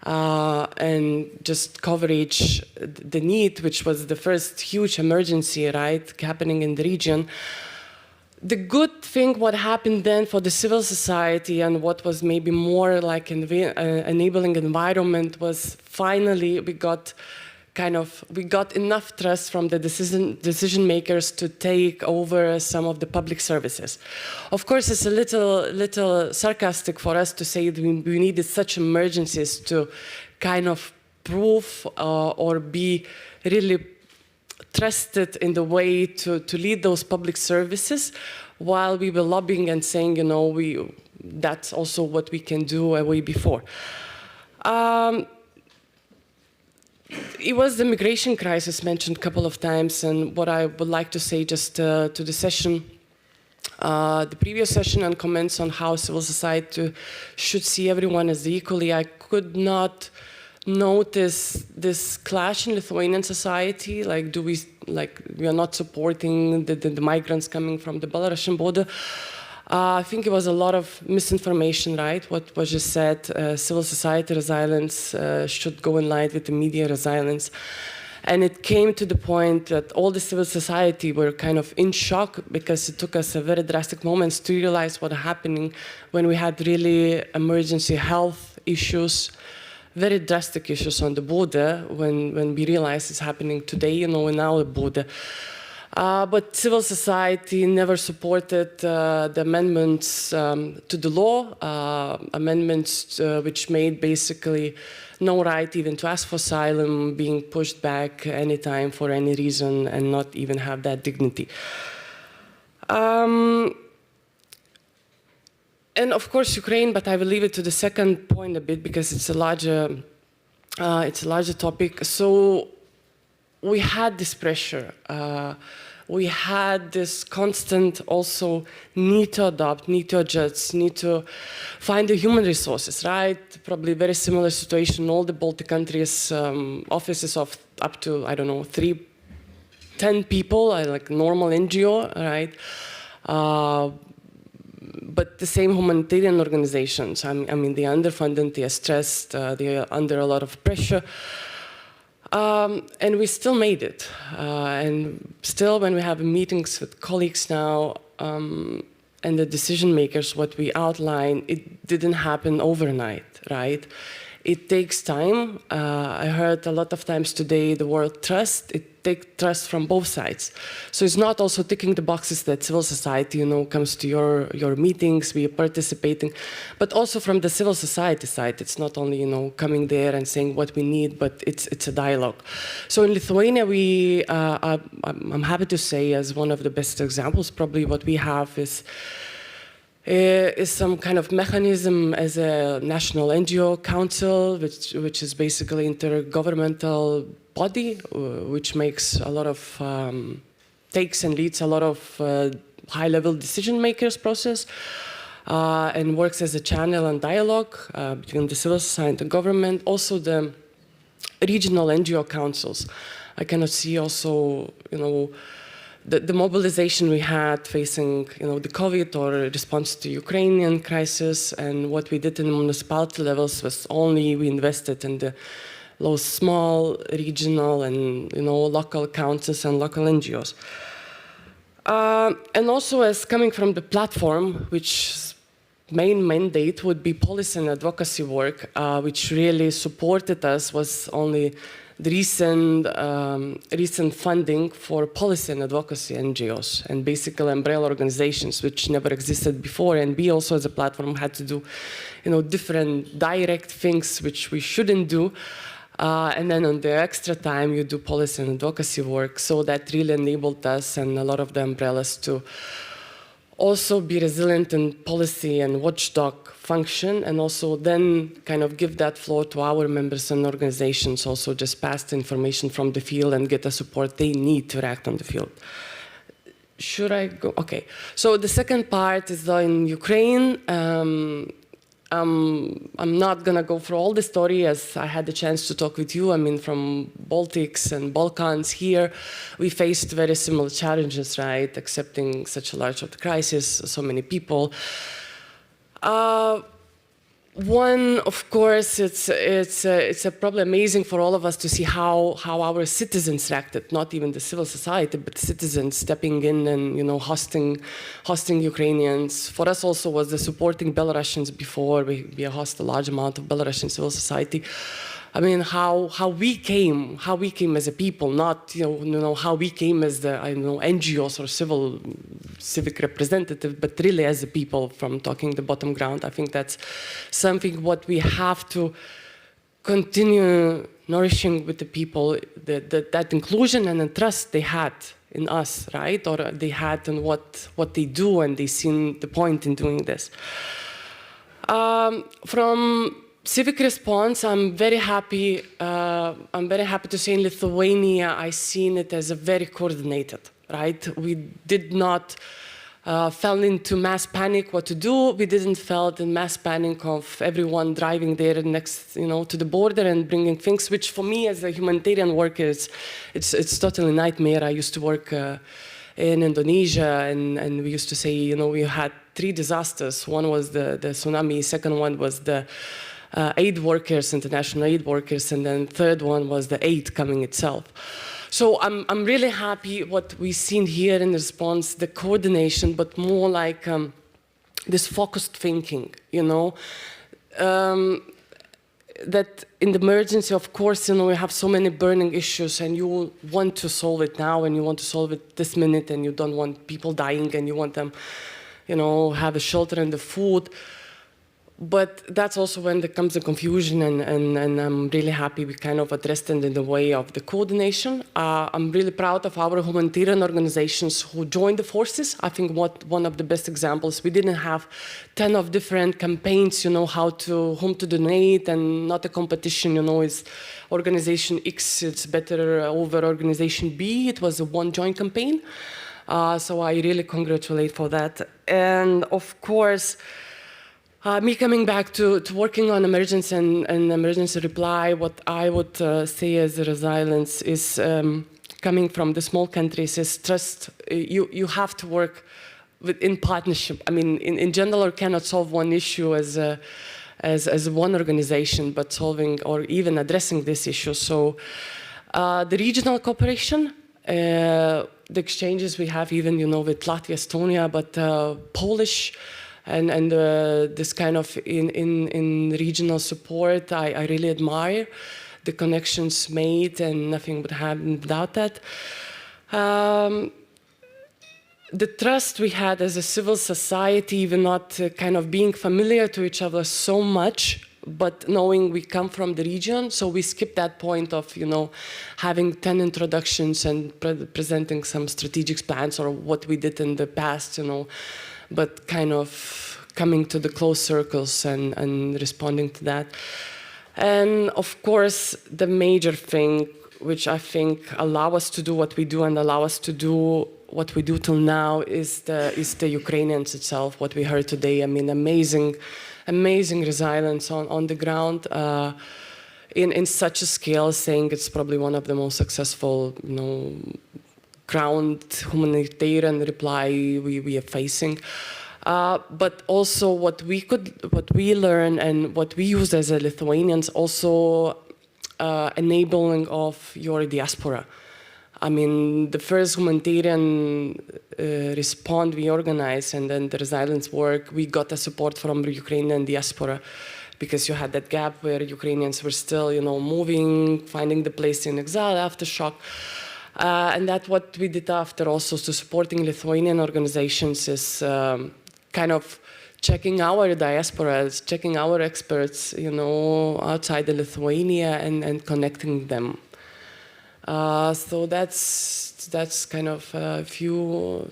and just coverage the need, which was the first huge emergency, right, happening in the region. The good thing, what happened then for the civil society and what was maybe more like an enabling environment was finally we got enough trust from the decision makers to take over some of the public services. Of course, it's a little sarcastic for us to say that we needed such emergencies to kind of prove or be really trusted in the way to lead those public services, while we were lobbying and saying, you know, that's also what we can do way before. It was the migration crisis mentioned a couple of times, and what I would like to say just to the session, the previous session, and comments on how civil society should see everyone as equally. I could not notice this clash in Lithuanian society, like we are not supporting the migrants coming from the Belarusian border. I think it was a lot of misinformation, right? What was just said, civil society resilience should go in line with the media resilience. And it came to the point that all the civil society were kind of in shock, because it took us a very drastic moments to realize what was happening when we had really emergency health issues, very drastic issues on the border, when we realized it's happening today, you know, in our border. But civil society never supported the amendments to the law, amendments which made basically no right even to ask for asylum, being pushed back anytime for any reason, and not even have that dignity. And of course Ukraine, but I will leave it to the second point a bit because it's a larger topic. So we had this pressure. We had this constant also need to adopt, need to adjust, need to find the human resources, right? Probably very similar situation in all the Baltic countries, offices of up to, I don't know, 10 people, like normal NGO, right? But the same humanitarian organizations, I mean, they are underfunded, they are stressed, they are under a lot of pressure. And we still made it. And still, when we have meetings with colleagues now and the decision makers, what we outline, it didn't happen overnight, right? It takes time. I heard a lot of times today the word trust. It takes trust from both sides. So it's not also ticking the boxes that civil society, comes to your meetings, we are participating, but also from the civil society side. It's not only, coming there and saying what we need, but it's a dialogue. So in Lithuania, I'm happy to say, as one of the best examples, probably what we have is some kind of mechanism as a national NGO council, which is basically intergovernmental body, which makes a lot of, takes and leads a lot of high-level decision makers process, and works as a channel and dialogue between the civil society and the government. Also the regional NGO councils. I cannot see also, the mobilization we had facing, the COVID or response to Ukrainian crisis, and what we did in the municipality levels was only we invested in the small, regional, and local councils and local NGOs. And also, as coming from the platform, which main mandate would be policy and advocacy work, which really supported us, was only the recent funding for policy and advocacy NGOs and basically umbrella organizations, which never existed before. And we also, as a platform, had to do, different direct things which we shouldn't do. And then on the extra time, you do policy and advocacy work. So that really enabled us and a lot of the umbrellas to also be resilient in policy and watchdog function, and also then kind of give that floor to our members and organizations, also just pass the information from the field and get the support they need to act on the field. Should I go? Okay. So the second part is in Ukraine. I'm not going to go through all the story, as I had the chance to talk with you. I mean, from Baltics and Balkans here, we faced very similar challenges, right? Accepting such a large crisis, so many people. One, of course, it's probably amazing for all of us to see how our citizens reacted, not even the civil society, but citizens stepping in and hosting Ukrainians. For us also was the supporting Belarusians before we host a large amount of Belarusian civil society. I mean, how we came as a people, not how we came as the NGOs or civic representative, but really as a people, from talking the bottom ground. I think that's something what we have to continue nourishing with the people, that inclusion and the trust they had in us, right? Or they had in what they do, and they seen the point in doing this. From civic response, I'm very happy to say in Lithuania, I seen it as a very coordinated, right? We did not fell into mass panic what to do. We didn't feel in mass panic of everyone driving there next, to the border and bringing things, which for me as a humanitarian worker, it's totally a nightmare. I used to work in Indonesia, and we used to say, we had 3 disasters. One was the tsunami, second one was the aid workers, international aid workers, and then third one was the aid coming itself. So I'm really happy what we've seen here in response, the coordination, but more like that in the emergency, of course, we have so many burning issues and you want to solve it now and you want to solve it this minute and you don't want people dying and you want them, have a shelter and the food. But that's also when there comes the confusion, and I'm really happy we kind of addressed it in the way of the coordination. I'm really proud of our humanitarian organizations who joined the forces. I think one of the best examples, we didn't have 10 of different campaigns, whom to donate, and not a competition, is organization X, it's better over organization B. It was a one joint campaign. So I really congratulate for that. And of course, me coming back to working on emergency and emergency reply, what I would say as a resilience is coming from the small countries is trust. You have to work in partnership. I mean, in general, you cannot solve one issue as one organization, but solving or even addressing this issue. So the regional cooperation, the exchanges we have even, with Latvia, Estonia, but Polish, and this kind of in regional support, I really admire the connections made, and nothing would happen without that. The trust we had as a civil society, even not kind of being familiar to each other so much, but knowing we come from the region, so we skipped that point of, having 10 introductions and presenting some strategic plans or what we did in the past, but kind of coming to the close circles and responding to that. And of course, the major thing, which I think allow us to do what we do and allow us to do what we do till now, is the Ukrainians itself, what we heard today. I mean, amazing resilience on the ground in such a scale, saying it's probably one of the most successful, ground humanitarian reply we are facing. But also what we learn and what we use as a Lithuanians, also enabling of your diaspora. I mean, the first humanitarian response we organized, and then the resilience work, we got the support from the Ukrainian diaspora, because you had that gap where Ukrainians were still, moving, finding the place in exile, aftershock. And that's what we did after, also to supporting Lithuanian organizations, is kind of checking our diasporas, checking our experts, outside the Lithuania and connecting them. So that's kind of a few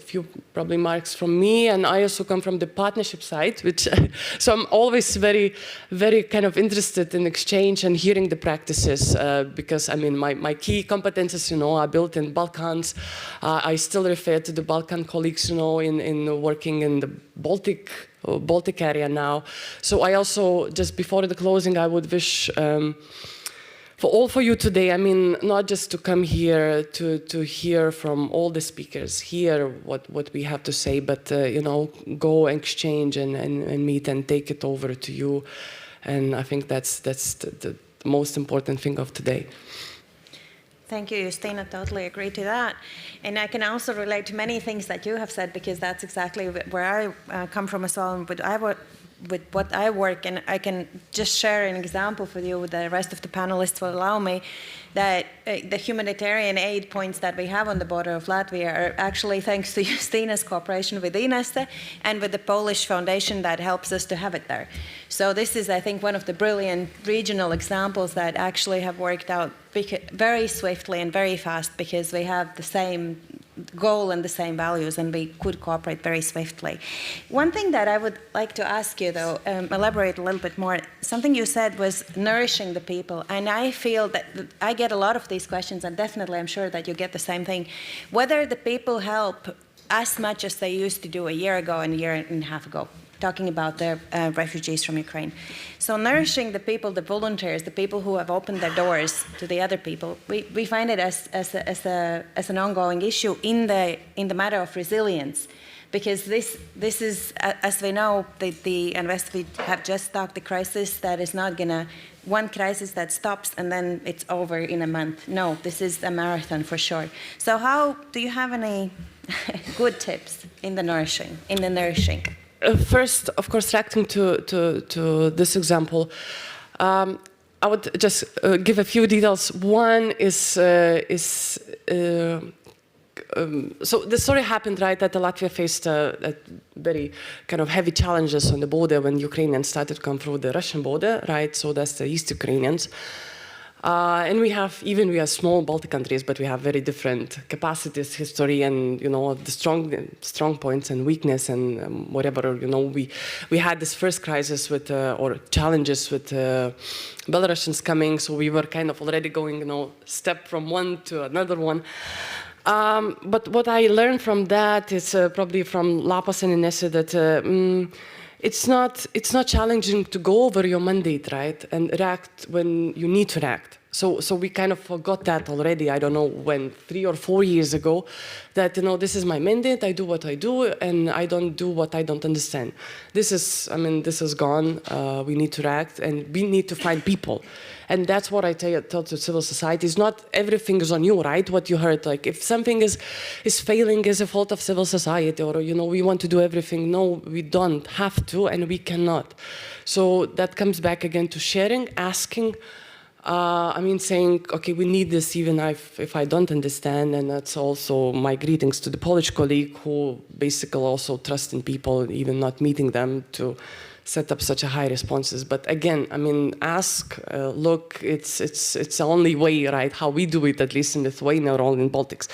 probably marks from me, and I also come from the partnership side, which so I'm always very, very kind of interested in exchange and hearing the practices, because I mean my key competences, are built in Balkans. I still refer to the Balkan colleagues, in working in the Baltic area now. So I also, just before the closing, I would wish. For you today, I mean, not just to come here to hear from all the speakers, hear what we have to say, but, go exchange and meet and take it over to you. And I think that's the most important thing of today. Thank you, Justina. Totally agree to that. And I can also relate to many things that you have said, because that's exactly where I come from as well, and with what I work, and I can just share an example for you with the rest of the panelists will allow me, that the humanitarian aid points that we have on the border of Latvia are actually thanks to Justina's cooperation with Ineste and with the Polish foundation that helps us to have it there. So this is, I think, one of the brilliant regional examples that actually have worked out very swiftly and very fast, because we have the same goal and the same values, and we could cooperate very swiftly. One thing that I would like to ask you, though, elaborate a little bit more. Something you said was nourishing the people, and I feel that I get a lot of these questions, and definitely I'm sure that you get the same thing. Whether the people help as much as they used to do a year ago and a year and a half ago, talking about the refugees from Ukraine. So nourishing the people, the volunteers, the people who have opened their doors to the other people, we find it as an ongoing issue in the matter of resilience, because this is, as we know, and we have just talked the crisis that is not gonna, one crisis that stops and then it's over in a month. No, this is a marathon for sure. So how do you have any good tips in the nourishing? First, of course, reacting to this example, I would just give a few details. One is so the story happened, right, that Latvia faced a very kind of heavy challenges on the border when Ukrainians started to come through the Russian border, right? So that's the East Ukrainians. And we are small Baltic countries, but we have very different capacities, history, and the strong points and weakness and whatever. We had this first crisis with or challenges with Belarusians coming, so we were kind of already going step from one to another one. But what I learned from that is probably from Lapas and Inessa that it's not challenging to go over your mandate, right, and react when you need to react. So we kind of forgot that already. I don't know when, 3 or 4 years ago, that this is my mandate. I do what I do, and I don't do what I don't understand. This is gone. We need to react, and we need to find people. And that's what I tell to civil society. It's not everything is on you, right? What you heard, like if something is failing is a fault of civil society, or we want to do everything. No, we don't have to, and we cannot. So that comes back again to sharing, asking. Saying, okay, we need this even if I don't understand, and that's also my greetings to the Polish colleague who basically also trust in people, even not meeting them, to set up such a high responses. But again, ask, look, it's the only way, right, how we do it, at least in Lithuania or in Baltics.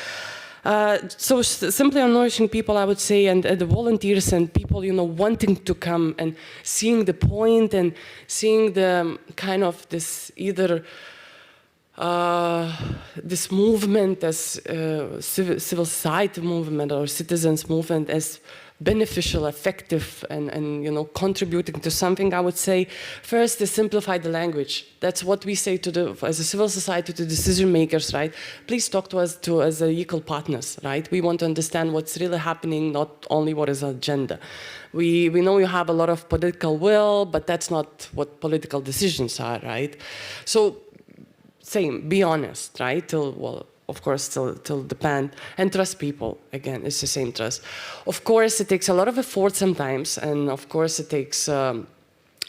So simply on nourishing people, I would say, and the volunteers and people, wanting to come and seeing the point and seeing the kind of this either this movement as civil society movement or citizens movement as beneficial, effective, and contributing to something. I would say first is simplify the language. That's what we say as a civil society to decision makers, right? Please talk to us as equal partners, right? We want to understand what's really happening, not only what is agenda. We know you have a lot of political will, but that's not what political decisions are, right? So same, be honest, right? Of course, till depend, and trust people. Again, it's the same trust. Of course, it takes a lot of effort sometimes, and of course, it takes a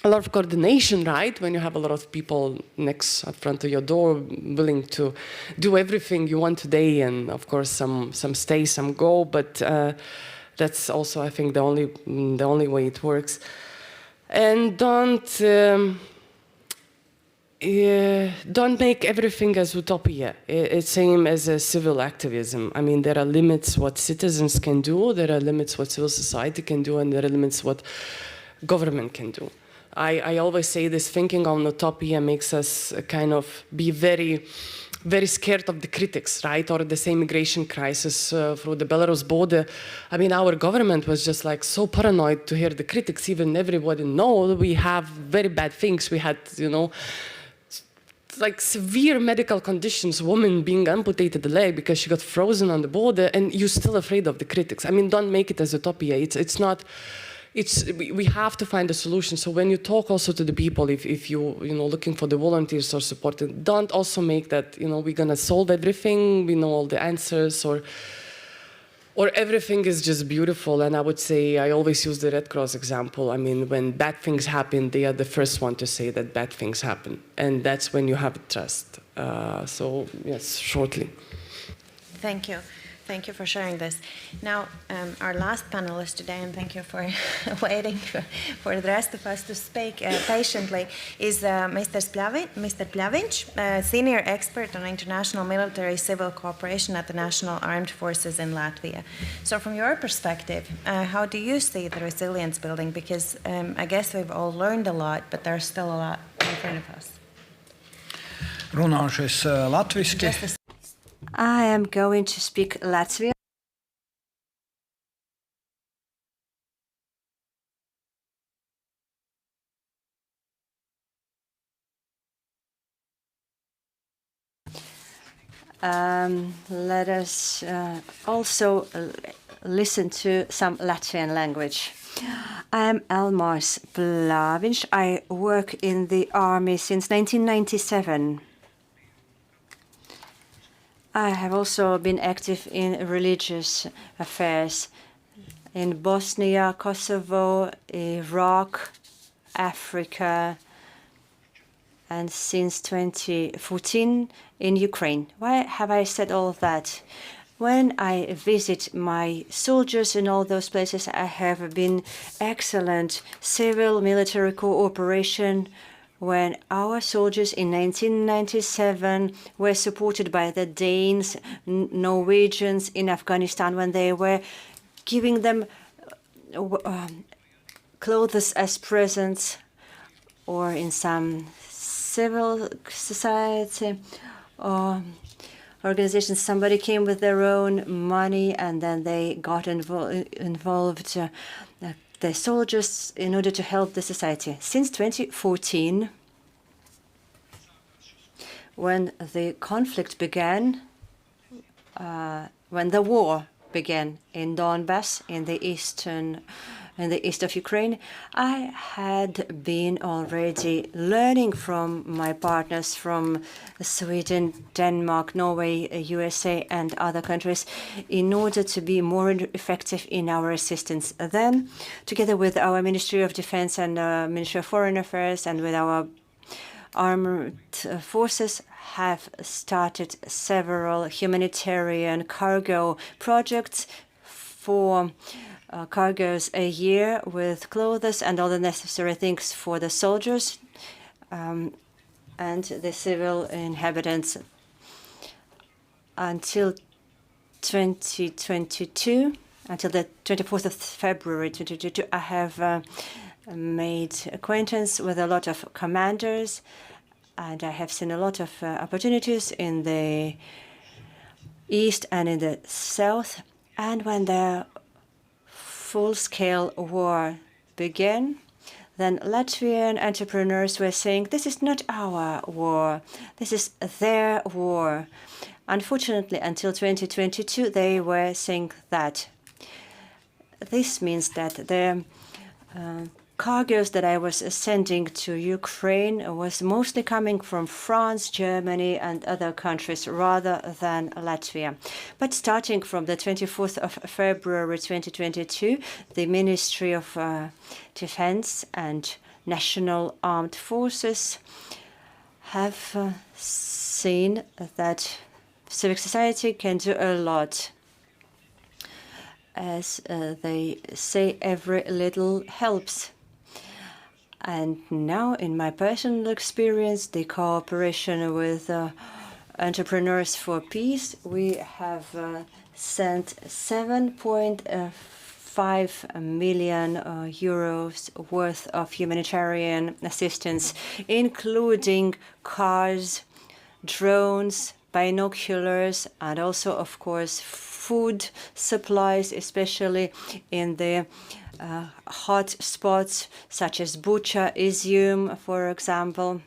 lot of coordination, right? When you have a lot of people next up front of your door, willing to do everything you want today, and of course, some stay, some go. But that's also, I think, the only way it works. And don't make everything as utopia. It's same as a civil activism. There are limits what citizens can do, there are limits what civil society can do, and there are limits what government can do. I always say this, thinking on utopia makes us kind of be very, very scared of the critics, right? Or the same migration crisis through the Belarus border. Our government was just like so paranoid to hear the critics, even everybody know we have very bad things. We had, like severe medical conditions, woman being amputated the leg because she got frozen on the border, and you're still afraid of the critics. Don't make it as utopia. It's not. We have to find a solution. So when you talk also to the people, if you looking for the volunteers or supporting, don't also make that we're gonna solve everything. We know all the answers, or everything is just beautiful. And I would say, I always use the Red Cross example. When bad things happen, they are the first one to say that bad things happen. And that's when you have trust. So, yes, shortly. Thank you. Thank you for sharing this. Now, our last panelist today, and thank you for waiting for the rest of us to speak patiently, is Mr. Pļaviņš, senior expert on international military civil cooperation at the National Armed Forces in Latvia. So from your perspective, how do you see the resilience building? Because I guess we've all learned a lot, but there's still a lot in front of us. Runāšu es latviski. I am going to speak Latvian. Let us also listen to some Latvian language. I am Elmars Pļaviņš. I work in the army since 1997. I have also been active in religious affairs in Bosnia, Kosovo, Iraq, Africa, and since 2014 in Ukraine. Why have I said all of that? When I visit my soldiers in all those places, I have been excellent civil-military cooperation when our soldiers in 1997 were supported by the Danes, Norwegians in Afghanistan, when they were giving them clothes as presents, or in some civil society organizations, somebody came with their own money and then they got involved the soldiers in order to help the society. Since 2014, when the conflict began, when the war began in Donbass, in the east of Ukraine, I had been already learning from my partners from Sweden, Denmark, Norway, USA, and other countries in order to be more effective in our assistance. Then, together with our Ministry of Defense and Ministry of Foreign Affairs and with our armed forces, have started several humanitarian cargo projects for cargoes a year with clothes and all the necessary things for the soldiers and the civil inhabitants. Until 2022, until the 24th of February 2022, I have made acquaintance with a lot of commanders, and I have seen a lot of opportunities in the east and in the south. And when the full-scale war began, then Latvian entrepreneurs were saying, this is not our war, this is their war. Unfortunately, until 2022, they were saying that. This means that the cargoes that I was sending to Ukraine was mostly coming from France, Germany, and other countries rather than Latvia. But starting from the 24th of February 2022, the Ministry of Defense and National Armed Forces have seen that civic society can do a lot. As they say, every little helps. And now, in my personal experience, the cooperation with Entrepreneurs for Peace, we have sent 7.5 million euros worth of humanitarian assistance, including cars, drones, binoculars, and also, of course, food supplies, especially in the hot spots such as Bucha, Izium, for example.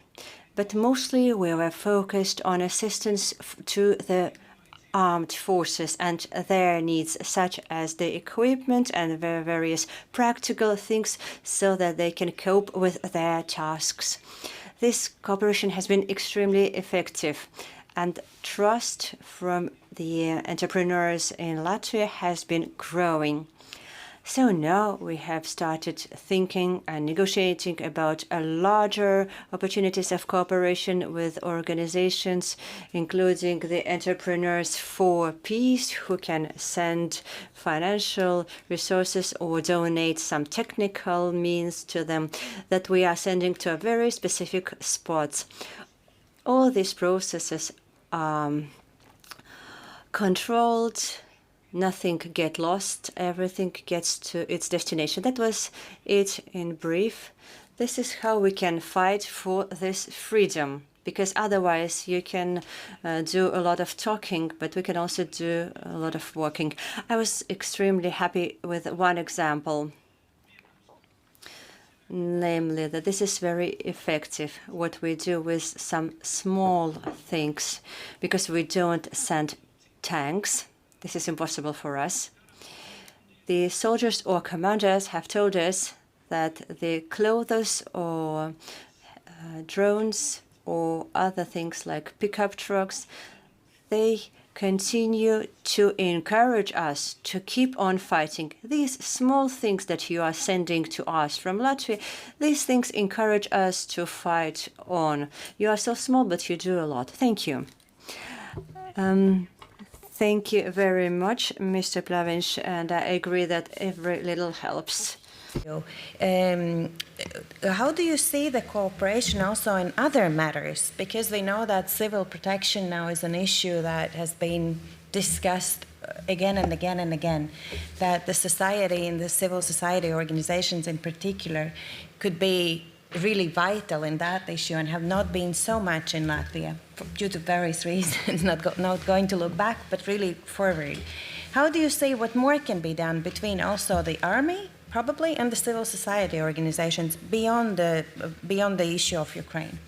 But mostly we were focused on assistance to the armed forces and their needs, such as the equipment and the various practical things, so that they can cope with their tasks. This cooperation has been extremely effective, and trust from the entrepreneurs in Latvia has been growing. So now we have started thinking and negotiating about a larger opportunities of cooperation with organizations, including the Entrepreneurs for Peace, who can send financial resources or donate some technical means to them that we are sending to very specific spots. All these processes are controlled. Nothing gets lost, everything gets to its destination. That was it in brief. This is how we can fight for this freedom, because otherwise you can do a lot of talking, but we can also do a lot of working. I was extremely happy with one example, namely that this is very effective, what we do with some small things, because we don't send tanks. This is impossible for us. The soldiers or commanders have told us that the clothes or drones or other things like pickup trucks, they continue to encourage us to keep on fighting. These small things that you are sending to us from Latvia, these things encourage us to fight on. You are so small, but you do a lot. Thank you. Thank you very much, Mr. Plavinš, and I agree that every little helps. How do you see the cooperation also in other matters? Because we know that civil protection now is an issue that has been discussed again and again and again, that the society and the civil society organizations in particular could be really vital in that issue and have not been so much in Latvia due to various reasons, not going to look back, but really forward. How do you see what more can be done between also the army, probably, and the civil society organizations beyond the issue of Ukraine?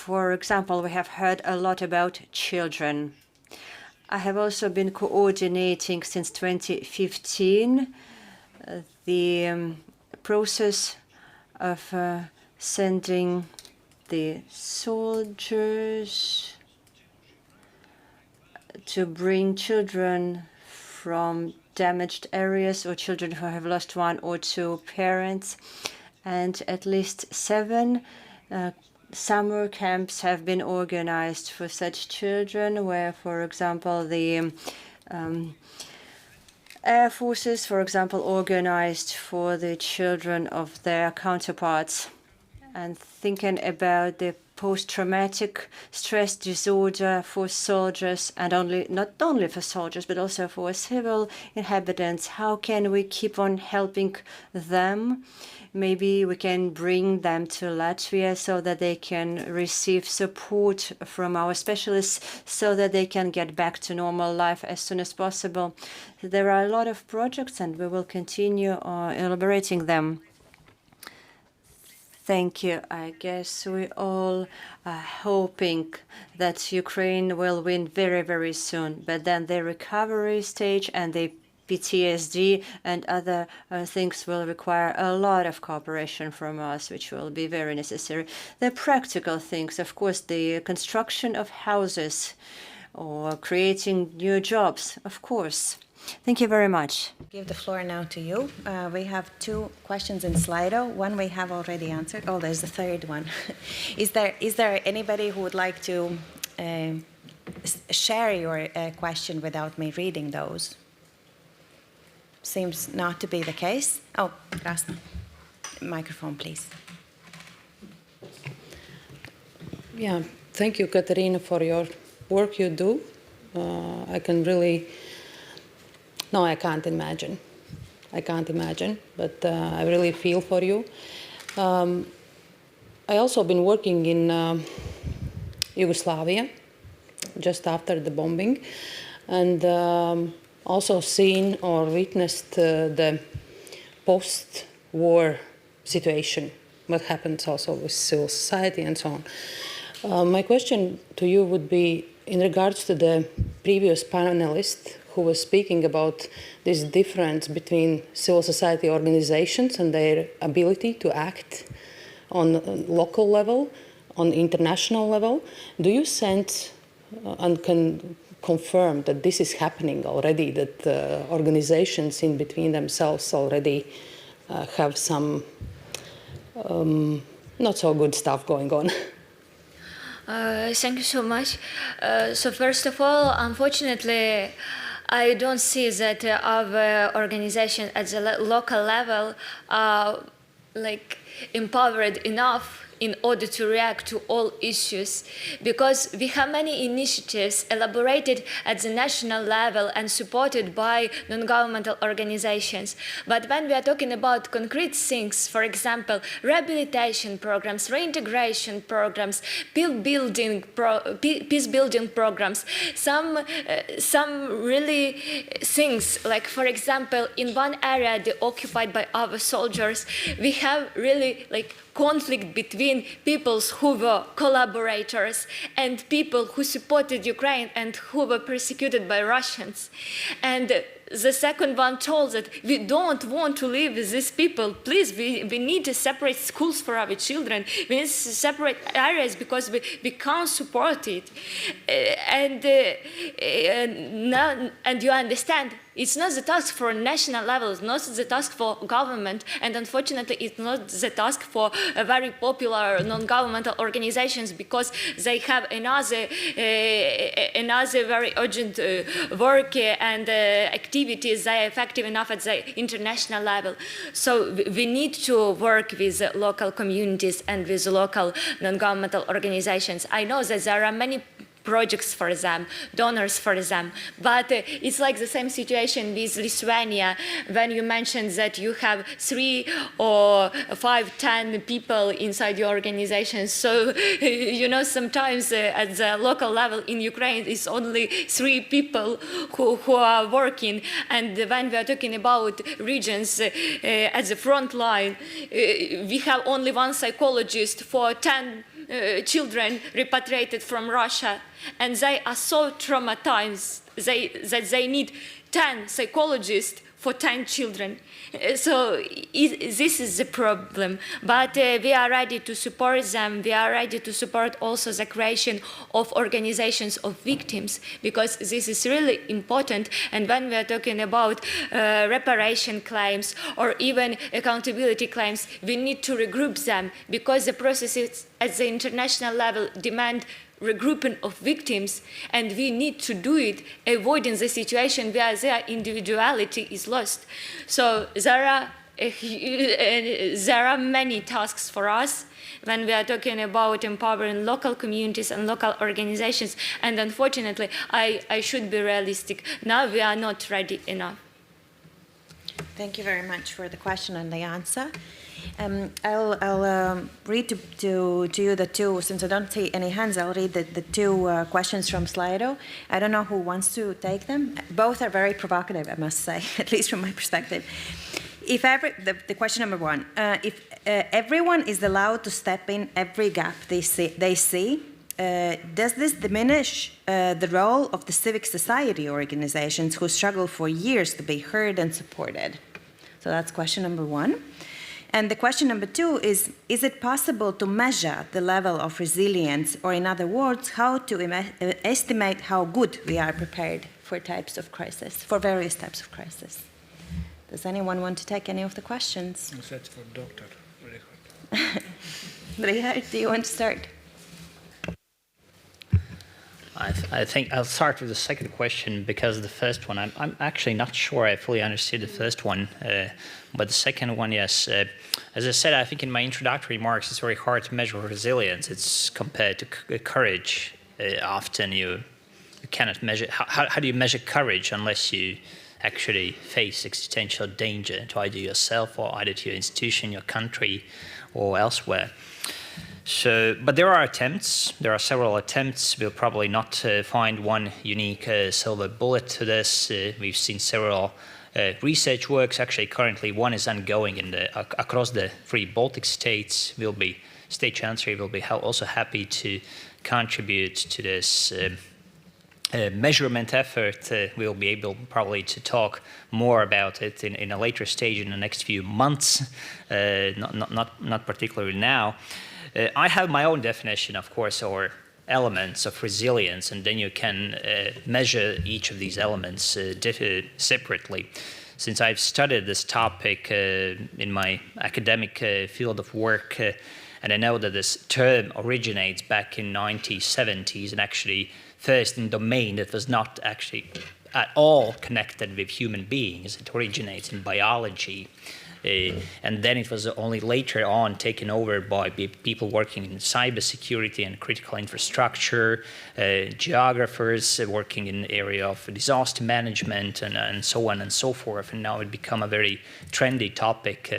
For example, we have heard a lot about children. I have also been coordinating since 2015 the process of sending the soldiers to bring children from damaged areas or children who have lost one or two parents. And at least 7 summer camps have been organized for such children, where, for example, the Air Forces, for example, organized for the children of their counterparts. And thinking about the post-traumatic stress disorder for soldiers, and not only for soldiers, but also for civil inhabitants, how can we keep on helping them? Maybe we can bring them to Latvia so that they can receive support from our specialists so that they can get back to normal life as soon as possible. There are a lot of projects and we will continue elaborating them. Thank you. I guess we all are hoping that Ukraine will win very, very soon, but then the recovery stage and the PTSD and other things will require a lot of cooperation from us, which will be very necessary. The practical things, of course, the construction of houses or creating new jobs, of course. Thank you very much. I give the floor now to you. We have 2 questions in Slido. One we have already answered. Oh, there's the third one. Is there anybody who would like to share your question without me reading those? Seems not to be the case. Oh, Rasna. Microphone, please. Yeah, thank you, Katerina, for your work you do. I can really... No, I can't imagine. But I really feel for you. I also been working in Yugoslavia just after the bombing, and also seen or witnessed the post-war situation, what happens also with civil society and so on. My question to you would be in regards to the previous panelist who was speaking about this difference between civil society organizations and their ability to act on local level, on international level. Do you sense and can confirm that this is happening already, that organizations in between themselves already have some not so good stuff going on? Thank you so much. So first of all, unfortunately, I don't see that our organization at the local level are empowered enough in order to react to all issues, because we have many initiatives elaborated at the national level and supported by non-governmental organizations. But when we are talking about concrete things, for example, rehabilitation programs, reintegration programs, peace-building programs, some really things, like for example, in one area occupied by our soldiers, we have really conflict between people who were collaborators and people who supported Ukraine and who were persecuted by Russians. And the second one told that we don't want to live with these people. Please, we need to separate schools for our children. We need to separate areas because we can't support it. And you understand, it's not the task for national level, it's not the task for government, and unfortunately it's not the task for very popular non-governmental organizations because they have another very urgent work and activities. They are effective enough at the international level. So we need to work with local communities and with local non-governmental organizations. I know that there are many projects for them, donors for them. But it's like the same situation with Lithuania when you mentioned that you have 3 or 5, 10 people inside your organization. So, sometimes at the local level in Ukraine, it's only 3 people who are working. And when we are talking about regions at the front line, we have only 1 psychologist for 10 children repatriated from Russia, and they are so traumatized that they need 10 psychologists for 10 children. So this is the problem. But we are ready to support them. We are ready to support also the creation of organizations of victims, because this is really important. And when we are talking about reparation claims or even accountability claims, we need to regroup them, because the processes at the international level demand regrouping of victims, and we need to do it, avoiding the situation where their individuality is lost. So there are many tasks for us when we are talking about empowering local communities and local organizations, and unfortunately, I should be realistic. Now we are not ready enough. Thank you very much for the question and the answer. I'll read to you the 2, since I don't see any hands, I'll read the 2 questions from Slido. I don't know who wants to take them. Both are very provocative, I must say, at least from my perspective. The question number 1, if everyone is allowed to step in every gap they see, does this diminish the role of the civic society organizations who struggle for years to be heard and supported? So that's question number 1. And the question number 2 is it possible to measure the level of resilience, or in other words, how to estimate how good we are prepared for types of crisis, for various types of crisis? Does anyone want to take any of the questions? That's for Dr. Richard, do you want to start? I think I'll start with the second question, because the first one, I'm actually not sure I fully understood the first one, but the second one, yes. As I said, I think in my introductory remarks, it's very hard to measure resilience. It's compared to courage. Often you cannot measure. How do you measure courage unless you actually face existential danger to either yourself or either to your institution, your country, or elsewhere? So, but there are attempts. There are several attempts. We'll probably not find one unique silver bullet to this. We've seen several research works. Actually, currently one is ongoing across the 3 Baltic states. State Chancellery will be also happy to contribute to this measurement effort. We'll be able probably to talk more about it in a later stage in the next few months, not particularly now. I have my own definition, of course, or elements of resilience, and then you can measure each of these elements separately. Since I've studied this topic in my academic field of work, and I know that this term originates back in 1970s, and actually first in a domain that was not actually at all connected with human beings. It originates in biology. And then it was only later on taken over by people working in cybersecurity and critical infrastructure, geographers working in the area of disaster management, and so on and so forth. And now it become a very trendy topic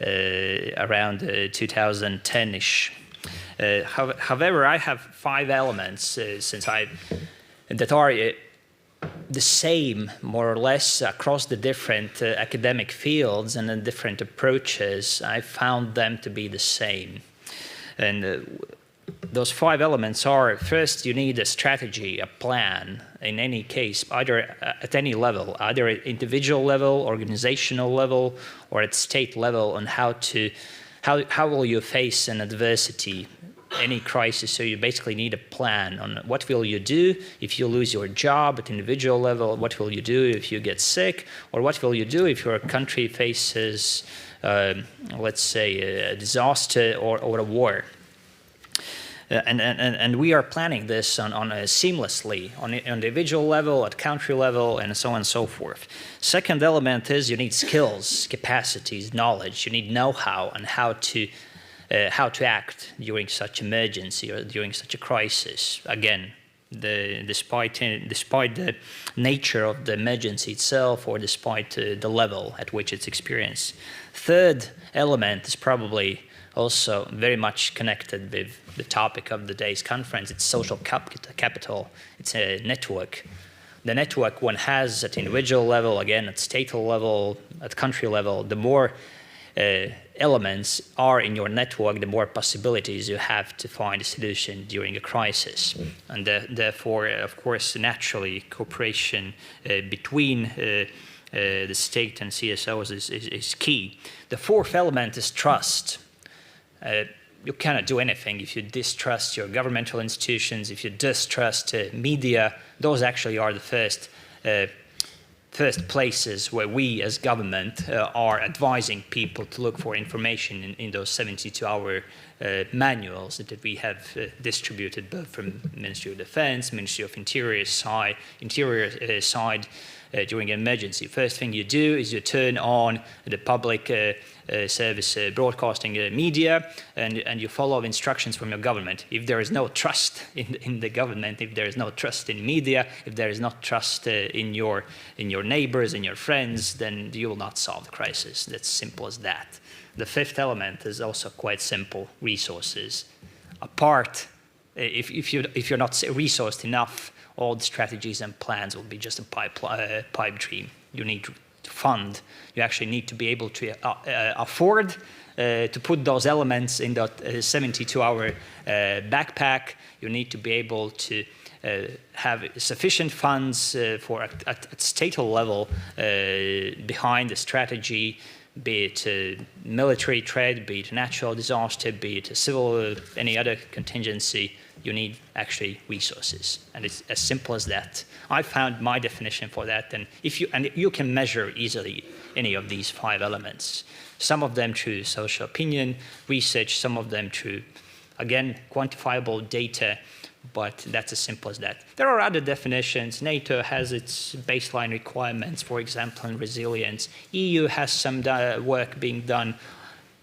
around 2010-ish. However, I have 5 elements that are the same, more or less, across the different academic fields and the different approaches. I found them to be the same. And those 5 elements are: first, you need a strategy, a plan, in any case, either at any level, either at individual level, organizational level, or at state level, on how will you face an adversity, any crisis. So you basically need a plan on what will you do if you lose your job at individual level, what will you do if you get sick, or what will you do if your country faces, let's say, a disaster or a war. And we are planning this on seamlessly on individual level, at country level, and so on and so forth. Second element is you need skills, capacities, knowledge. You need know-how on how to act during such emergency or during such a crisis. Again, despite the nature of the emergency itself, or despite the level at which it's experienced. Third element is probably also very much connected with the topic of the day's conference. It's social capital. It's a network. The network one has at individual level, again at state level, at country level, the more elements are in your network, the more possibilities you have to find a solution during a crisis. And therefore, of course, naturally, cooperation between the state and CSOs is key. The fourth element is trust. You cannot do anything if you distrust your governmental institutions, if you distrust media. Those actually are the first places where we as government are advising people to look for information in those 72-hour manuals that we have distributed both from Ministry of Defense, Ministry of Interior side during an emergency. First thing you do is you turn on the public service broadcasting media, and you follow instructions from your government. If there is no trust in the government, if there is no trust in media, if there is not trust in your neighbors, in your friends, then you will not solve the crisis. That's simple as that. The fifth element is also quite simple: resources. Apart, if you're not resourced enough, all the strategies and plans will be just a pipe dream. You need to fund. You actually need to be able to afford to put those elements in that 72-hour backpack. You need to be able to have sufficient funds for at state level behind the strategy, be it military threat, be it natural disaster, be it a civil, any other contingency. You need actually resources, and it's as simple as that. I found my definition for that, and you can measure easily any of these 5 elements. Some of them through social opinion research, some of them through, again, quantifiable data, but that's as simple as that. There are other definitions. NATO has its baseline requirements, for example, in resilience. EU has some work being done.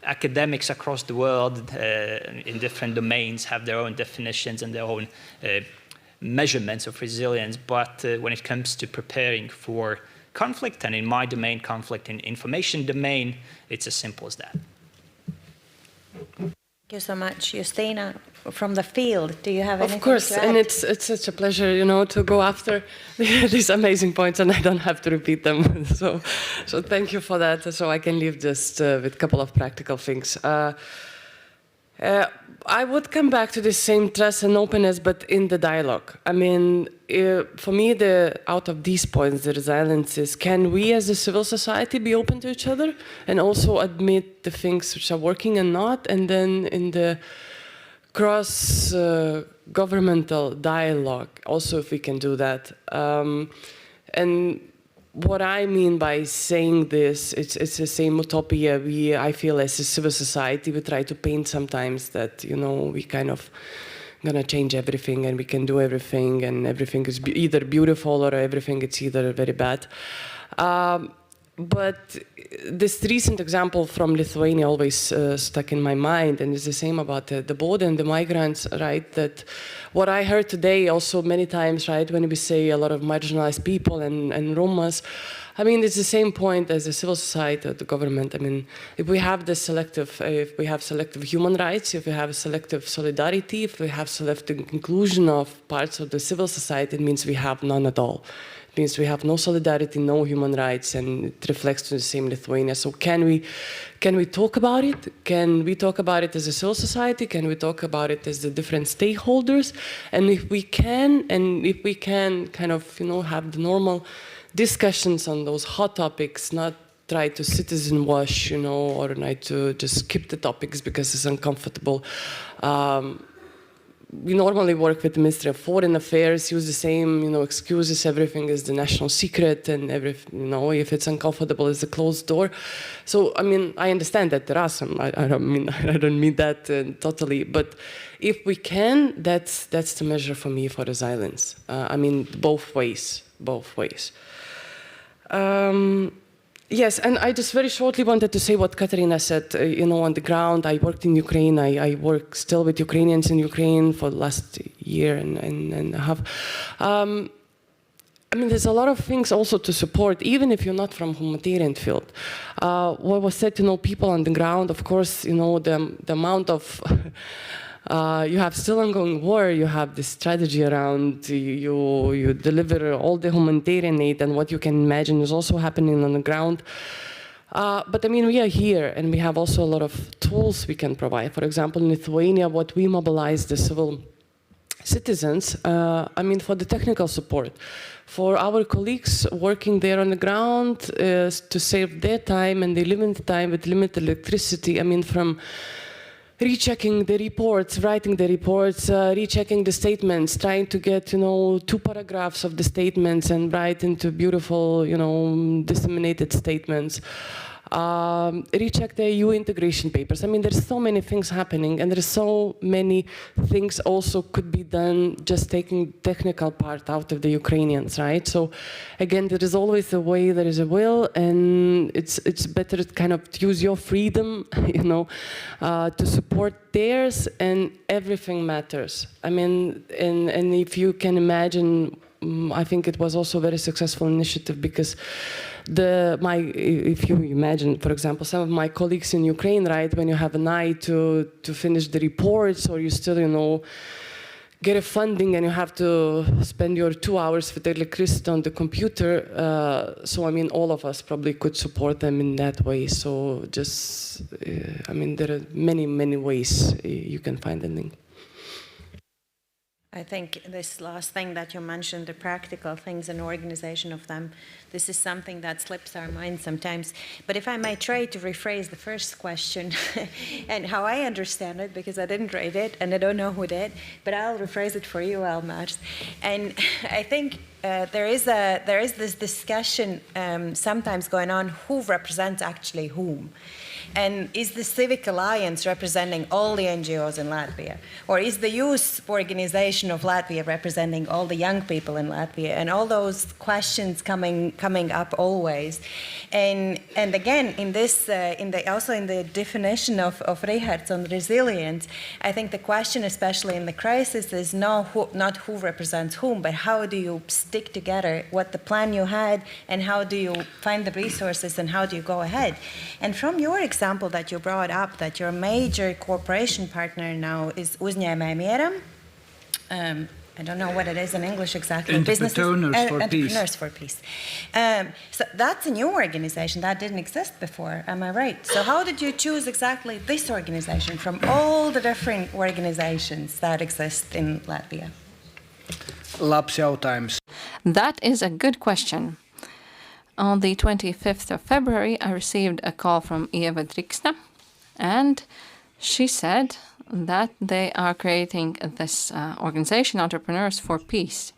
Academics across the world in different domains have their own definitions and their own measurements of resilience. But when it comes to preparing for conflict, and in my domain, conflict in information domain, it's as simple as that. Thank you so much. Justina, from the field, do you have anything to add? Of course, and it's such a pleasure, to go after these amazing points, and I don't have to repeat them. So thank you for that. So I can leave just with a couple of practical things. I would come back to the same trust and openness, but in the dialogue. I mean, for me, out of these points, the resilience is: can we as a civil society be open to each other and also admit the things which are working and not? And then in the cross-governmental dialogue, also if we can do that. And what I mean by saying this, it's the same utopia I feel as a civil society, we try to paint sometimes that, we kind of gonna change everything and we can do everything and everything is either beautiful or everything is either very bad. But this recent example from Lithuania always stuck in my mind, and it's the same about the border and the migrants, right? That what I heard today also many times, right, when we say a lot of marginalized people and Romas, I mean, it's the same point as the civil society, the government. I mean, if we have selective human rights, if we have selective solidarity, if we have selective inclusion of parts of the civil society, it means we have none at all. It means we have no solidarity, no human rights, and it reflects to the same Lithuania. So can we talk about it? Can we talk about it as a civil society? Can we talk about it as the different stakeholders? And if we can kind of, have the normal discussions on those hot topics, not try to citizen wash, or try to just skip the topics because it's uncomfortable. We normally work with the Ministry of Foreign Affairs, use the same, excuses, everything is the national secret, and if it's uncomfortable, it's a closed door. So, I understand that there are some, I don't mean that totally, but if we can, that's the measure for me for resilience. Both ways. Yes, and I just very shortly wanted to say what Katerina said, on the ground. I worked in Ukraine. I work still with Ukrainians in Ukraine for the last year and a half. There's a lot of things also to support, even if you're not from humanitarian field. What was said, people on the ground, of course, the amount of... you have still ongoing war, you have this strategy around, you deliver all the humanitarian aid, and what you can imagine is also happening on the ground. But we are here, and we have also a lot of tools we can provide. For example, in Lithuania, what we mobilize the civil citizens, for the technical support, for our colleagues working there on the ground to save their time and their limited time with limited electricity, from rechecking the reports, writing the reports, rechecking the statements, trying to get, 2 paragraphs of the statements and write into beautiful, disseminated statements. Recheck the EU integration papers. There's so many things happening, and there's so many things also could be done just taking technical part out of the Ukrainians, right? So again, there is always a way, there is a will, and it's better to kind of use your freedom, to support theirs, and everything matters. And if you can imagine, I think it was also a very successful initiative because if you imagine, for example, some of my colleagues in Ukraine, right, when you have an eye to finish the reports, or you still, get a funding and you have to spend your 2 hours with electricity on the computer. So, all of us probably could support them in that way. So just, there are many, many ways you can find a link. I think this last thing that you mentioned, the practical things and organization of them, this is something that slips our minds sometimes. But if I may try to rephrase the first question and how I understand it, because I didn't read it and I don't know who did, but I'll rephrase it for you, Elmar. And I think there is this discussion sometimes going on, who represents actually whom. And is the Civic Alliance representing all the NGOs in Latvia? Or is the youth organization of Latvia representing all the young people in Latvia? And all those questions coming up always. And again, in this, also in the definition of Richards on resilience, I think the question, especially in the crisis, is not who represents whom, but how do you stick together what the plan you had, and how do you find the resources, and how do you go ahead? And from your example that you brought up, that your major cooperation partner now is mieram. I don't know what it is in English exactly. Entrepreneurs for Peace. So that's a new organization that didn't exist before, am I right? So how did you choose exactly this organization from all the different organizations that exist in Latvia? Labs jautājums. That is a good question. On the 25th of February, I received a call from Ieva Driksna, and she said that they are creating this organization, Entrepreneurs for Peace.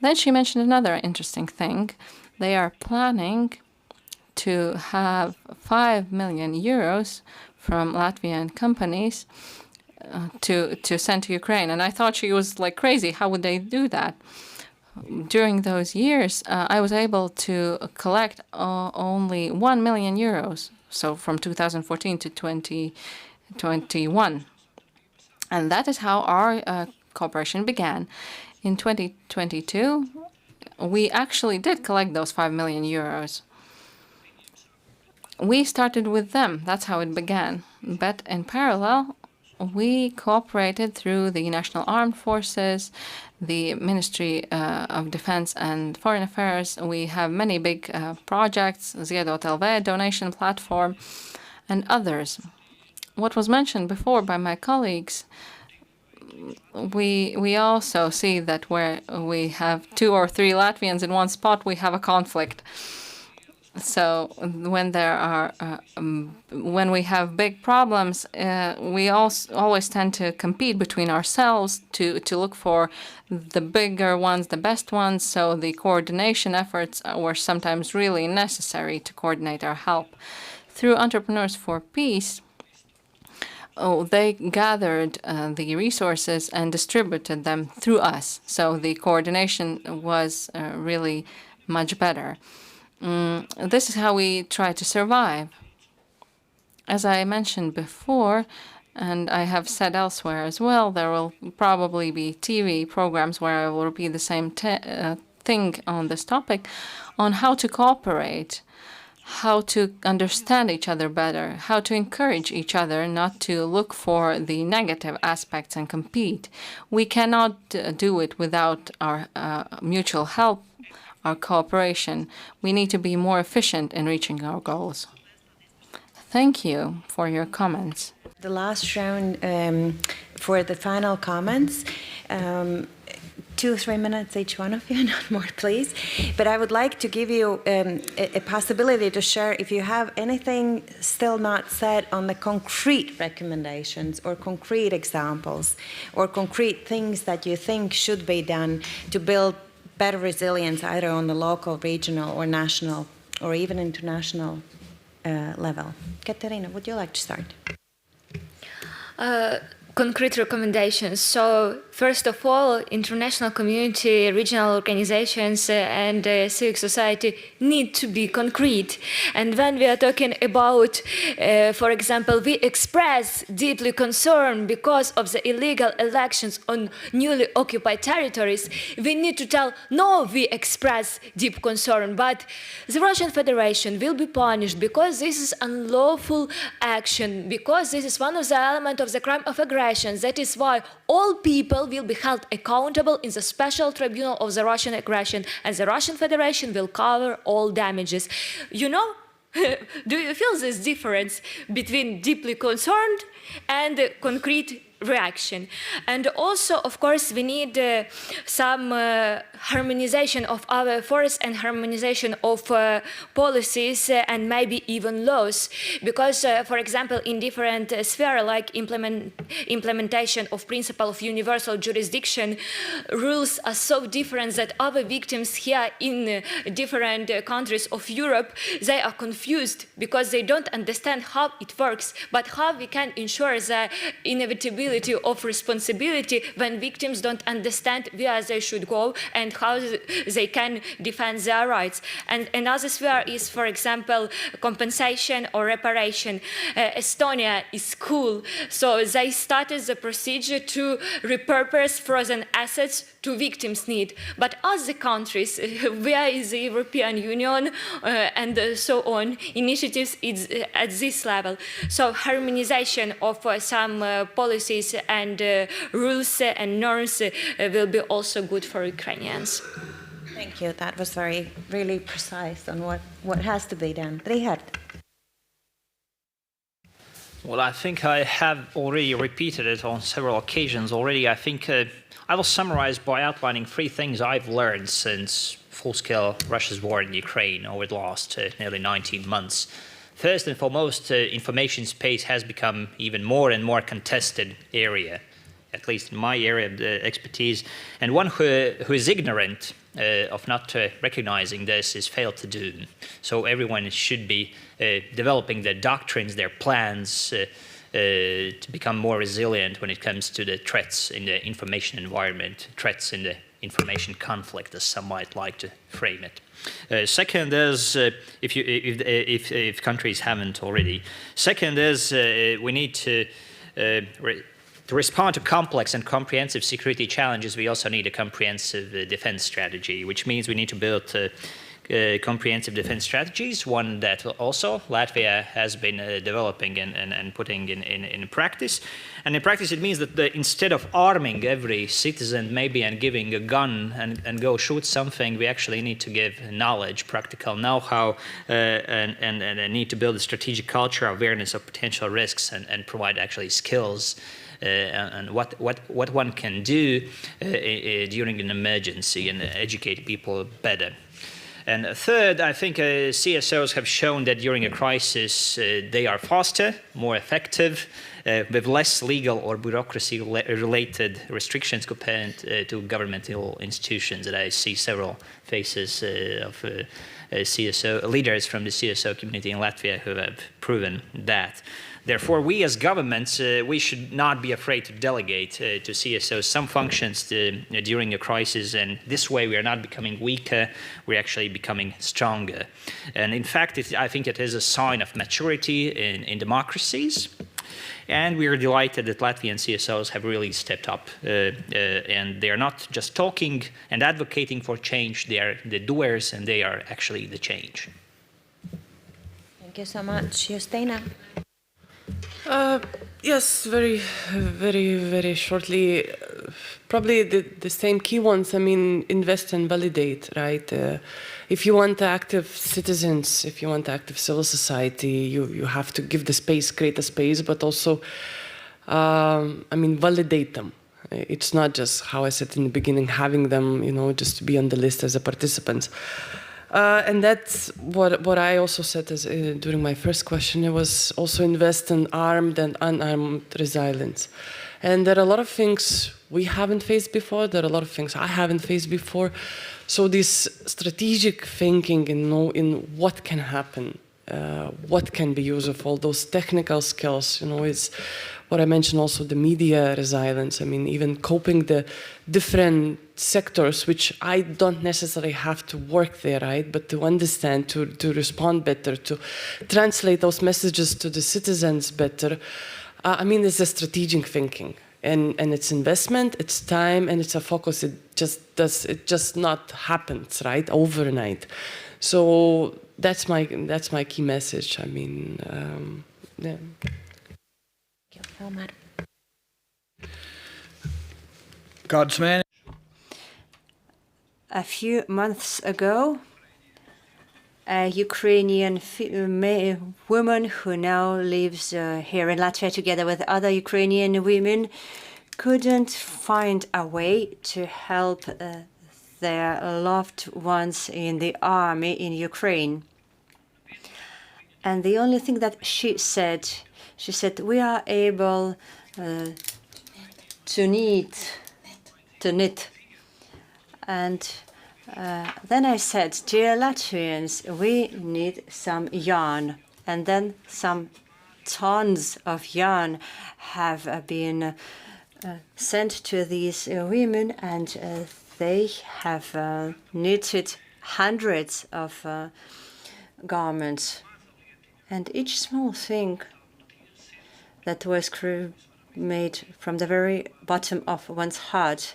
Then she mentioned another interesting thing. They are planning to have 5 million euros from Latvian companies to send to Ukraine. And I thought she was like crazy. How would they do that? During those years, I was able to collect only 1 million euros. So from 2014 to 2021. And that is how our cooperation began. In 2022, we actually did collect those 5 million euros. We started with them. That's how it began. But in parallel, we cooperated through the National Armed Forces, the Ministry of Defense and Foreign Affairs. We have many big projects, Ziedot LV donation platform, and others. What was mentioned before by my colleagues, we also see that where we have 2 or 3 Latvians in one spot, we have a conflict. So when there are when we have big problems, we always tend to compete between ourselves to look for the bigger ones, the best ones. So the coordination efforts were sometimes really necessary to coordinate our help. Through Entrepreneurs for Peace, they gathered the resources and distributed them through us. So the coordination was really much better. This is how we try to survive. As I mentioned before, and I have said elsewhere as well, there will probably be TV programs where I will repeat the same thing on this topic, on how to cooperate, how to understand each other better, how to encourage each other not to look for the negative aspects and compete. We cannot do it without our mutual help, our cooperation. We need to be more efficient in reaching our goals. Thank you for your comments. The last round for the final comments. 2 or 3 minutes each one of you, not more, please. But I would like to give you a possibility to share if you have anything still not said on the concrete recommendations or concrete examples or concrete things that you think should be done to build better resilience either on the local, regional, or national, or even international level. Katerina, would you like to start? Concrete recommendations. So, first of all, international community, regional organizations, and civic society need to be concrete. And when we are talking about, for example, we express deeply concern because of the illegal elections on newly occupied territories, we need to tell, no, we express deep concern, but the Russian Federation will be punished because this is unlawful action, because this is one of the elements of the crime of aggression. That is why all people will be held accountable in the special tribunal of the Russian aggression, and the Russian Federation will cover all damages. You know, do you feel this difference between deeply concerned and concrete reaction? And also, of course, we need some harmonization of our efforts and harmonization of policies and maybe even laws. Because, for example, in different spheres like implementation of principle of universal jurisdiction, rules are so different that our victims here in different countries of Europe, they are confused because they don't understand how it works, but how we can ensure the inevitability of responsibility when victims don't understand where they should go and how they can defend their rights. And another sphere is, for example, compensation or reparation. Estonia is cool, so they started the procedure to repurpose frozen assets to victims' need. But other countries, where is the European Union and so on, initiatives is at this level. So harmonization of some policies and rules and norms will be also good for Ukrainians. Thank you. That was really precise on what has to be done. Richard. Well, I think I have already repeated it on several occasions already. I think I will summarize by outlining 3 things I've learned since full-scale Russia's war in Ukraine over the last nearly 19 months. First and foremost, information space has become even more and more contested area, at least in my area of expertise. And one who is ignorant of not recognizing this is failed to do. So everyone should be developing their doctrines, their plans to become more resilient when it comes to the threats in the information environment, threats in the information conflict, as some might like to frame it. Second is, if countries haven't already, second is we need to respond to complex and comprehensive security challenges. We also need a comprehensive defense strategy, which means we need to build comprehensive defense strategies, one that also Latvia has been developing and putting in practice. And in practice, it means that instead of arming every citizen maybe and giving a gun and go shoot something, we actually need to give knowledge, practical know-how, and need to build a strategic culture, awareness of potential risks, and provide actually skills and what one can do during an emergency and educate people better. And third, I think CSOs have shown that during a crisis, they are faster, more effective, with less legal or bureaucracy-related restrictions compared to governmental institutions. And I see several faces of CSO leaders from the CSO community in Latvia who have proven that. Therefore, we as governments, we should not be afraid to delegate to CSOs some functions during a crisis, and this way we are not becoming weaker, we're actually becoming stronger. And in fact, I think it is a sign of maturity in democracies. And we are delighted that Latvian CSOs have really stepped up, and they are not just talking and advocating for change, they are the doers, and they are actually the change. Thank you so much. Justina? Yes, very shortly. Probably the same key ones. I mean, invest and validate, right? If you want active citizens, if you want active civil society, you have to give the space, create a space, but also, I mean, validate them. It's not just, how I said in the beginning, having them, just to be on the list as a participant. And that's what I also said during my first question. It was also invest in armed and unarmed resilience. And there are a lot of things we haven't faced before. There are a lot of things I haven't faced before. So this strategic thinking in what can happen, what can be used of all those technical skills, is what I mentioned also, the media resilience. I mean, even coping the different sectors, which I don't necessarily have to work there, right? But to understand, to respond better, to translate those messages to the citizens better. I mean, it's a strategic thinking, and it's investment, it's time, and it's a focus. It just not happens, right, overnight. So that's my key message. I mean, yeah. God's man. A few months ago, a Ukrainian woman who now lives here in Latvia together with other Ukrainian women couldn't find a way to help their loved ones in the army in Ukraine. And the only thing that she said, we are able to knit. And then I said, dear Latvians, we need some yarn. And then some tons of yarn have been sent to these women, and they have knitted hundreds of garments. And each small thing that was made from the very bottom of one's heart.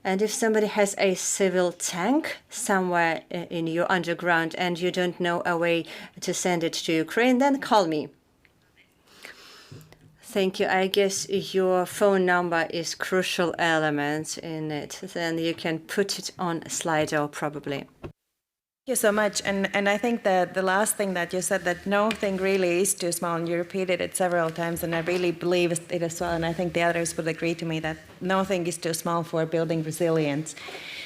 And if somebody has a civil tank somewhere in your underground and you don't know a way to send it to Ukraine, then call me. Thank you. I guess your phone number is crucial element in it. Then you can put it on Slido probably. Thank you so much. And I think that the last thing that you said, that nothing really is too small, and you repeated it several times, and I really believe it as well, and I think the others would agree to me that nothing is too small for building resilience.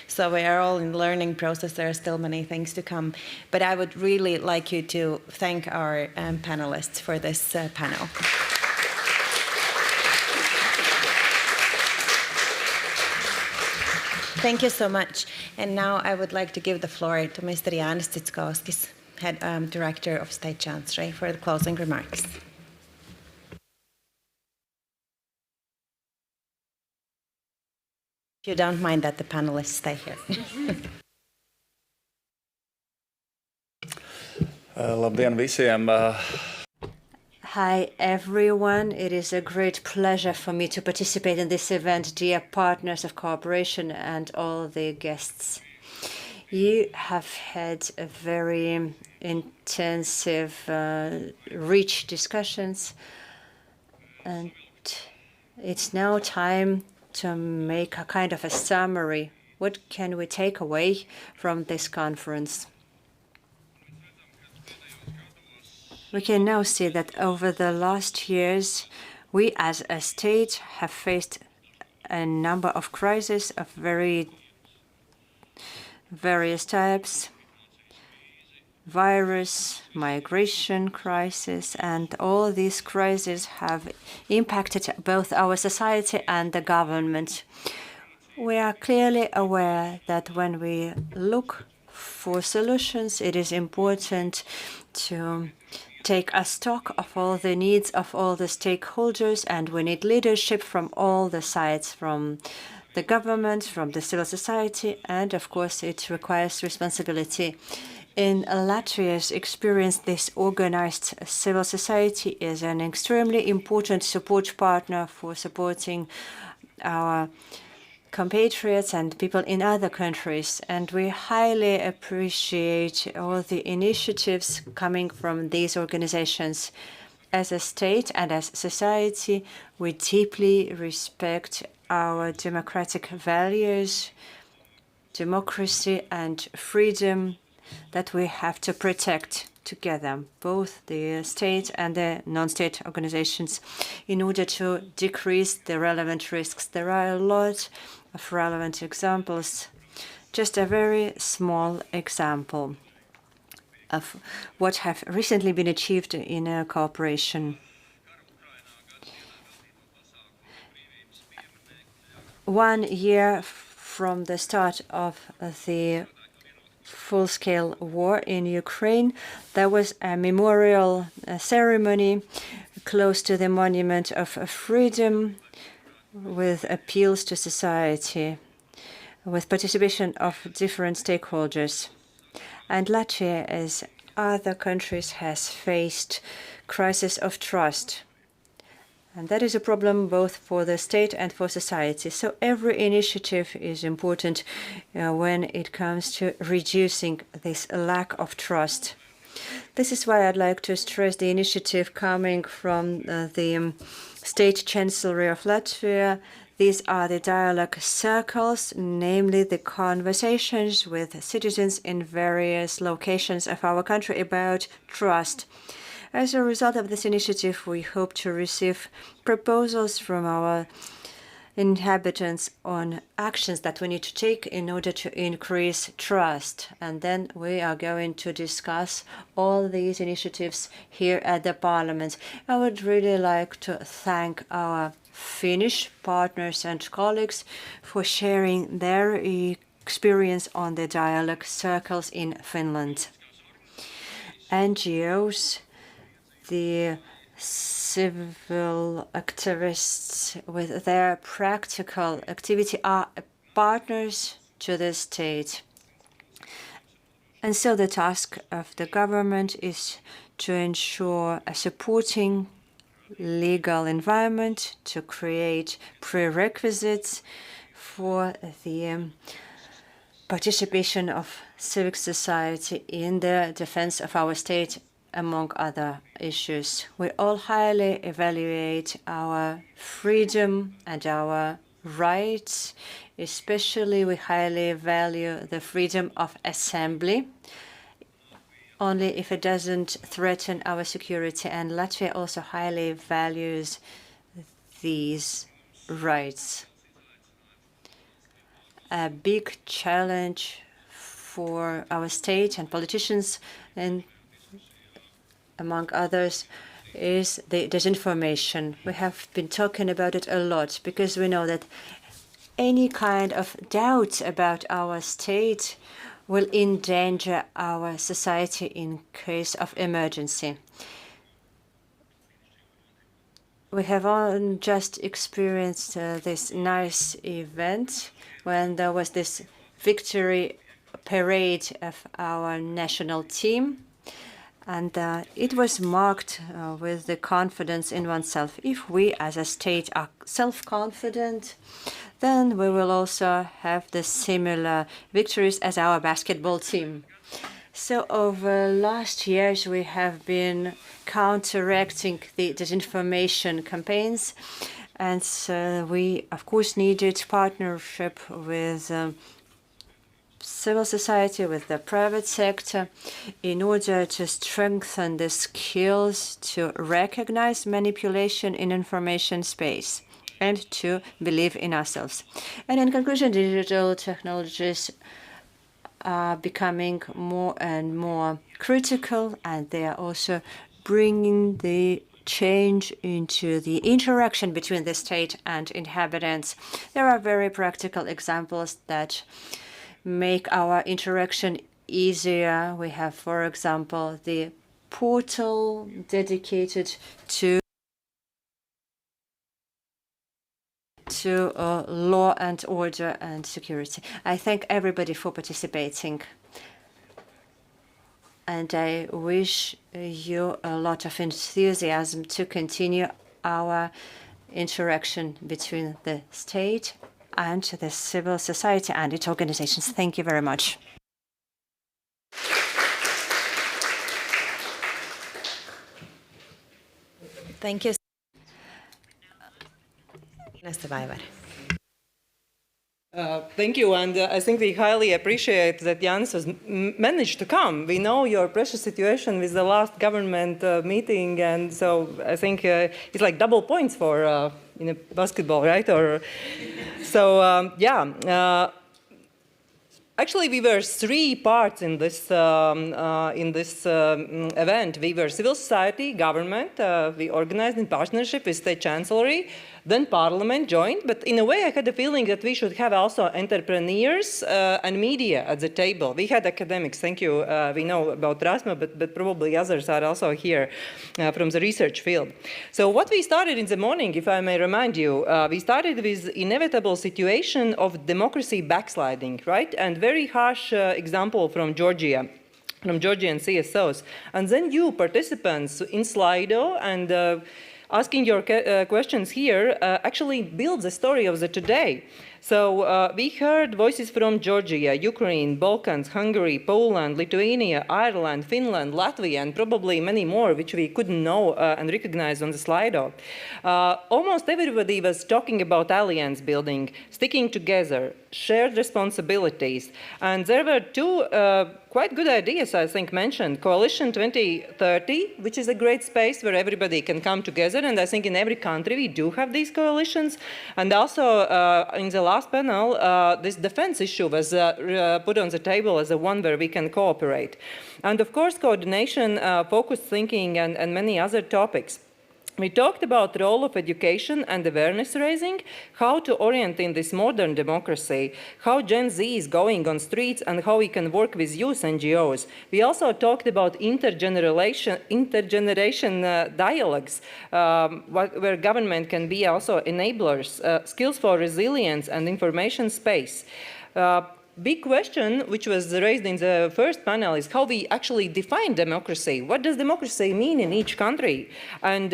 So we are all in the learning process. There are still many things to come. But I would really like you to thank our panelists for this panel. Thank you so much. And now I would like to give the floor to Mr. Jānis Citskovskis, Head Director of State Chancellery, for the closing remarks. If you don't mind that the panelists stay here. Labdien visiem! Hi, everyone. It is a great pleasure for me to participate in this event, dear partners of cooperation and all the guests. You have had a very intensive, rich discussions, and it's now time to make a kind of a summary. What can we take away from this conference? We can now see that over the last years, we as a state have faced a number of crises of various types: virus, migration crisis, and all these crises have impacted both our society and the government. We are clearly aware that when we look for solutions, it is important to take a stock of all the needs of all the stakeholders, and we need leadership from all the sides, from the government, from the civil society, and of course it requires responsibility. In Latvia's experience, this organized civil society is an extremely important support partner for supporting our compatriots and people in other countries, and we highly appreciate all the initiatives coming from these organizations. As a state and as society, we deeply respect our democratic values, democracy and freedom that we have to protect together, both the state and the non-state organizations, in order to decrease the relevant risks. There are a lot of relevant examples. Just a very small example of what have recently been achieved in our cooperation. 1 year from the start of the full-scale war in Ukraine, there was a memorial ceremony close to the Monument of Freedom with appeals to society, with participation of different stakeholders. And Latvia, as other countries, has faced crisis of trust. And that is a problem both for the state and for society. So every initiative is important when it comes to reducing this lack of trust. This is why I'd like to stress the initiative coming from the State Chancellery of Latvia. These are the dialogue circles, namely the conversations with citizens in various locations of our country about trust. As a result of this initiative, we hope to receive proposals from our inhabitants on actions that we need to take in order to increase trust. And then we are going to discuss all these initiatives here at the Parliament. I would really like to thank our Finnish partners and colleagues for sharing their experience on the dialogue circles in Finland. NGOs, the civil activists with their practical activity are partners to the state. And so the task of the government is to ensure a supporting legal environment, to create prerequisites for the participation of civic society in the defense of our state, among other issues. We all highly evaluate our freedom and our rights. Especially, we highly value the freedom of assembly, only if it doesn't threaten our security. And Latvia also highly values these rights. A big challenge for our state and politicians, and among others, is the disinformation. We have been talking about it a lot because we know that any kind of doubt about our state will endanger our society in case of emergency. We have all just experienced this nice event when there was this victory parade of our national team. And it was marked with the confidence in oneself. If we as a state are self-confident, then we will also have the similar victories as our basketball team. So over last years, we have been counteracting the disinformation campaigns. And so we, of course, needed partnership with civil society, with the private sector, in order to strengthen the skills to recognize manipulation in information space and to believe in ourselves. And in conclusion, digital technologies are becoming more and more critical, and they are also bringing the change into the interaction between the state and inhabitants. There are very practical examples that make our interaction easier. We have, for example, the portal dedicated to law and order and security. I thank everybody for participating. And I wish you a lot of enthusiasm to continue our interaction between the state and the civil society and its organizations. Thank you very much. Thank you. Thank you, and I think we highly appreciate that Jānis has managed to come. We know your precious situation with the last government meeting, and so I think it's like double points for in a basketball, right? Or so, yeah. Actually, we were three parts in this event. We were civil society, government. We organized in partnership with State Chancellery. Then Parliament joined. But in a way, I had the feeling that we should have also entrepreneurs and media at the table. We had academics. Thank you. We know about Rasma, but probably others are also here from the research field. So what we started in the morning, if I may remind you, we started with inevitable situation of democracy backsliding, right? And very harsh example from Georgia. From Georgian CSOs. And then you participants in Slido and asking your questions here actually builds the story of the today. So we heard voices from Georgia, Ukraine, Balkans, Hungary, Poland, Lithuania, Ireland, Finland, Latvia, and probably many more, which we couldn't know and recognize on the Slido. Almost everybody was talking about alliance building, sticking together, shared responsibilities. And there were two quite good ideas, I think, mentioned. Coalition 2030, which is a great space where everybody can come together. And I think in every country we do have these coalitions. And also in the last panel, this defense issue was put on the table as a one where we can cooperate. And of course, coordination, focused thinking, and many other topics. We talked about the role of education and awareness raising, how to orient in this modern democracy, how Gen Z is going on streets, and how we can work with youth NGOs. We also talked about intergeneration dialogues, where government can be also enablers, skills for resilience and information space. Big question, which was raised in the first panel, is how we actually define democracy. What does democracy mean in each country? And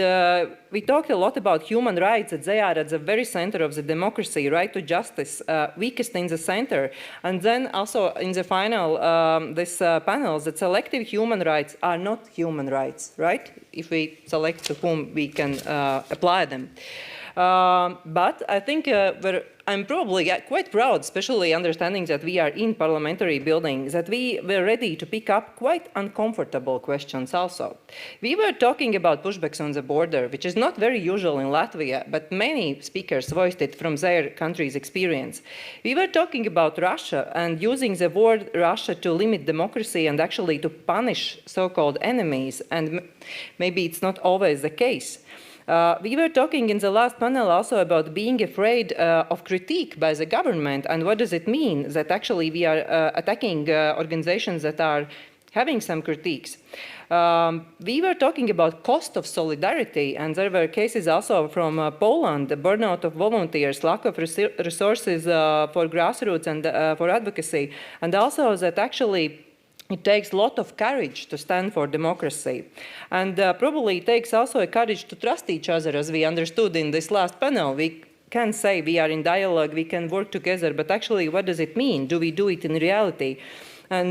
we talked a lot about human rights, that they are at the very center of the democracy, right to justice, weakest in the center. And then also in the final, this panel, that selective human rights are not human rights, right? If we select to whom we can apply them. But I think I'm probably quite proud, especially understanding that we are in parliamentary buildings, that we were ready to pick up quite uncomfortable questions also. We were talking about pushbacks on the border, which is not very usual in Latvia, but many speakers voiced it from their country's experience. We were talking about Russia and using the word Russia to limit democracy and actually to punish so-called enemies, and maybe it's not always the case. We were talking in the last panel also about being afraid of critique by the government, and what does it mean that actually we are attacking organizations that are having some critiques. We were talking about cost of solidarity, and there were cases also from Poland, the burnout of volunteers, lack of resources for grassroots and for advocacy, and also that actually it takes a lot of courage to stand for democracy. And probably it takes also a courage to trust each other, as we understood in this last panel. We can say we are in dialogue, we can work together, but actually what does it mean? Do we do it in reality? And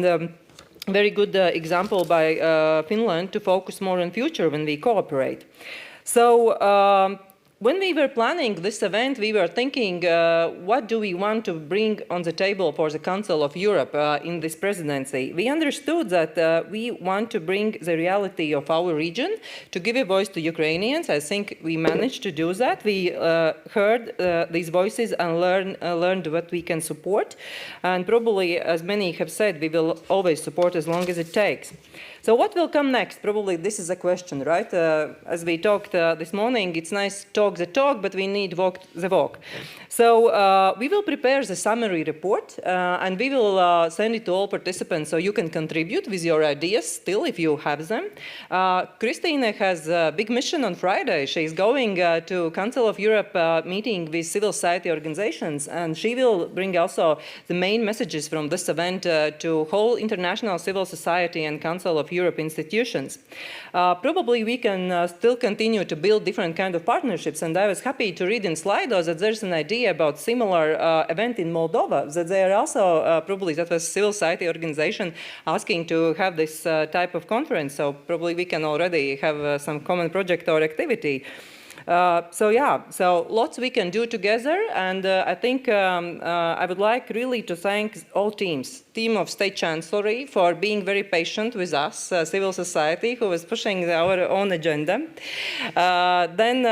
very good example by Finland to focus more on future when we cooperate. So when we were planning this event, we were thinking, what do we want to bring on the table for the Council of Europe in this presidency? We understood that we want to bring the reality of our region to give a voice to Ukrainians. I think we managed to do that. We heard these voices and learned what we can support. And probably, as many have said, we will always support as long as it takes. So what will come next? Probably this is a question, right? As we talked this morning, it's nice to talk the talk, but we need walk the walk. So we will prepare the summary report and we will send it to all participants so you can contribute with your ideas still if you have them. Christine has a big mission on Friday. She's going to Council of Europe meeting with civil society organizations, and she will bring also the main messages from this event to whole international civil society and Council of Europe institutions. Probably we can still continue to build different kind of partnerships, and I was happy to read in Slido that there's an idea about similar event in Moldova, that they are also, probably that was civil society organization asking to have this type of conference, so probably we can already have some common project or activity. So yeah, so lots we can do together, and I think I would like really to thank all teams, team of State Chancellery for being very patient with us, civil society who was pushing our own agenda. Then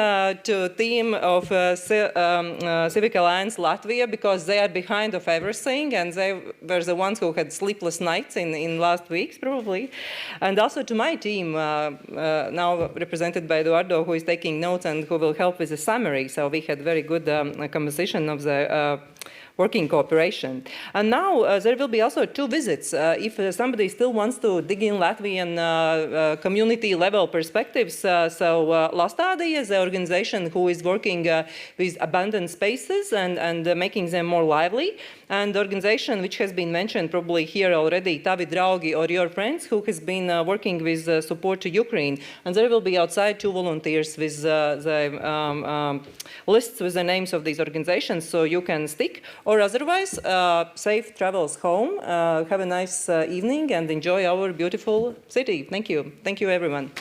to team of Civic Alliance Latvia, because they are behind of everything, and they were the ones who had sleepless nights in last weeks probably. And also to my team, now represented by Eduardo, who is taking notes and who will help with the summary. So we had very good composition of the working cooperation. And now there will be also 2 visits. If somebody still wants to dig in Latvian community level perspectives, so Lastādija is the organization who is working with abandoned spaces and making them more lively. And the organization which has been mentioned probably here already, Tavi Draugi, or Your Friends, who has been working with support to Ukraine. And there will be outside 2 volunteers with the lists with the names of these organizations, so you can stick. Or otherwise, safe travels home. Have a nice evening and enjoy our beautiful city. Thank you. Thank you, everyone.